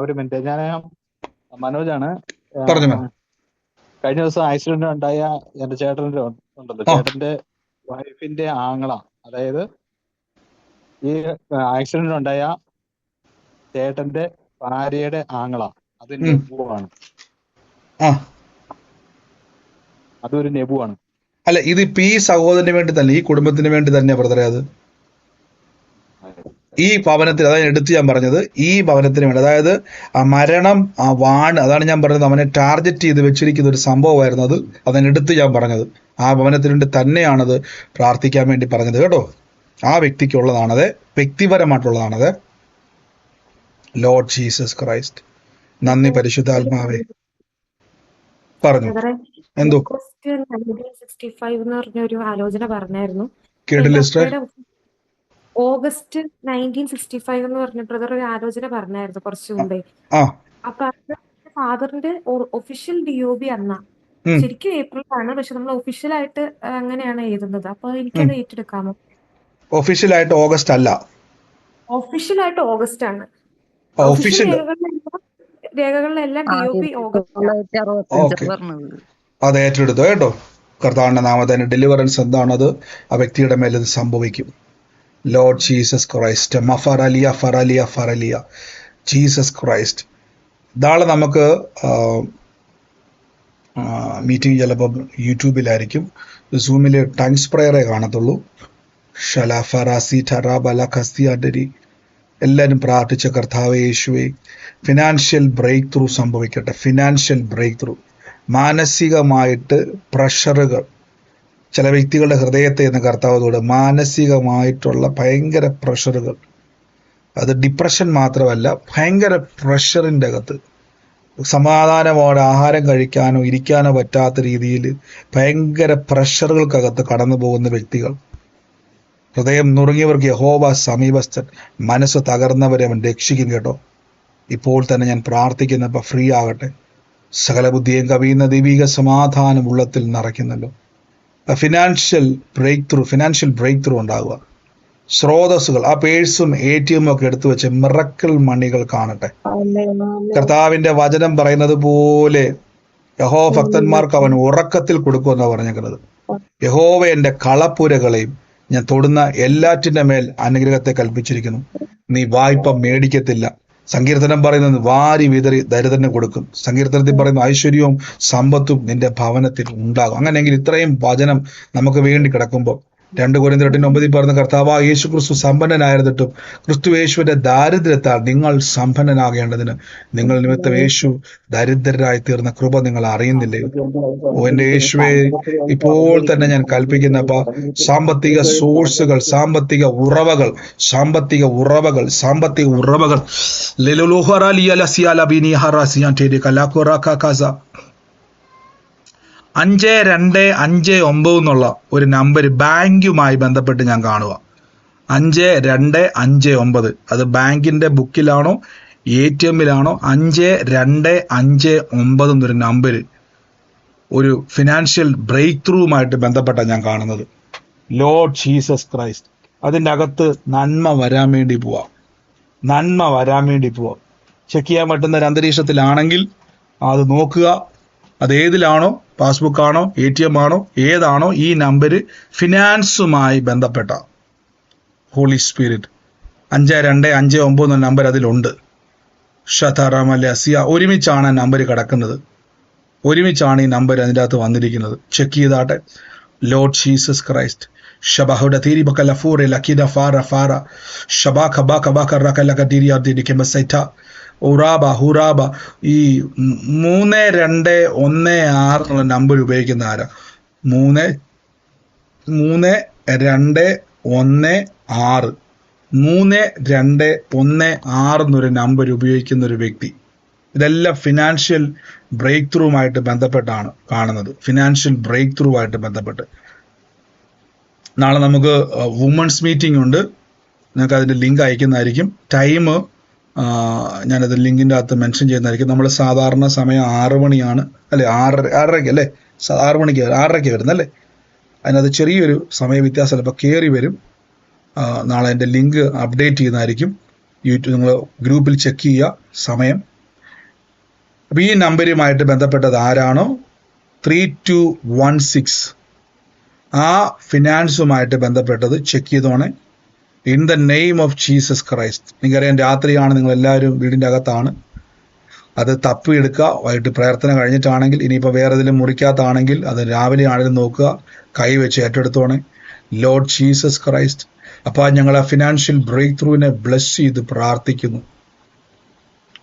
ഒരു മിനിറ്റ്, ഞാൻ മനോജാണ്. പറഞ്ഞു. കഴിഞ്ഞ ദിവസം ആക്സിഡന്റ് ഉണ്ടായ എന്റെ ചേട്ടന്റെ ഉണ്ടല്ലോ, ചേട്ടന്റെ വൈഫിന്റെ ആങ്ങള, അതായത് ഈ ആക്സിഡന്റ് ഉണ്ടായ ചേട്ടന്റെ ഭാര്യയുടെ ആങ്ങള, അത് നെബുവാണ്. അതൊരു നെബുവാണ്. അല്ല, ഇതിപ്പോ ഈ സഹോദരന് വേണ്ടി തന്നെ, ഈ കുടുംബത്തിന് വേണ്ടി തന്നെ ബ്രദറെ. അത് ഈ ഭവനത്തിൽ, അതാണ് എടുത്ത് ഞാൻ പറഞ്ഞത്, ഈ ഭവനത്തിന് വേണ്ടി. അതായത് ആ മരണം, ആ വാണ്, അതാണ് ഞാൻ പറഞ്ഞത്, അവനെ ടാർഗറ്റ് ചെയ്ത് വെച്ചിരിക്കുന്ന ഒരു സംഭവമായിരുന്നു അത്. അതിനെടുത്ത് ഞാൻ പറഞ്ഞത് ആ ഭവനത്തിന് വേണ്ടി തന്നെയാണത് പ്രാർത്ഥിക്കാൻ വേണ്ടി പറഞ്ഞത് കേട്ടോ. ആ വ്യക്തിക്കുള്ളതാണത്, വ്യക്തിപരമായിട്ടുള്ളതാണത്. Lord Jesus Christ. നന്ദി പരിശുദ്ധാത്മാവേ. പറഞ്ഞു. എന്തോ 1965 എന്ന് പറഞ്ഞൊരു ആലോചന പറഞ്ഞായിരുന്നു. കേട്ടില്ല. ഓഗസ്റ്റ് 1965 എന്ന് പറഞ്ഞ ബ്രദർ ഒരു ആലോചന പറഞ്ഞായിരുന്നു കുറച്ചു മുമ്പേ. അപ്പൊ ഫാദറിന്റെ ഒഫീഷ്യൽ DOB അന്നാ, ശരിക്കും ഏപ്രിലാണ്, പക്ഷെ നമ്മൾ ഒഫീഷ്യലായിട്ട് അങ്ങനെയാണ് എഴുതുന്നത്. അപ്പൊ എനിക്കത് ഏറ്റെടുക്കാമോ? ഒഫീഷ്യലായിട്ട് ഓഗസ്റ്റ് അല്ല, ഒഫീഷ്യലായിട്ട് ഓഗസ്റ്റ് ആണ്. രേഖകളിലെല്ലാം DOB ഓഗസ്റ്റ്. അത് ഏറ്റെടുത്തു കേട്ടോ. കർത്താവിന്റെ നാമത്തിന് ഡെലിവറൻസ് എന്താണത് ആ വ്യക്തിയുടെ മേൽ ഇത് സംഭവിക്കും. Lord Jesus Christ. മഫറലിയ ഫറലിയ ഫറലിയ ജീസസ് ക്രൈസ്റ്റ്. നാളെ നമുക്ക് മീറ്റിംഗ് ചിലപ്പോൾ യൂട്യൂബിലായിരിക്കും. സൂമിൽ ടങ്സ് പ്രയറേ കാണത്തുള്ളൂ. ഷല ഫറാസി ഠറാബല ഖസ്തിയാഡരി. എല്ലാവരും പ്രാർത്ഥിച്ച കർത്താവേ യേശുവേ, ഫിനാൻഷ്യൽ ബ്രേക്ക് ത്രൂ സംഭവിക്കട്ടെ. Financial breakthrough. മാനസികമായിട്ട് പ്രഷറുകൾ ചില വ്യക്തികളുടെ ഹൃദയത്തെ എന്ന കർത്താവതോട് മാനസികമായിട്ടുള്ള ഭയങ്കര പ്രഷറുകൾ, അത് ഡിപ്രഷൻ മാത്രമല്ല, ഭയങ്കര പ്രഷറിൻ്റെ അകത്ത് സമാധാനമോടെ ആഹാരം കഴിക്കാനോ ഇരിക്കാനോ പറ്റാത്ത രീതിയിൽ ഭയങ്കര പ്രഷറുകൾക്കകത്ത് കടന്നു പോകുന്ന വ്യക്തികൾ, ഹൃദയം നുറുങ്ങിയവർക്ക് യഹോവ സമീപസ്ഥൻ, മനസ്സ് തകർന്നവരെ അവൻ രക്ഷിക്കും കേട്ടോ. ഇപ്പോൾ തന്നെ ഞാൻ പ്രാർത്ഥിക്കുന്നപ്പോൾ ഫ്രീ ആകട്ടെ. സകല ബുദ്ധിയും കവിയുന്ന ദൈവിക സമാധാനം ഉള്ളത്തിൽ നിറയ്ക്കുന്നല്ലോ. ഫിനാൻഷ്യൽ ബ്രേക്ക് ത്രൂ ഉണ്ടാകുക. സ്രോതസ്സുകൾ, ആ പേഴ്സും ATM ഒക്കെ എടുത്തു വെച്ച് മിറക്കിൾ മണികൾ കാണട്ടെ. കർത്താവിന്റെ വചനം പറയുന്നത് പോലെ യഹോവ ഭക്തന്മാർക്ക് അവൻ ഉറക്കത്തിൽ കൊടുക്കുമെന്നാണ് പറഞ്ഞേക്കുന്നത്. യഹോവ എന്റെ കളപ്പുരകളെയും ഞാൻ തൊടുന്ന എല്ലാറ്റിന്റെ മേൽ അനുഗ്രഹത്തെ കൽപ്പിച്ചിരിക്കുന്നു. നീ വായ്പ മേടിക്കത്തില്ല. സങ്കീർത്തനം പറയുന്നത് വാരി വിതറി ദരിദ്രന് കൊടുക്കും. സങ്കീർത്തനത്തിൽ പറയുന്ന ഐശ്വര്യവും സമ്പത്തും നിന്റെ ഭവനത്തിൽ ഉണ്ടാകും. അങ്ങനെയെങ്കിൽ ഇത്രയും വചനം നമുക്ക് വേണ്ടി കിടക്കുമ്പോൾ 2 കൊരിന്ത്യർ 8:9 പറഞ്ഞ കർത്താവായ യേശു ക്രിസ്തു സമ്പന്നനായിരുന്നിട്ടും ക്രിസ്തു യേശുവിന്റെ ദാരിദ്ര്യത്താൽ നിങ്ങൾ സമ്പന്നനാകേണ്ടതിന് നിങ്ങൾ നിമിത്തം യേശു ദരിദ്രരായി തീർന്ന കൃപ നിങ്ങൾ അറിയുന്നില്ലയോ? എന്റെ യേശുവെ, ഇപ്പോൾ തന്നെ ഞാൻ കൽപ്പിക്കുന്നപ്പ സാമ്പത്തിക സോഴ്സുകൾ, സാമ്പത്തിക ഉറവകൾ 5259 എന്നുള്ള ഒരു നമ്പർ ബാങ്കുമായി ബന്ധപ്പെട്ട് ഞാൻ കാണുക. 5259 അത് ബാങ്കിന്റെ ബുക്കിലാണോ ATMിലാണോ 5259 എന്നൊരു നമ്പർ ഒരു ഫിനാൻഷ്യൽ ബ്രേക്ക് ത്രൂവുമായിട്ട് ബന്ധപ്പെട്ട ഞാൻ കാണുന്നത്. ലോർഡ് ജീസസ് ക്രൈസ്റ്റ്, അതിൻ്റെ അകത്ത് നന്മ വരാൻ വേണ്ടി പോവാം. ചെക്ക് ചെയ്യാൻ പറ്റുന്ന ഒരു അന്തരീക്ഷത്തിലാണെങ്കിൽ അത് നോക്കുക. അത് ഏതിലാണോ, പാസ്ബുക്കാണോ, ATM ആണോ, ഏതാണോ ഈ നമ്പർ ഫിനാൻസുമായി ബന്ധപ്പെട്ട ഹോളി സ്പിരിറ്റ് 5259 എന്ന നമ്പർ അതിലുണ്ട്. ഷതാറാമല്യസിയ ഒരുമിച്ചാണ് ആ നമ്പർ കിടക്കുന്നത്, ഒരുമിച്ചാണ് ഈ നമ്പർ അതിൻ്റെ അകത്ത് വന്നിരിക്കുന്നത്. ചെക്ക് ചെയ്താട്ടെ. ലോർഡ് ജീസസ് ക്രൈസ്റ്റ് ഷബഹുഡ തീരി ബക്കലഫൂറെ ലക്കിദ ഫാറ ഫാറ ഷബാഖ ബാഖ ബാഖ റകലക ദിരിയാദിരിക്കമ സൈറ്റ ഉറാബ ഹുറാബ. ഈ 3216 എന്നുള്ള നമ്പർ ഉപയോഗിക്കുന്ന ആരാ? 3216 എന്നൊരു നമ്പർ ഉപയോഗിക്കുന്ന ഒരു വ്യക്തി. ഇതെല്ലാം ഫിനാൻഷ്യൽ ബ്രേക്ക് ത്രൂവുമായിട്ട് ബന്ധപ്പെട്ടാണ് കാണുന്നത്. ഫിനാൻഷ്യൽ ബ്രേക്ക് ത്രൂവുമായിട്ട് ബന്ധപ്പെട്ട് നാളെ നമുക്ക് വുമൺസ് മീറ്റിംഗ് ഉണ്ട്. നിങ്ങൾക്ക് അതിൻ്റെ ലിങ്ക് അയക്കുന്നതായിരിക്കും. ടൈം ഞാനത് ലിങ്കിൻ്റെ അകത്ത് മെൻഷൻ ചെയ്യുന്നതായിരിക്കും. നമ്മൾ സാധാരണ സമയം 6 മണിയാണ് അല്ലേ, 6:30 അല്ലേ, 6:30 വരുന്നല്ലേ. അതിനകത്ത് ചെറിയൊരു സമയ വ്യത്യാസം ചിലപ്പോൾ കയറി വരും. നാളെ എൻ്റെ ലിങ്ക് അപ്ഡേറ്റ് ചെയ്യുന്നതായിരിക്കും. യൂട്യൂബ് നിങ്ങൾ ഗ്രൂപ്പിൽ ചെക്ക് ചെയ്യുക സമയം. അപ്പോൾ ഈ നമ്പരുമായിട്ട് ബന്ധപ്പെട്ടത് ആരാണോ 3216 ആ ഫിനാൻസുമായിട്ട് ബന്ധപ്പെട്ടത് ചെക്ക് ചെയ്തോണേ. In the name of Jesus Christ. നിങ്ങൾക്കറിയാം രാത്രിയാണ്, നിങ്ങളെല്ലാവരും വീടിൻ്റെ അകത്താണ്. അത് തപ്പിയെടുക്കുക. വൈകിട്ട് പ്രാർത്ഥന കഴിഞ്ഞിട്ടാണെങ്കിൽ, ഇനിയിപ്പോൾ വേറെ ഏതെങ്കിലും മുറിക്കാത്താണെങ്കിൽ അത് രാവിലെ ആണെങ്കിലും നോക്കുക, കൈവച്ച് ഏറ്റെടുത്തോണേ. ലോർഡ് ജീസസ് ക്രൈസ്റ്റ്, അപ്പോൾ ഞങ്ങൾ ആ ഫിനാൻഷ്യൽ ബ്രേക്ക് ത്രൂവിനെ ബ്ലെസ് ചെയ്ത് പ്രാർത്ഥിക്കുന്നു.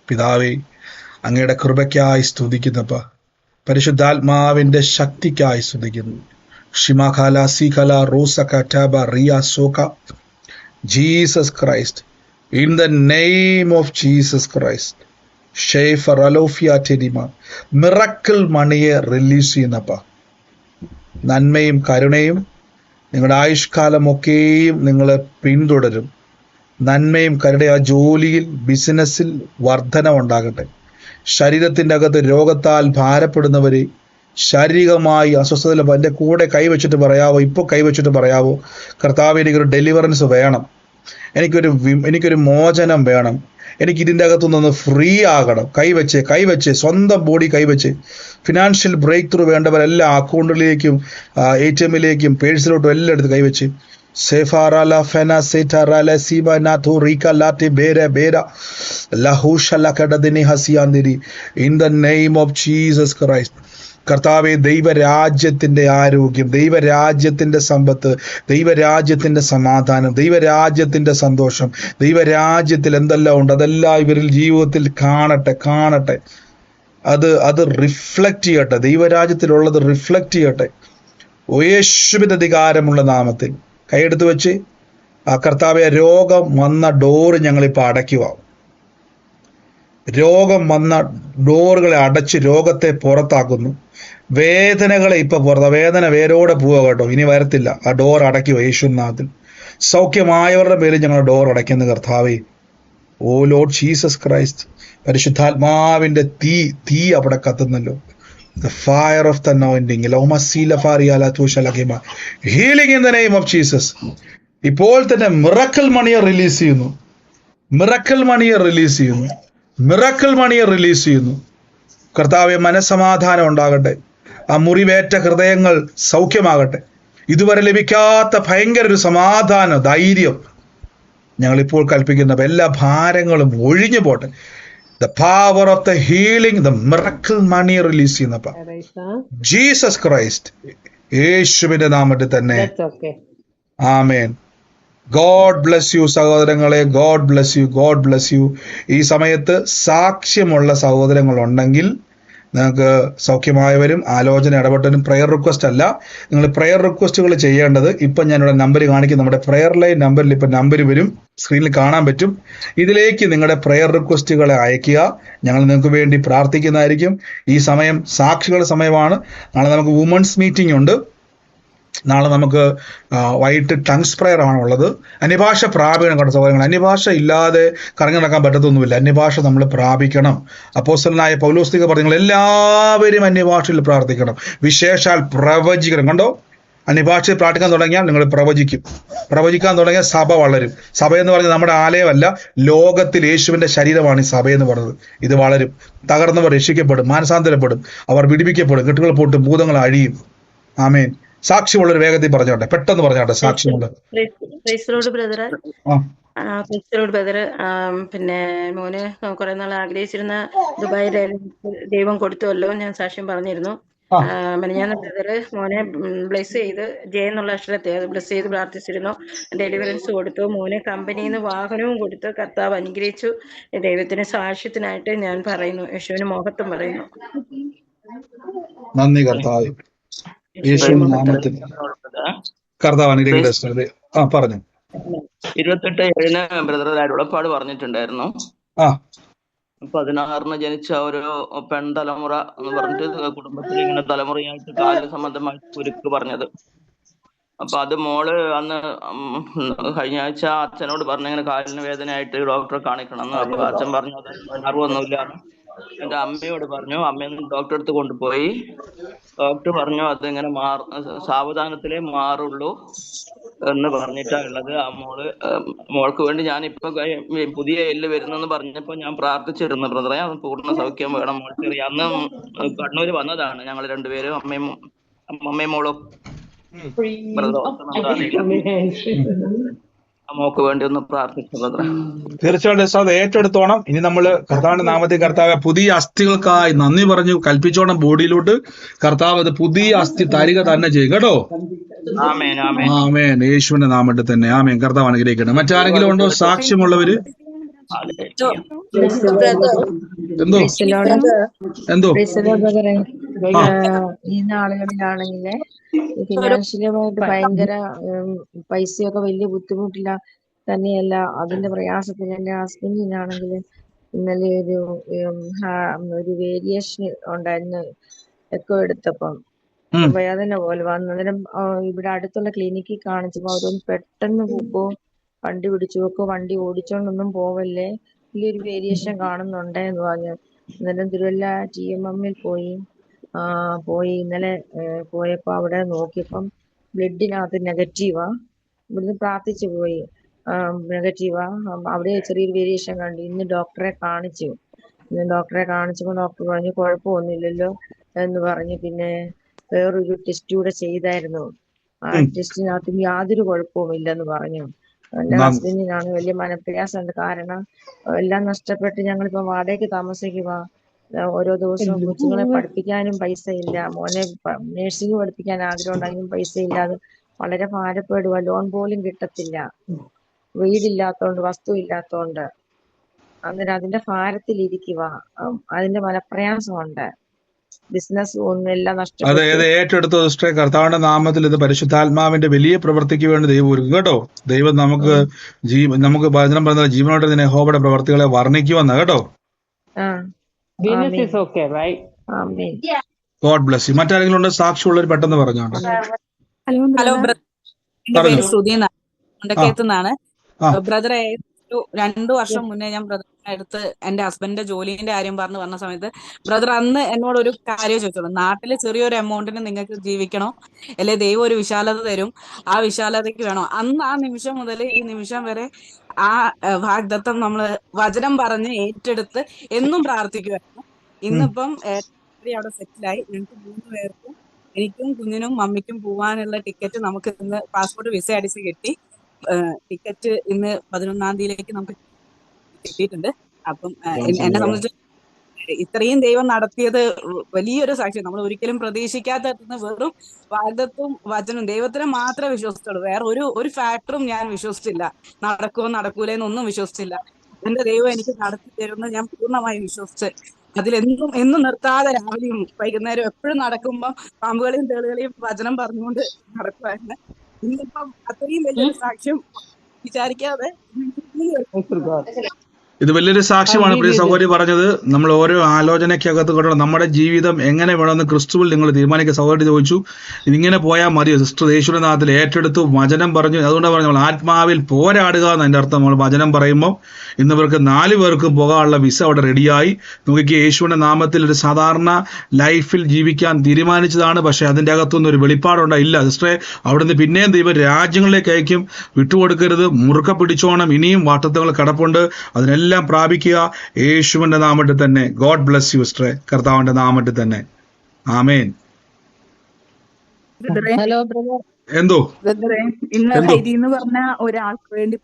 പിതാവേ, അങ്ങയുടെ കൃപയ്ക്കായി സ്തുതിക്കുന്നപ്പ, പരിശുദ്ധാത്മാവിൻ്റെ ശക്തിക്കായി സ്തുതിക്കുന്നു. ഷിമാഖാല സീഖല റോസക ടാബ റിയ സോക Jesus Christ, in the name of Jesus Christ. ഷേഫർ അലോഫിയ ടെരിമ മിറക്കിൾ മണിയെ റിലീസ് ചെയ്യുന്നപ്പ, നന്മയും കരുണയും നിങ്ങളുടെ ആയുഷ്കാലമൊക്കെയും നിങ്ങളെ പിന്തുടരും. നന്മയും കരുണയും ആ ജോലിയിൽ, ബിസിനസ്സിൽ വർധന ഉണ്ടാകട്ടെ. ശരീരത്തിൻ്റെ അകത്ത് രോഗത്താൽ ഭാരപ്പെടുന്നവരെ, ശാരീരികമായി അസ്വസ്ഥതയിൽ എൻ്റെ കൂടെ കൈവച്ചിട്ട് പറയാവോ, ഇപ്പോൾ കൈവച്ചിട്ട് പറയാവോ, കർത്താവ് എനിക്കൊരു ഡെലിവറൻസ് വേണം, എനിക്കൊരു മോചനം വേണം, എനിക്ക് ഇതിൻ്റെ അകത്തുനിന്ന് ഫ്രീ ആകണം. കൈവച്ച് സ്വന്തം ബോഡി കൈവച്ച് ഫിനാൻഷ്യൽ ബ്രേക്ക് ത്രൂ വേണ്ടവരെല്ലാം അക്കൗണ്ടിലേക്കും ATMിലേക്കും പേഴ്സിലോട്ടും എല്ലാം എടുത്ത് കൈവച്ച് സെഫാറല ഫെന സെറ്റാറല സീബ നാഥു റീക ലാറ്റി ബേര ബേര ലഹൂഷല കടദിനി ഹസിയാന്തിരി. In the name of Jesus Christ. കർത്താവെ, ദൈവരാജ്യത്തിൻ്റെ ആരോഗ്യം, ദൈവരാജ്യത്തിൻ്റെ സമ്പത്ത്, ദൈവരാജ്യത്തിൻ്റെ സമാധാനം, ദൈവരാജ്യത്തിൻ്റെ സന്തോഷം, ദൈവരാജ്യത്തിൽ എന്തെല്ലാം ഉണ്ട് അതെല്ലാം ഇവരിൽ ജീവിതത്തിൽ കാണട്ടെ. അത് റിഫ്ലക്റ്റ് ചെയ്യട്ടെ. ദൈവരാജ്യത്തിലുള്ളത് റിഫ്ലക്റ്റ് ചെയ്യട്ടെ. യേശുവിൻ്റെ അധികാരമുള്ള നാമത്തിൽ കൈയെടുത്ത് വെച്ച് ആ കർത്താവെ, രോഗം വന്ന ഡോറ് ഞങ്ങളിപ്പോൾ അടയ്ക്കുക. രോഗം വന്ന ഡോറുകളെ അടച്ച് രോഗത്തെ പുറത്താക്കുന്നു. വേദനകളെ ഇപ്പൊ വേദന വേരോടെ പോവുക കേട്ടോ, ഇനി വരത്തില്ല. ആ ഡോർ അടയ്ക്കുക യേശുനാഥിൽ. സൗഖ്യമായവരുടെ പേരിൽ ഞങ്ങൾ ഡോർ അടയ്ക്കുന്ന കർത്താവേ. ഓ ലോർഡ് ജീസസ് ക്രൈസ്റ്റ്, പരിശുദ്ധാത്മാവിന്റെ തീ അവിടെ കത്തുന്നല്ലോ. The fire of the anointing. Healing in the name of Jesus. ഇപ്പോൾ തന്നെ മിറക്കിൾ മണിയെ റിലീസ് ചെയ്യുന്നു. കർത്താവെ, മനസ്സമാധാനം ഉണ്ടാകട്ടെ. ആ മുറിവേറ്റ ഹൃദയങ്ങൾ സൗഖ്യമാകട്ടെ. ഇതുവരെ ലഭിക്കാത്ത ഭയങ്കര ഒരു സമാധാന ധൈര്യം ഞങ്ങളിപ്പോൾ കൽപ്പിക്കുന്ന എല്ലാ ഭാരങ്ങളും ഒഴിഞ്ഞു പോട്ടെ. The power of the healing, the miracle money release ചെയ്യുന്നപ്പ ജീസസ് ക്രൈസ്റ്റ് യേശുവിന്റെ നാമത്തിൽ തന്നെ ആമേൻ. ഗോഡ് ബ്ലസ് യു സഹോദരങ്ങളെ, God bless you, God bless you. ഈ സമയത്ത് സാക്ഷ്യമുള്ള സഹോദരങ്ങളുണ്ടെങ്കിൽ നിങ്ങൾക്ക് സൗഖ്യമായവരും ആലോചന ഇടപെട്ടവരും പ്രെയർ റിക്വസ്റ്റ് അല്ല, നിങ്ങൾ പ്രെയർ റിക്വസ്റ്റുകൾ ചെയ്യേണ്ടത് ഇപ്പം ഞാനിവിടെ നമ്പർ കാണിക്കും. നമ്മുടെ പ്രെയർ ലൈൻ നമ്പറിൽ ഇപ്പം നമ്പർ വരും, സ്ക്രീനിൽ കാണാൻ പറ്റും. ഇതിലേക്ക് നിങ്ങളുടെ പ്രെയർ റിക്വസ്റ്റുകളെ അയക്കുക. ഞങ്ങൾ നിങ്ങൾക്ക് വേണ്ടി പ്രാർത്ഥിക്കുന്നതായിരിക്കും. ഈ സമയം സാക്ഷികളുടെ സമയമാണ്. നാളെ നമുക്ക് വുമൺസ് മീറ്റിംഗ് ഉണ്ട്. നാളെ നമുക്ക് വൈകിട്ട് ടങ്സ് പ്രയർ ആണുള്ളത്. അന്യഭാഷ പ്രാപിക്കണം കേട്ടോ സഹോദരങ്ങൾ. അന്യഭാഷ ഇല്ലാതെ കറങ്ങി നടക്കാൻ പറ്റത്തൊന്നുമില്ല. അന്യഭാഷ നമ്മൾ പ്രാപിക്കണം. അപ്പോസ്തലനായ പൗലോസ് പറഞ്ഞു, നിങ്ങൾ എല്ലാവരും അന്യഭാഷയിൽ പ്രാർത്ഥിക്കണം, വിശേഷാൽ പ്രവചിക്കണം. കണ്ടോ, അന്യഭാഷയിൽ പ്രാർത്ഥിക്കാൻ തുടങ്ങിയാൽ നിങ്ങൾ പ്രവചിക്കാൻ തുടങ്ങിയാൽ സഭ വളരും. സഭ എന്ന് പറഞ്ഞാൽ നമ്മുടെ ആലയമല്ല, ലോകത്തിൽ യേശുവിന്റെ ശരീരമാണ് ഈ സഭയെന്ന് പറഞ്ഞത്. ഇത് വളരും. തകർന്നവർ രക്ഷിക്കപ്പെടും, മാനസാന്തരപ്പെടും, അവർ വിടിവിക്കപ്പെടും, കെട്ടുകൾ പൊട്ടും, ഭൂതങ്ങൾ അഴിയും. ആമേൻ. സാക്ഷ്യമുള്ളൊരു വേഗത്തിൽ പറഞ്ഞോട്ടെ, പെട്ടെന്ന് പറഞ്ഞോട്ടെ. സാക്ഷ്യമുള്ള ബ്രദർ, പിന്നെ മോന് കുറെ നാൾ ആഗ്രഹിച്ചിരുന്ന ദുബായിലെ ദൈവം കൊടുത്തുവല്ലോ, ഞാൻ സാക്ഷ്യം പറഞ്ഞിരുന്നു. മെനഞ്ഞാന്ന് ബ്രദറ് മോനെ ബ്ലെസ് ചെയ്ത് ജെ എന്നുള്ള അക്ഷരത്തെ ബ്ലെസ് ചെയ്ത് പ്രാർത്ഥിച്ചിരുന്നു. ഡെലിവറൻസ് കൊടുത്തു. മോനെ കമ്പനിയിൽ നിന്ന് വാഹനവും കൊടുത്ത് കർത്താവ് അനുഗ്രഹിച്ചു. ദൈവത്തിന് സാക്ഷ്യത്തിനായിട്ട് ഞാൻ പറയുന്നു, യേശുവിന് മഹത്വം പറയുന്നു. നന്ദി കർത്താവ്. യേശുവിന്റെ നാമത്തിൽ കർത്താവ് അനുഗ്രഹിക്കട്ടെ. പറഞ്ഞു. 28/7 ബ്രദർ അരുളപ്പാട് പറഞ്ഞിട്ടുണ്ടായിരുന്നു. 16 ജനിച്ച ഒരു പെൺതലമുറ എന്ന് പറഞ്ഞിട്ട് കുടുംബത്തിൽ ഇങ്ങനെ തലമുറയായിട്ട് കാല സംബന്ധമായിട്ട് കുരുക്ക് പറഞ്ഞത്. അപ്പൊ അത് മോള് അന്ന് കഴിഞ്ഞ ആഴ്ച അച്ഛനോട് പറഞ്ഞു ഇങ്ങനെ കാലിന് വേദനയായിട്ട് ഡോക്ടറെ കാണിക്കണം എന്ന്. അപ്പൊ അച്ഛൻ പറഞ്ഞു അത് അറിവൊന്നുമില്ല. എന്റെ അമ്മയോട് പറഞ്ഞു, അമ്മയൊന്നും ഡോക്ടറെ അടുത്ത് കൊണ്ടുപോയി. ഡോക്ടർ പറഞ്ഞു അതിങ്ങനെ സാവധാനത്തിലേ മാറുള്ളൂ എന്ന് പറഞ്ഞിട്ടാ ഉള്ളത്. ആ മോൾക്ക് വേണ്ടി ഞാനിപ്പൊ പുതിയ എല്ല് വരുന്നെന്ന് പറഞ്ഞപ്പോ ഞാൻ പ്രാർത്ഥിച്ചിരുന്നു, ബ്രദറെ അത് പൂർണ്ണ സൗഖ്യം വേണം. മോൾക്ക് അന്ന് കണ്ണൂര് വന്നതാണ് ഞങ്ങൾ രണ്ടുപേരും, അമ്മയും മോളും. മോക്ക് വേണ്ടി ഒന്ന് പ്രാർത്ഥിച്ചു ബ്രദറെ. തീർച്ചയായിട്ടും ഏറ്റെടുത്തോണം. ഇനി നമ്മൾ കർത്താവിന്റെ നാമത്തിൽ കർത്താവ് പുതിയ അസ്ഥികൾക്കായി നന്ദി പറഞ്ഞു കൽപ്പിച്ചോണം. ബോഡിയിലോട്ട് കർത്താവ് അത് പുതിയ അസ്ഥി തരിക തന്നെ ചെയ്യും കേട്ടോ. ആമേൻ. യേശുവിന്റെ നാമത്തിൽ തന്നെ ആമേൻ. കർത്താവ് അനുഗ്രഹിക്കട്ടെ. മറ്റാരെങ്കിലും ഉണ്ടോ സാക്ഷ്യമുള്ളവര്? എന്തോ ഈ നാളുകളിലാണെങ്കില് ഫിനാൻഷ്യലുമായിട്ട് ഭയങ്കര പൈസയൊക്കെ വലിയ ബുദ്ധിമുട്ടില്ല തന്നെയല്ല, അതിന്റെ പ്രയാസത്തിൽ എന്റെ ഹസ്ബൻഡിനാണെങ്കിൽ ഇന്നലെ ഒരു വേരിയേഷൻ ഉണ്ടായിരുന്നു. എക്കോ എടുത്തപ്പം വേദന പോലെ വന്നു. അന്നേരം ഇവിടെ അടുത്തുള്ള ക്ലിനിക്കിൽ കാണിച്ചപ്പോ അവരൊന്ന് പെട്ടെന്ന് വണ്ടി പിടിച്ചു വണ്ടി ഓടിച്ചോണ്ടൊന്നും പോവല്ലേ, വലിയൊരു വേരിയേഷൻ കാണുന്നുണ്ട് എന്ന് പറഞ്ഞു. അന്നേരം തിരുവല്ല TMM പോയി ഇന്നലെ പോയപ്പോ അവിടെ നോക്കിയപ്പം ബ്ലഡിനകത്ത് നെഗറ്റീവാ. ഇവിടുന്ന് പ്രാർത്ഥിച്ചു പോയി, നെഗറ്റീവാ. അവിടെ ചെറിയൊരു വേരിയേഷൻ കണ്ടു. ഇന്ന് ഡോക്ടറെ കാണിച്ചപ്പോ ഡോക്ടർ പറഞ്ഞു കുഴപ്പമൊന്നുമില്ലല്ലോ എന്ന് പറഞ്ഞു. പിന്നെ വേറൊരു ടെസ്റ്റ് കൂടെ ചെയ്തായിരുന്നു. ആ ടെസ്റ്റിനകത്തും യാതൊരു കുഴപ്പവും ഇല്ലെന്ന് പറഞ്ഞു. എന്റെ ഹസ്ബൻഡിനാണ് വലിയ മനപ്രയാസമുണ്ട്. കാരണം എല്ലാം നഷ്ടപ്പെട്ട് ഞങ്ങളിപ്പോ വാടകയ്ക്ക് താമസിക്കുക. ഓരോ ദിവസവും കൊച്ചുങ്ങളെ പഠിപ്പിക്കാനും പൈസ ഇല്ല. മോനെ നഴ്സിംഗ് പഠിപ്പിക്കാൻ ആഗ്രഹം ഉണ്ടായാലും പൈസ ഇല്ലാതെ വളരെ ഭാരപ്പെടുക. ലോൺ പോലും കിട്ടത്തില്ല, വീടില്ലാത്തോണ്ട്, വസ്തു ഇല്ലാത്തോണ്ട്. അന്നേരം അതിന്റെ ഭാരത്തിലിരിക്കുക. അതിന്റെ മനപ്രയാസമുണ്ട്. ബിസിനസ് ഒന്നും എല്ലാം നഷ്ടപ്പെട്ടു. അതെ, ഏറ്റെടുത്ത സിസ്റ്ററെ കർത്താവിന്റെ നാമത്തിൽ ഇത് പരിശുദ്ധാത്മാവിന്റെ വലിയ പ്രവൃത്തിക്ക് വേണ്ടി ദൈവം ഒരുക്കും കേട്ടോ. ദൈവം നമുക്ക് വചനം പറഞ്ഞ ജീവനോടെ തന്നെ യഹോവയുടെ പ്രവർത്തികളെ വർണ്ണിക്കുവെന്ന കേട്ടോ. God bless U. മറ്റാരെങ്കിലും ഉണ്ട് സാക്ഷ്യമുള്ളവർ പെട്ടെന്ന് പറഞ്ഞോണ്ട്. ഹലോ ബ്രദർ, എന്റെ പേര് ശ്രുതി എന്നാണ്. ബ്രദറെ 2 വർഷം മുന്നേ ഞാൻ ബ്രദറിന്റെ അടുത്ത് എന്റെ ഹസ്ബൻഡിന്റെ ജോലിന്റെ കാര്യം പറഞ്ഞ സമയത്ത് ബ്രദർ അന്ന് എന്നോട് ഒരു കാര്യം ചോദിച്ചോളൂ, നാട്ടില് ചെറിയൊരു എമൗണ്ടിന് നിങ്ങൾക്ക് ജീവിക്കണോ അല്ലെ ദൈവം ഒരു വിശാലത തരും, ആ വിശാലതയ്ക്ക് വേണോ? അന്ന് ആ നിമിഷം മുതൽ ഈ നിമിഷം വരെ ആ വാഗ്ദത്തം നമ്മള് വചനം പറഞ്ഞ് ഏറ്റെടുത്ത് എന്നും പ്രാർത്ഥിക്കുമായിരുന്നു. ഇന്നിപ്പം അവിടെ സെറ്റിലായി. ഞങ്ങൾക്ക് 3 പേർക്കും, എനിക്കും കുഞ്ഞിനും മമ്മിക്കും പോവാനുള്ള ടിക്കറ്റ് നമുക്ക് ഇന്ന് പാസ്പോർട്ട് വിസ അടിച്ച് കിട്ടി. ടിക്കറ്റ് ഇന്ന് 11-ാം തീയതിയിലേക്ക് നമുക്ക് കിട്ടിയിട്ടുണ്ട്. അപ്പം എന്നെ സംബന്ധിച്ച് ഇത്രയും ദൈവം നടത്തിയത് വലിയൊരു സാക്ഷ്യം. നമ്മൾ ഒരിക്കലും പ്രതീക്ഷിക്കാത്ത വെറും വാഗ്ദത്തവും വചനം ദൈവത്തിനെ മാത്രമേ വിശ്വസിച്ചുള്ളൂ. വേറെ ഒരു ഫാക്ടറും ഞാൻ വിശ്വസിച്ചില്ല. നടക്കുമോ നടക്കൂലെന്നൊന്നും വിശ്വസിച്ചില്ല. എന്റെ ദൈവം എനിക്ക് നടത്തി തരുമെന്ന് ഞാൻ പൂർണ്ണമായി വിശ്വസിച്ച് എന്നും നിർത്താതെ രാവിലെയും വൈകുന്നേരം എപ്പോഴും നടക്കുമ്പോ പാമ്പുകളെയും തേളുകളെയും വചനം പറഞ്ഞുകൊണ്ട് നടക്കുമായിരുന്നു. ഇന്നിപ്പം അത്രയും വലിയൊരു സാക്ഷ്യം വിചാരിക്കാതെ ഇത് വലിയൊരു സാക്ഷ്യമാണ് പ്രിയ സഹോദരി പറഞ്ഞത്. നമ്മൾ ഓരോ ആലോചനയ്ക്കകത്ത് കൊണ്ട് നമ്മുടെ ജീവിതം എങ്ങനെ വേണമെന്ന് ക്രിസ്തുവിൽ നിങ്ങൾ തീരുമാനിക്കുക. സഹോദരി ചോദിച്ചു, ഇതിങ്ങനെ പോയാൽ മതിയോ സിസ്റ്റർ? യേശുവിന്റെ നാമത്തിൽ ഏറ്റെടുത്തു വചനം പറഞ്ഞു. അതുകൊണ്ടാണ് പറഞ്ഞു നമ്മൾ ആത്മാവിൽ പോരാടുക എന്നതിന്റെ അർത്ഥം. നമ്മൾ വചനം പറയുമ്പോൾ ഇന്നിവർക്ക് 4 പേർക്കും പോകാനുള്ള വിസ അവിടെ റെഡിയായി. നോക്കിക്ക് യേശുവിന്റെ നാമത്തിൽ ഒരു സാധാരണ ലൈഫിൽ ജീവിക്കാൻ തീരുമാനിച്ചതാണ്. പക്ഷെ അതിൻ്റെ അകത്തൊന്നും ഒരു വെളിപ്പാടുണ്ടായില്ല സിസ്റ്ററെ. അവിടുന്ന് പിന്നെയും ദൈവം രാജ്യങ്ങളിലേക്ക് അയക്കും. വിട്ടുകൊടുക്കരുത്, മുറുക്ക പിടിച്ചോണം. ഇനിയും വാട്ടത്തങ്ങൾ കിടപ്പുണ്ട്. അതിനെല്ലാം പ്രാപിക്കുക യേശുവിന്റെ നാമത്തിൽ തന്നെ. ഗോഡ് ബ്ലസ് യു സിസ്റ്ററെ, കർത്താവിന്റെ നാമത്തിൽ തന്നെ. ആമേൻ. Hello brother. എന്തോ ഇന്ന് ഹൈദി എന്ന് പറഞ്ഞ ഒരാൾക്ക് വേണ്ടി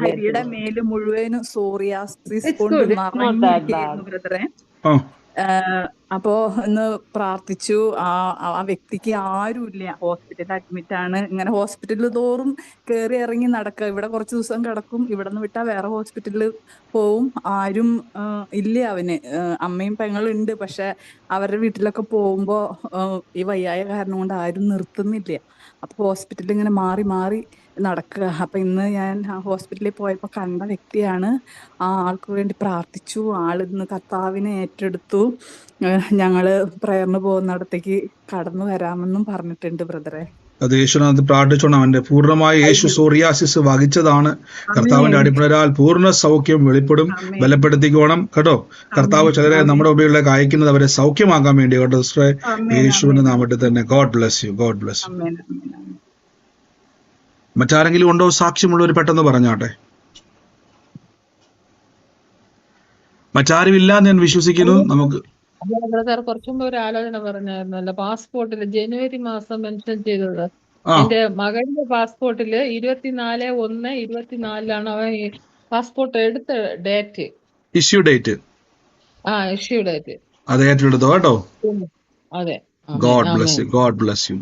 ഹൈദിയുടെ മേല് മുഴുവനും സോറിയാസിസ് കൊണ്ട് നിറഞ്ഞിരിക്കുന്നു ബ്രദറെ. അപ്പോ ഇന്ന് പ്രാർത്ഥിച്ചു. ആ വ്യക്തിക്ക് ആരുമില്ല, ഹോസ്പിറ്റലിൽ അഡ്മിറ്റ് ആണ്. ഇങ്ങനെ ഹോസ്പിറ്റലിൽ തോറും കയറി ഇറങ്ങി നടക്കുക. ഇവിടെ കുറച്ച് ദിവസം കിടക്കും, ഇവിടെ നിന്ന് വിട്ടാൽ വേറെ ഹോസ്പിറ്റലിൽ പോവും. ആരും ഇല്ല അവന്. അമ്മയും പെങ്ങളും ഉണ്ട്, പക്ഷെ അവരുടെ വീട്ടിലൊക്കെ പോകുമ്പോ ഈ വയ്യായ കാരണം കൊണ്ട് ആരും നിർത്തുന്നില്ല. അപ്പൊ ഹോസ്പിറ്റലിൽ ഇങ്ങനെ മാറി മാറി നടക്കുക. അപ്പൊ ഇന്ന് ഞാൻ ആ ഹോസ്പിറ്റലിൽ പോയപ്പോ കണ്ട വ്യക്തിയാണ്. ആ ആൾക്ക് വേണ്ടി പ്രാർത്ഥിച്ചു. ആളിന്ന് കർത്താവിനെ ഏറ്റെടുത്തു. ഞങ്ങള് പ്രയറിന് പോകുന്നിടത്തേക്ക് കടന്നു വരാമെന്നും പറഞ്ഞിട്ടുണ്ട് ബ്രദറെ. അത് യേശുനാഥ് പ്രാർത്ഥിച്ചോണം. അവന്റെ പൂർണ്ണമായ യേശു സോറിയാസിസ് വഹിച്ചതാണ്. കർത്താവിന്റെ അടിപ്പിണരാൽ പൂർണ്ണ സൗഖ്യം വെളിപ്പെടും. ബലപ്പെടുത്തിക്കോണം കേട്ടോ. കർത്താവ് ചിലരെ നമ്മുടെ ഉപയോഗിലേക്ക് അയക്കുന്നത് അവരെ സൗഖ്യമാക്കാൻ വേണ്ടി കേട്ടോ സിസ്റ്ററെ. യേശുവിന്റെ നാമത്തിൽ തന്നെ. God bless you. God bless U. മറ്റാരെങ്കിലും ഉണ്ടോ സാക്ഷ്യമുള്ളവർ? പെട്ടെന്ന് പറഞ്ഞാട്ടെ. മറ്റാരും ഇല്ലാന്ന് ഞാൻ വിശ്വസിക്കുന്നു. നമുക്ക് ബ്രദർ കുറച്ചു മുമ്പ് ഒരു ആലോചന പറഞ്ഞായിരുന്നല്ലോ, പാസ്പോർട്ടില് ജനുവരി മാസം മെൻഷൻ ചെയ്തത്. എന്റെ മകന്റെ പാസ്പോർട്ടില് 24/1/24 അവൻ പാസ്പോർട്ട് എടുത്ത date, issue date. Issue date. അത് ഏറ്റെടുത്തോ കേട്ടോ. അതെ. God bless you. God bless U.